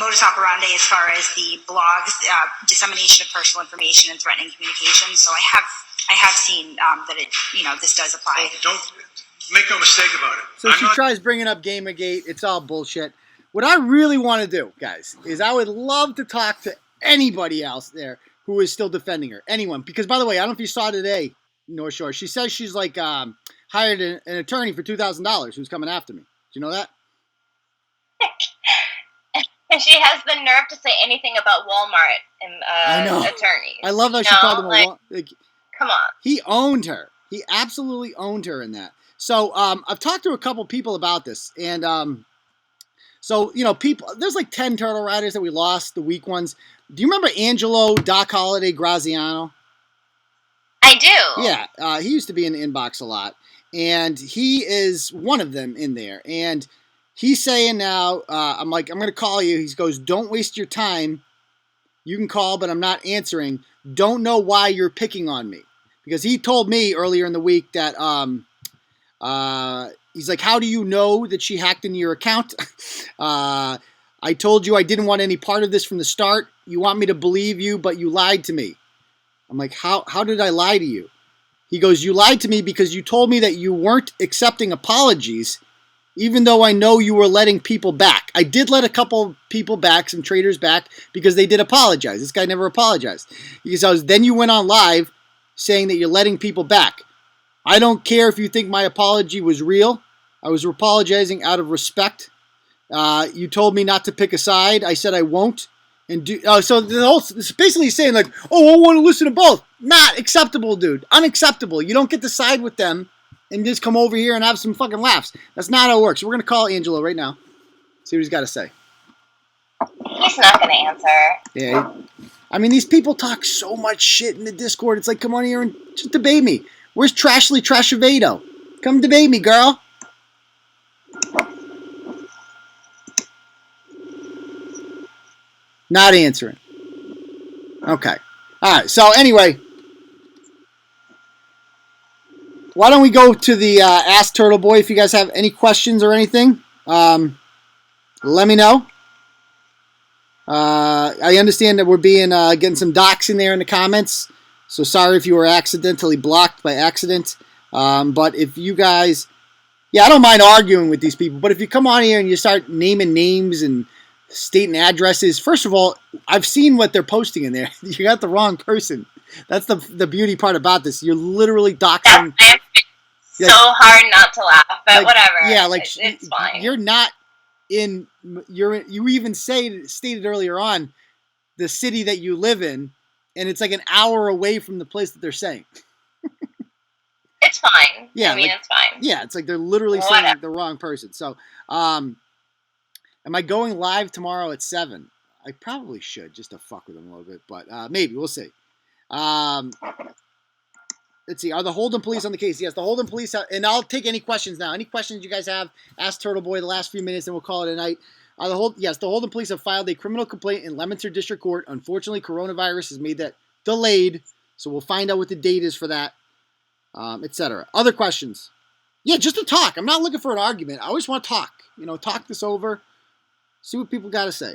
modus operandi as far as the blogs, dissemination of personal information and threatening communication. So I have seen that this does apply. Don't make no mistake about it. So she tries bringing up Gamergate. It's all bullshit. What I really want to do, guys, is I would love to talk to anybody else there who is still defending her. Anyone. Because, by the way, I don't know if you saw today, North Shore, she says she's like hired an attorney for $2,000 who's coming after me. Do you know that? And she has the nerve to say anything about Walmart and attorneys. I love how she called him come on. He owned her. He absolutely owned her in that. So I've talked to a couple people about this, and people. There's like 10 turtle riders that we lost, the weak ones. Do you remember Angelo Doc Holiday Graziano? I do. Yeah, he used to be in the inbox a lot, and he is one of them in there. And he's saying now, I'm going to call you. He goes, don't waste your time. You can call, but I'm not answering. Don't know why you're picking on me, because he told me earlier in the week that he's like, how do you know that she hacked into your account? I told you I didn't want any part of this from the start. You want me to believe you, but you lied to me. I'm like, how did I lie to you? He goes, you lied to me because you told me that you weren't accepting apologies, even though I know you were letting people back. I did let a couple people back, some traders back, because they did apologize. This guy never apologized. He goes, then you went on live saying that you're letting people back. I don't care if you think my apology was real. I was apologizing out of respect. You told me not to pick a side. I said I won't. And so it's basically saying like, oh, I want to listen to both. Not acceptable, dude. Unacceptable. You don't get to side with them and just come over here and have some fucking laughs. That's not how it works. We're going to call Angelo right now. See what he's got to say. He's not going to answer. Yeah. I mean, these people talk so much shit in the Discord. It's like, come on here and just debate me. Where's Trashly Trashavado? Come debate me, girl. Not answering. Okay. All right. So anyway, why don't we go to the Ask Turtle Boy? If you guys have any questions or anything, let me know. I understand that we're getting some docs in there in the comments. So sorry if you were accidentally blocked by accident. But if you guys Yeah, I don't mind arguing with these people, but if you come on here and you start naming names and stating addresses, first of all, I've seen what they're posting in there. You got the wrong person. That's the beauty part about this. You're literally doxing. So hard not to laugh, but whatever. Yeah, like it's fine. You're not in. You even stated earlier on the city that you live in, and it's like an hour away from the place that they're saying. It's fine. Yeah, I mean, it's fine. Yeah, it's like they're literally saying the wrong person. So, am I going live tomorrow at 7? I probably should, just to fuck with them a little bit, but maybe. We'll see. Let's see. Are the Holden police on the case? Yes, the Holden police, and I'll take any questions now. Any questions you guys have, ask Turtle Boy the last few minutes, and we'll call it a night. Yes, the Holden police have filed a criminal complaint in Leominster District Court. Unfortunately, coronavirus has made that delayed, so we'll find out what the date is for that. Etc. Other questions? Yeah, just to talk. I'm not looking for an argument. I always want to talk. Talk this over. See what people got to say.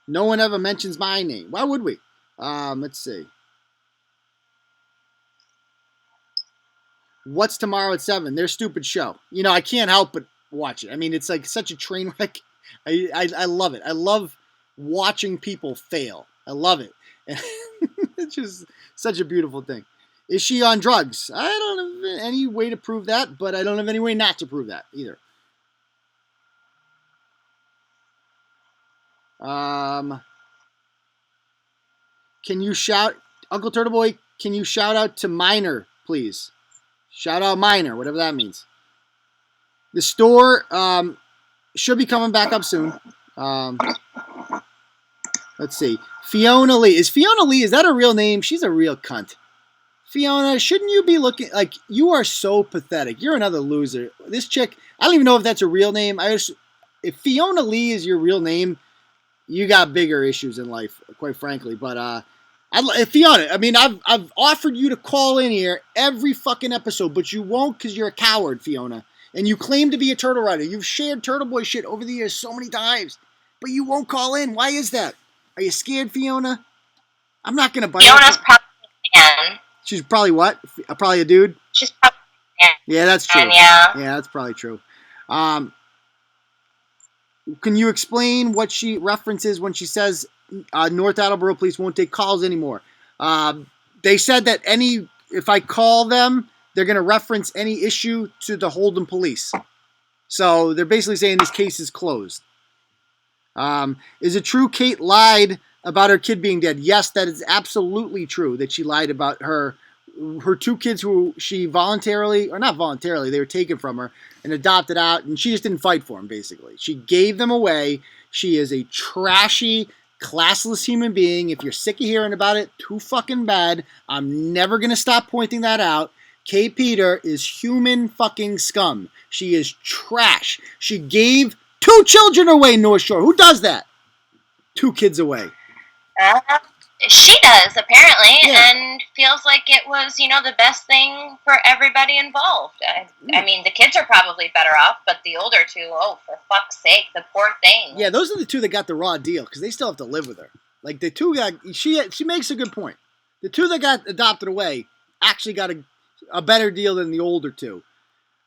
No one ever mentions my name. Why would we? Let's see. What's tomorrow at 7? Their stupid show. I can't help but watch it. I mean, it's like such a train wreck. I love it. I love watching people fail. I love it. It's just such a beautiful thing. Is she on drugs? I don't have any way to prove that, but I don't have any way not to prove that either. Can you shout, Uncle Turtle Boy, can you shout out to Minor, please? Shout out Minor, whatever that means. The store should be coming back up soon. Let's see. Fiona Lee. Is that a real name? She's a real cunt. Fiona, shouldn't you be looking like you are so pathetic? You're another loser. This chick, I don't even know if that's a real name. If Fiona Lee is your real name, you got bigger issues in life, quite frankly. But Fiona, I mean, I've offered you to call in here every fucking episode, but you won't because you're a coward, Fiona. And you claim to be a turtle rider. You've shared Turtle Boy shit over the years so many times, but you won't call in. Why is that? Are you scared, Fiona? I'm not going to bite. Fiona's probably a man. She's probably what? Probably a dude? She's probably a man. Yeah, that's true. Yeah, that's probably true. Can you explain what she references when she says North Attleboro Police won't take calls anymore? They said that if I call them, they're going to reference any issue to the Holden Police. So they're basically saying this case is closed. Is it true Kate lied about her kid being dead? Yes, that is absolutely true that she lied about her 2 kids who she voluntarily, or not voluntarily, they were taken from her and adopted out, and she just didn't fight for them, basically. She gave them away. She is a trashy, classless human being. If you're sick of hearing about it, too fucking bad. I'm never going to stop pointing that out. Kate Peter is human fucking scum. She is trash. She gave 2 children away, North Shore. Who does that? 2 kids away. She does, apparently, and feels like it was, the best thing for everybody involved. I mean, the kids are probably better off, but the older 2, oh, for fuck's sake, the poor thing. Yeah, those are the 2 that got the raw deal, because they still have to live with her. Like, the 2 got, she makes a good point. The 2 that got adopted away actually got a better deal than the older 2.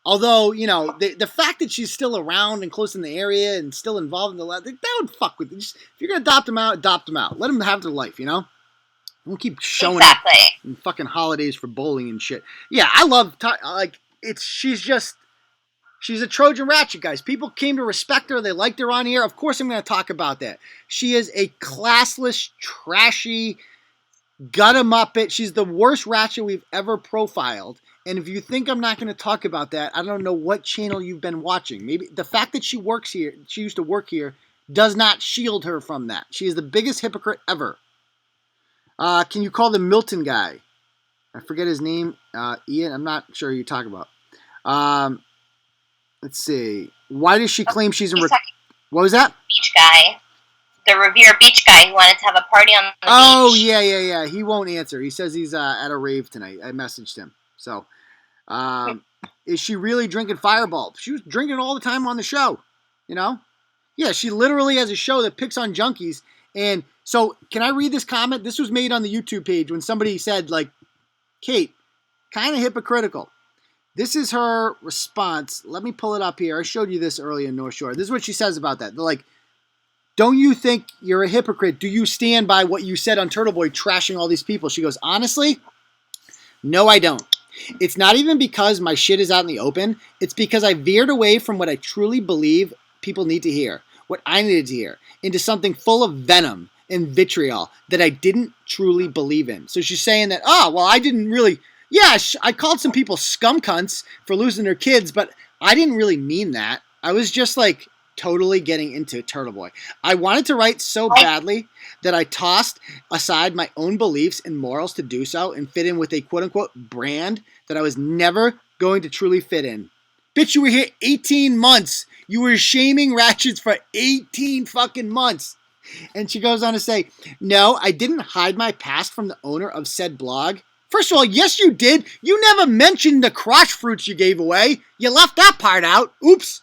Although, the fact that she's still around and close in the area and still involved in the lab, that would fuck with it. If you're going to adopt them out. Let them have their life, Don't keep showing up in fucking holidays for bowling and shit. Yeah, I love, she's a Trojan ratchet, guys. People came to respect her. They liked her on here. Of course I'm going to talk about that. She is a classless, trashy, gutter muppet. She's the worst ratchet we've ever profiled. And if you think I'm not going to talk about that, I don't know what channel you've been watching. Maybe the fact that she works here, she used to work here, does not shield her from that. She is the biggest hypocrite ever. Can you call the Milton guy? I forget his name. Ian, I'm not sure who you're talking about. Let's see. Why does she claim she's in... What was that? Beach guy. The Revere Beach guy who wanted to have a party on the beach. Oh, yeah. He won't answer. He says he's at a rave tonight. I messaged him. So, is she really drinking Fireball? She was drinking all the time on the show, Yeah, she literally has a show that picks on junkies. And so, can I read this comment? This was made on the YouTube page when somebody said, Kate, Kind of hypocritical. This is her response. Let me pull it up here. I showed you this earlier in North Shore. This is what she says about that. They're like, don't you think you're a hypocrite? Do you stand by what you said on Turtle Boy trashing all these people? She goes, honestly, no, I don't. It's not even because my shit is out in the open. It's because I veered away from what I truly believe people need to hear, what I needed to hear, into something full of venom and vitriol that I didn't truly believe in. So she's saying that, I didn't really, I called some people scum cunts for losing their kids, but I didn't really mean that. I was just like totally getting into Turtle Boy. I wanted to write so badly that I tossed aside my own beliefs and morals to do so and fit in with a quote-unquote brand that I was never going to truly fit in. Bitch, you were here 18 months. You were shaming Ratchets for 18 fucking months. And she goes on to say, no, I didn't hide my past from the owner of said blog. First of all, yes, you did. You never mentioned the crotch fruits you gave away. You left that part out. Oops.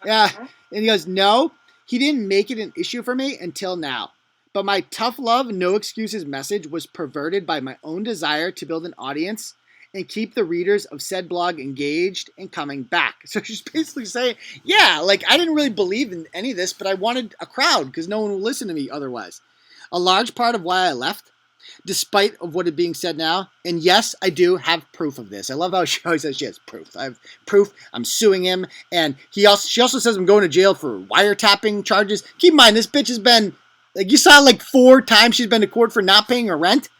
Yeah. And he goes, no, he didn't make it an issue for me until now. But my tough love, no excuses message was perverted by my own desire to build an audience and keep the readers of said blog engaged and coming back. So she's basically saying, I didn't really believe in any of this, but I wanted a crowd because no one would listen to me otherwise. A large part of why I left, despite of what is being said now, and yes, I do have proof of this. I love how she always says she has proof. I have proof. I'm suing him, and she also says I'm going to jail for wiretapping charges. Keep in mind, this bitch has been, you saw 4 times she's been to court for not paying her rent.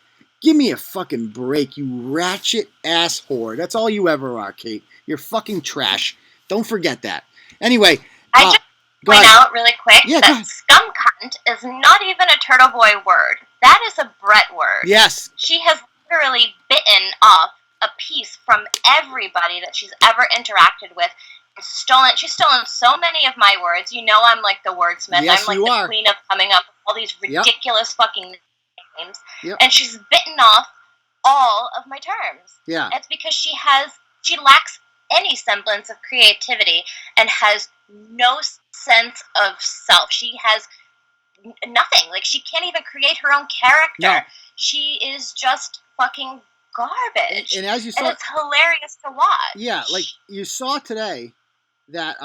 Give me a fucking break, you ratchet ass whore. That's all you ever are, Kate. You're fucking trash. Don't forget that. Anyway, I just point out really quick that scum cunt is not even a Turtle Boy word. That is a Brett word. Yes. She has literally bitten off a piece from everybody that she's ever interacted with. She's stolen so many of my words. You know I'm like the wordsmith. Yes, I'm like the queen of coming up with all these ridiculous fucking names. Yep. And she's bitten off all of my terms. Yeah. It's because she lacks any semblance of creativity and has no sense of self. She has nothing. She can't even create her own character. No. She is just fucking garbage. And as you saw, and it's hilarious to watch. Yeah, you saw today that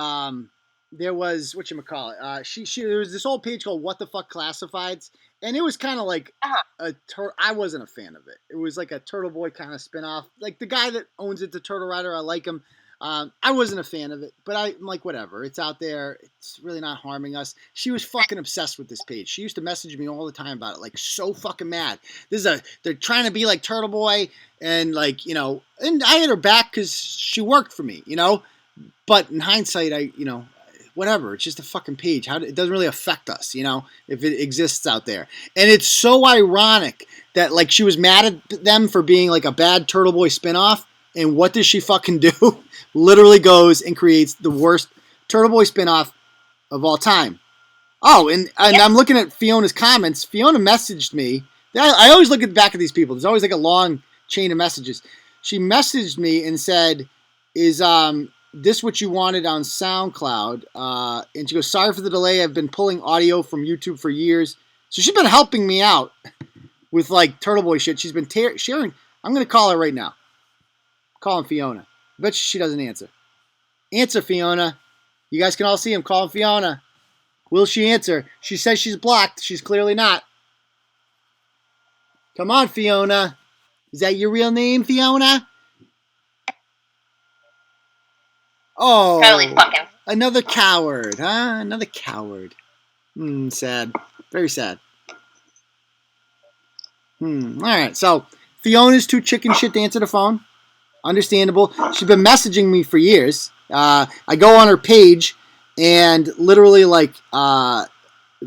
there was whatchamacallit. There was this old page called What the Fuck Classifieds, and it was kind of like I wasn't a fan of it. It was like a Turtle Boy kind of spinoff. Like the guy that owns it, the Turtle Rider, I like him. I wasn't a fan of it, but I'm like, whatever. It's out there. It's really not harming us. She was fucking obsessed with this page. She used to message me all the time about it, so fucking mad. They're trying to be like Turtle Boy, and and I had her back because she worked for me, But in hindsight, whatever. It's just a fucking page. It doesn't really affect us, if it exists out there. And it's so ironic that she was mad at them for being like a bad Turtle Boy spinoff. And what does she fucking do? Literally goes and creates the worst Turtle Boy spinoff of all time. Oh, and I'm looking at Fiona's comments. Fiona messaged me. I always look at the back of these people. There's always a long chain of messages. She messaged me and said, is this what you wanted on SoundCloud? And she goes, sorry for the delay. I've been pulling audio from YouTube for years. So she's been helping me out with Turtle Boy shit. She's been sharing. I'm going to call her right now. Calling Fiona. I bet she doesn't answer. Answer, Fiona. You guys can all see him. Calling Fiona. Will she answer? She says she's blocked. She's clearly not. Come on, Fiona. Is that your real name, Fiona? Oh. Totally fucking. Another coward, huh? Another coward. Sad. Very sad. All right. So, Fiona's too chicken shit to answer the phone. Understandable. She's been messaging me for years. I go on her page and literally let's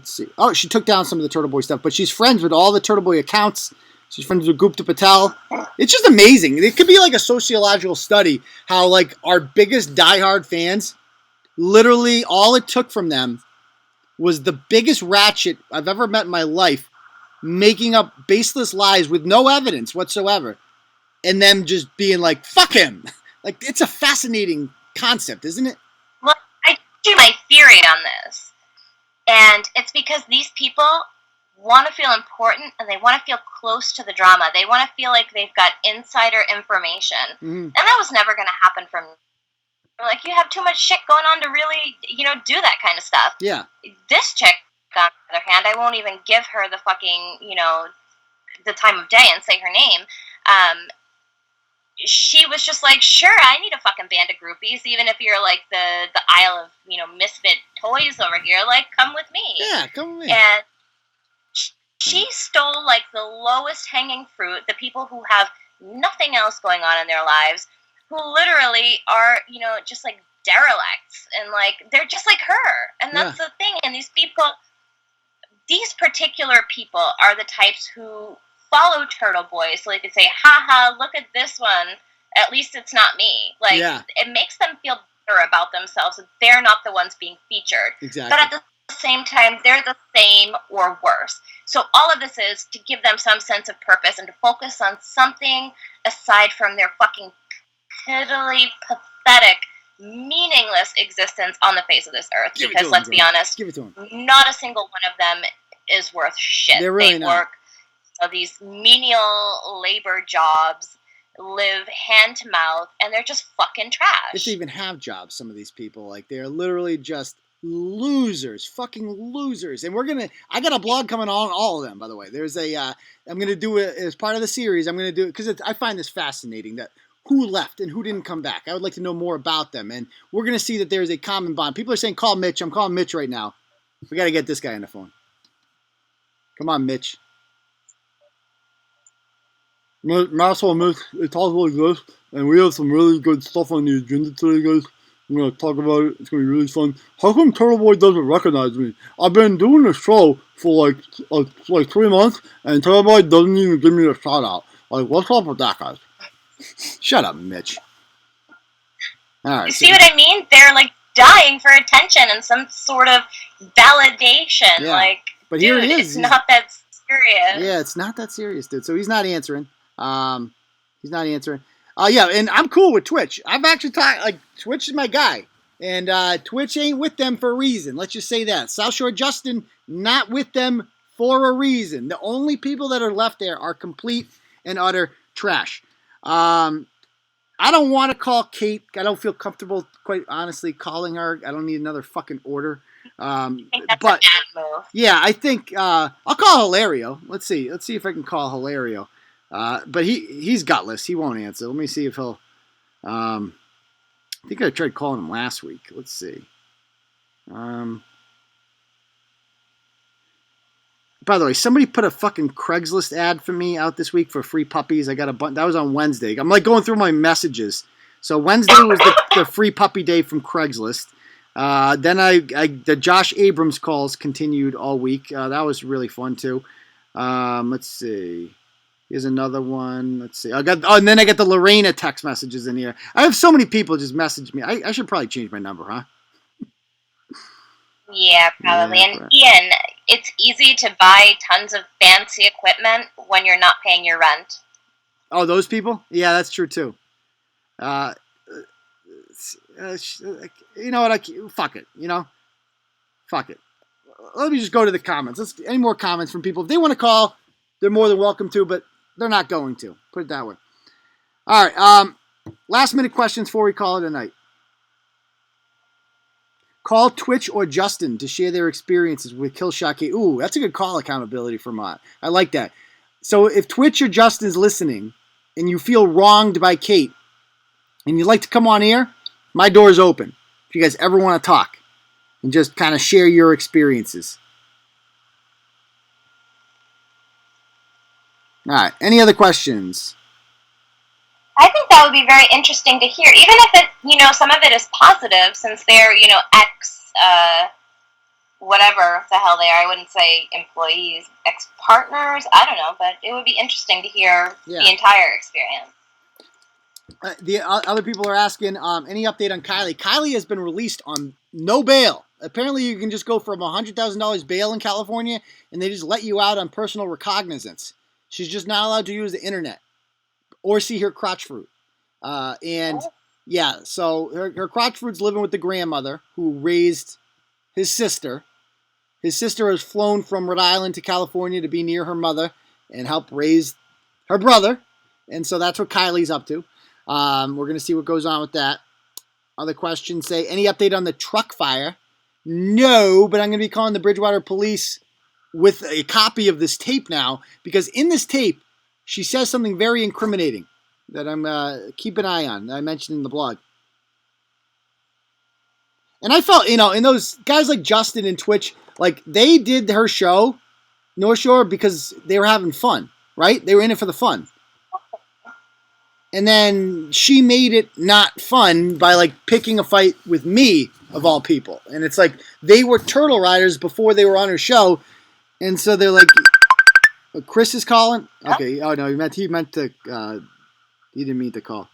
see. Oh, she took down some of the Turtle Boy stuff, but she's friends with all the Turtle Boy accounts. She's friends with Gupta Patel. It's just amazing. It could be like a sociological study how our biggest diehard fans, literally all it took from them was the biggest ratchet I've ever met in my life, making up baseless lies with no evidence whatsoever. And them just being like, fuck him. It's a fascinating concept, isn't it? Well, I do my theory on this. And it's because these people want to feel important and they want to feel close to the drama. They want to feel like they've got insider information. Mm-hmm. And that was never going to happen from me. Like, you have too much shit going on to really, do that kind of stuff. Yeah. This chick, on the other hand, I won't even give her the fucking, the time of day and say her name. She was just like, sure, I need a fucking band of groupies, even if you're like the aisle of, misfit toys over here. Like, come with me. Yeah, come with me. And she stole like the lowest hanging fruit, the people who have nothing else going on in their lives, who literally are, just like derelicts, and like they're just like her. And that's the thing. And these particular people are the types who follow Turtle Boy, so they could say, haha, look at this one. At least it's not me. Like, it makes them feel better about themselves that they're not the ones being featured. Exactly. But at the same time, they're the same or worse. So all of this is to give them some sense of purpose and to focus on something aside from their fucking piddly, pathetic, meaningless existence on the face of this earth. Because let's be honest, not a single one of them is worth shit. They're really they not. work these menial labor jobs, live hand to mouth, and they're just fucking trash. They even have jobs, some of these people. Like, they're literally just losers, fucking losers. And I got a blog coming on all of them, by the way. There's I'm going to do it as part of the series. I'm going to do it because I find this fascinating, that who left and who didn't come back. I would like to know more about them. And we're going to see that there's a common bond. People are saying, call Mitch. I'm calling Mitch right now. We got to get this guy on the phone. Come on, Mitch. Maxwell Mitch, it talks like this, and we have some really good stuff on the agenda today, guys. I'm going to talk about it. It's going to be really fun. How come Turtle Boy doesn't recognize me? I've been doing the show for like 3 months, and Turtle Boy doesn't even give me a shout out. Like, what's up with that, guys? Shut up, Mitch. All right. You see what I mean? They're like dying for attention and some sort of validation. Yeah. Like, but dude, here he is. it's not that serious. Yeah, it's not that serious, dude. So he's not answering. He's not answering. Yeah, and I'm cool with Twitch. I've actually talked, like, Twitch is my guy. And Twitch ain't with them for a reason. Let's just say that. South Shore Justin, not with them for a reason. The only people that are left there are complete and utter trash. I don't want to call Kate. I don't feel comfortable, quite honestly, calling her. I don't need another fucking order. I think that's a bad move. Yeah, I think I'll call Hilario. Let's see if I can call Hilario. But he's gutless. He won't answer. Let me see if he'll. I think I tried calling him last week. Let's see. By the way, somebody put a fucking Craigslist ad for me out this week for free puppies. I got a bunch. That was on Wednesday. I'm like going through my messages. So Wednesday was the free puppy day from Craigslist. Then the Josh Abrams calls continued all week. That was really fun too. Let's see. Here's another one. Let's see. And then I got the Lorena text messages in here. I have so many people just message me. I should probably change my number, huh? Yeah, probably. Yeah, and Ian, it's easy to buy tons of fancy equipment when you're not paying your rent. Oh, those people? Yeah, that's true too. You know what? Fuck it. Fuck it. Let me just go to the comments. Any more comments from people? If they want to call, they're more than welcome to, but they're not going to. Put it that way. All right. Last minute questions before we call it a night. Call Twitch or Justin to share their experiences with Killshot Kate. Ooh, that's a good call accountability for Mott. I like that. So if Twitch or Justin's listening and you feel wronged by Kate and you'd like to come on here, my door's open. If you guys ever want to talk and just kind of share your experiences. All right. Any other questions? I think that would be very interesting to hear, even if it, some of it is positive, since they're, ex, whatever the hell they are. I wouldn't say employees, ex-partners. I don't know, but it would be interesting to hear the entire experience. The other people are asking, any update on Kylie? Kylie has been released on no bail. Apparently, you can just go from $100,000 bail in California, and they just let you out on personal recognizance. She's just not allowed to use the internet or see her crotch fruit. So her crotch fruit's living with the grandmother who raised his sister. His sister has flown from Rhode Island to California to be near her mother and help raise her brother. And so that's what Kylie's up to. We're going to see what goes on with that. Other questions say, any update on the truck fire? No, but I'm going to be calling the Bridgewater police with a copy of this tape now, because in this tape, she says something very incriminating that I'm keep an eye on, that I mentioned in the blog. And I felt, and those guys like Justin and Twitch, like they did her show, North Shore, because they were having fun, right? They were in it for the fun. And then she made it not fun by like picking a fight with me, of all people. And it's like they were turtle riders before they were on her show. And so they're like, Chris is calling? Okay. Oh, no, he meant to, he didn't mean to call.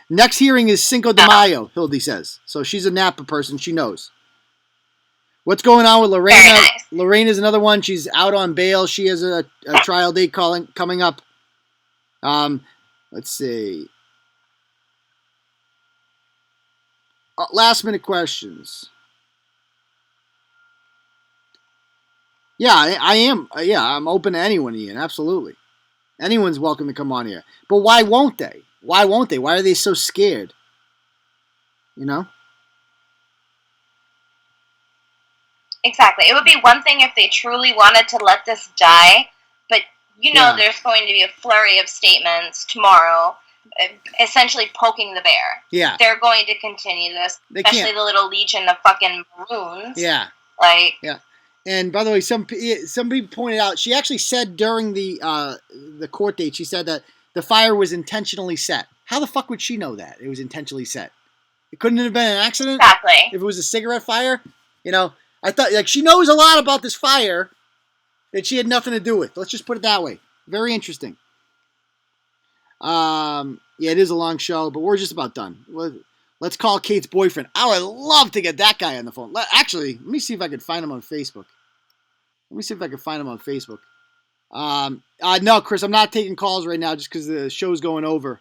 Next hearing is Cinco de Mayo, Hildy says. So she's a Napa person. She knows. What's going on with Lorena? Nice. Lorena's another one. She's out on bail. She has a trial date coming up. Let's see. Last minute questions. Yeah, I am. Yeah, I'm open to anyone, Ian. Absolutely. Anyone's welcome to come on here. But why won't they? Why won't they? Why are they so scared? Exactly. It would be one thing if they truly wanted to let this die, but there's going to be a flurry of statements tomorrow, essentially poking the bear. Yeah. They're going to continue this, especially the little legion of fucking maroons. Yeah. Yeah. And by the way, somebody pointed out, she actually said during the court date, she said that the fire was intentionally set. How the fuck would she know that it was intentionally set? It couldn't have been an accident? Exactly. If it was a cigarette fire? I thought, like, she knows a lot about this fire that she had nothing to do with. Let's just put it that way. Very interesting. Yeah, it is a long show, but we're just about done. Let's call Kate's boyfriend. I would love to get that guy on the phone. Actually, let me see if I can find him on Facebook. No, Chris, I'm not taking calls right now just because the show's going over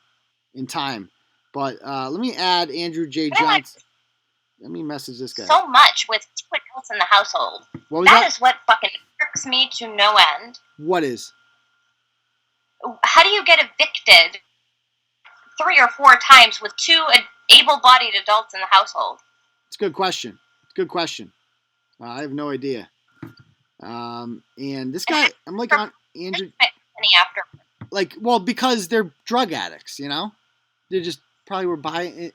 in time. But let me add Andrew J. Johnson. Let me message this guy. So much with secret notes in the household. What was that? That is what fucking irks me to no end. What is? How do you get evicted 3 or 4 times with 2 able-bodied adults in the household? It's a good question. I have no idea. And this guy, I'm like on Andrew. After. Like, well, because they're drug addicts, They just probably were buying it.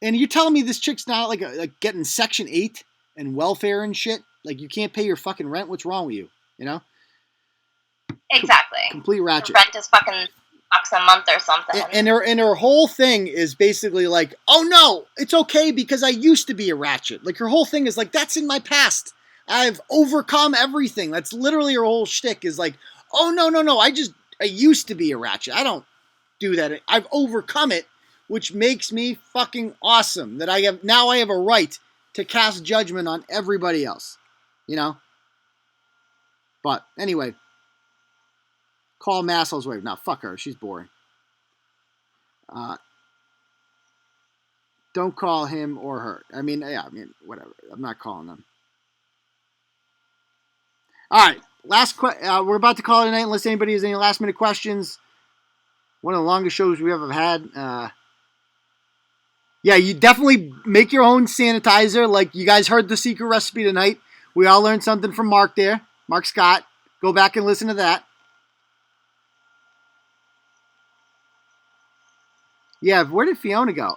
And you're telling me this chick's not like getting Section 8 and welfare and shit? Like, you can't pay your fucking rent? What's wrong with you? Exactly. Complete ratchet. Your rent is fucking $1 a month or something. And her whole thing is basically like, oh no, it's okay because I used to be a ratchet. Like, her whole thing is like, that's in my past. I've overcome everything. That's literally her whole shtick is like, oh no, I used to be a ratchet. I don't do that. I've overcome it, which makes me fucking awesome. That I have a right to cast judgment on everybody else. But anyway, call Massill's wife. No, fuck her. She's boring. Don't call him or her. Whatever. I'm not calling them. All right, we're about to call it a night unless anybody has any last minute questions. One of the longest shows we ever had. Yeah, you definitely make your own sanitizer. Like, you guys heard the secret recipe tonight. We all learned something from Mark there. Mark Scott. Go back and listen to that. Yeah, where did Fiona go?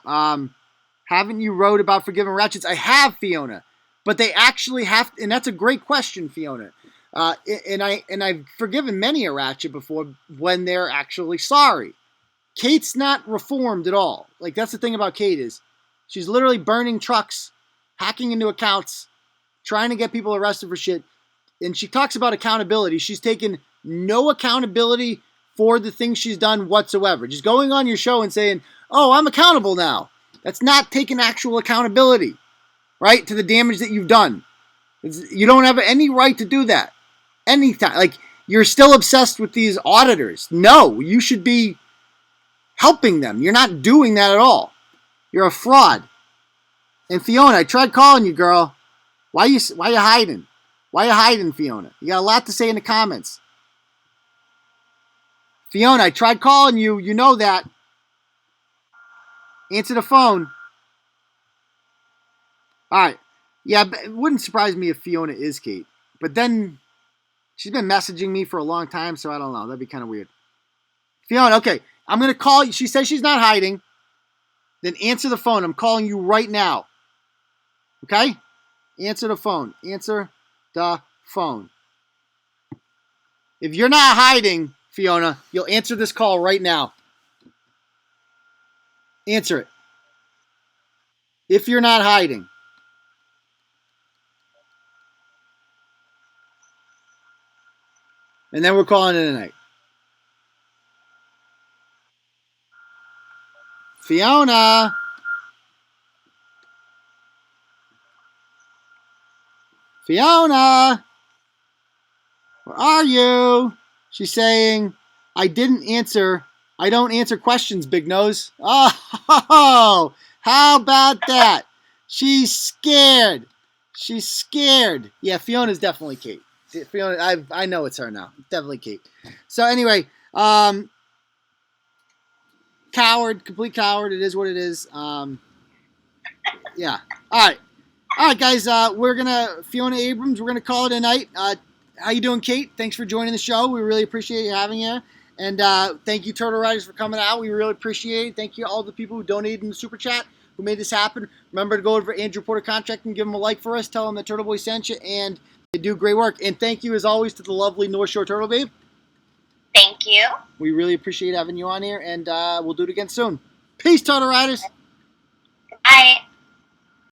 Haven't you wrote about forgiving ratchets? I have, Fiona. But they actually have, and that's a great question, Fiona. And I've forgiven many a ratchet before when they're actually sorry. Kate's not reformed at all. Like, that's the thing about Kate is she's literally burning trucks, hacking into accounts, trying to get people arrested for shit. And she talks about accountability. She's taken no accountability for the things she's done whatsoever. Just going on your show and saying, oh, I'm accountable now. That's not taking actual accountability, right, to the damage that you've done. You don't have any right to do that. Anytime. Like, you're still obsessed with these auditors. No, you should be helping them. You're not doing that at all. You're a fraud. And Fiona, I tried calling you, girl. Why you hiding? Why are you hiding, Fiona? You got a lot to say in the comments. Fiona, I tried calling you. You know that. Answer the phone. All right. Yeah, it wouldn't surprise me if Fiona is Kate. But then she's been messaging me for a long time, so I don't know. That'd be kind of weird. Fiona, okay. I'm going to call you. She says she's not hiding. Then answer the phone. I'm calling you right now. Okay? Answer the phone. Answer the phone. If you're not hiding, Fiona, you'll answer this call right now. Answer it. If you're not hiding. And then we're calling it a night. Fiona. Fiona. Where are you? She's saying, I didn't answer. I don't answer questions, Big Nose. Oh, how about that? She's scared. She's scared. Yeah, Fiona's definitely Kate. Fiona, I know it's her now. Definitely Kate. So anyway, coward, complete coward. It is what it is. Yeah. All right, guys. Fiona Abrams. We're gonna call it a night. How you doing, Kate? Thanks for joining the show. We really appreciate you having you. And thank you, Turtle Riders, for coming out. We really appreciate it. Thank you all the people who donated in the Super Chat, who made this happen. Remember to go over to Andrew Porter Contract and give him a like for us. Tell him that Turtle Boy sent you, and they do great work. And thank you, as always, to the lovely North Shore Turtle Babe. Thank you. We really appreciate having you on here, and we'll do it again soon. Peace, Turtle Riders. Bye.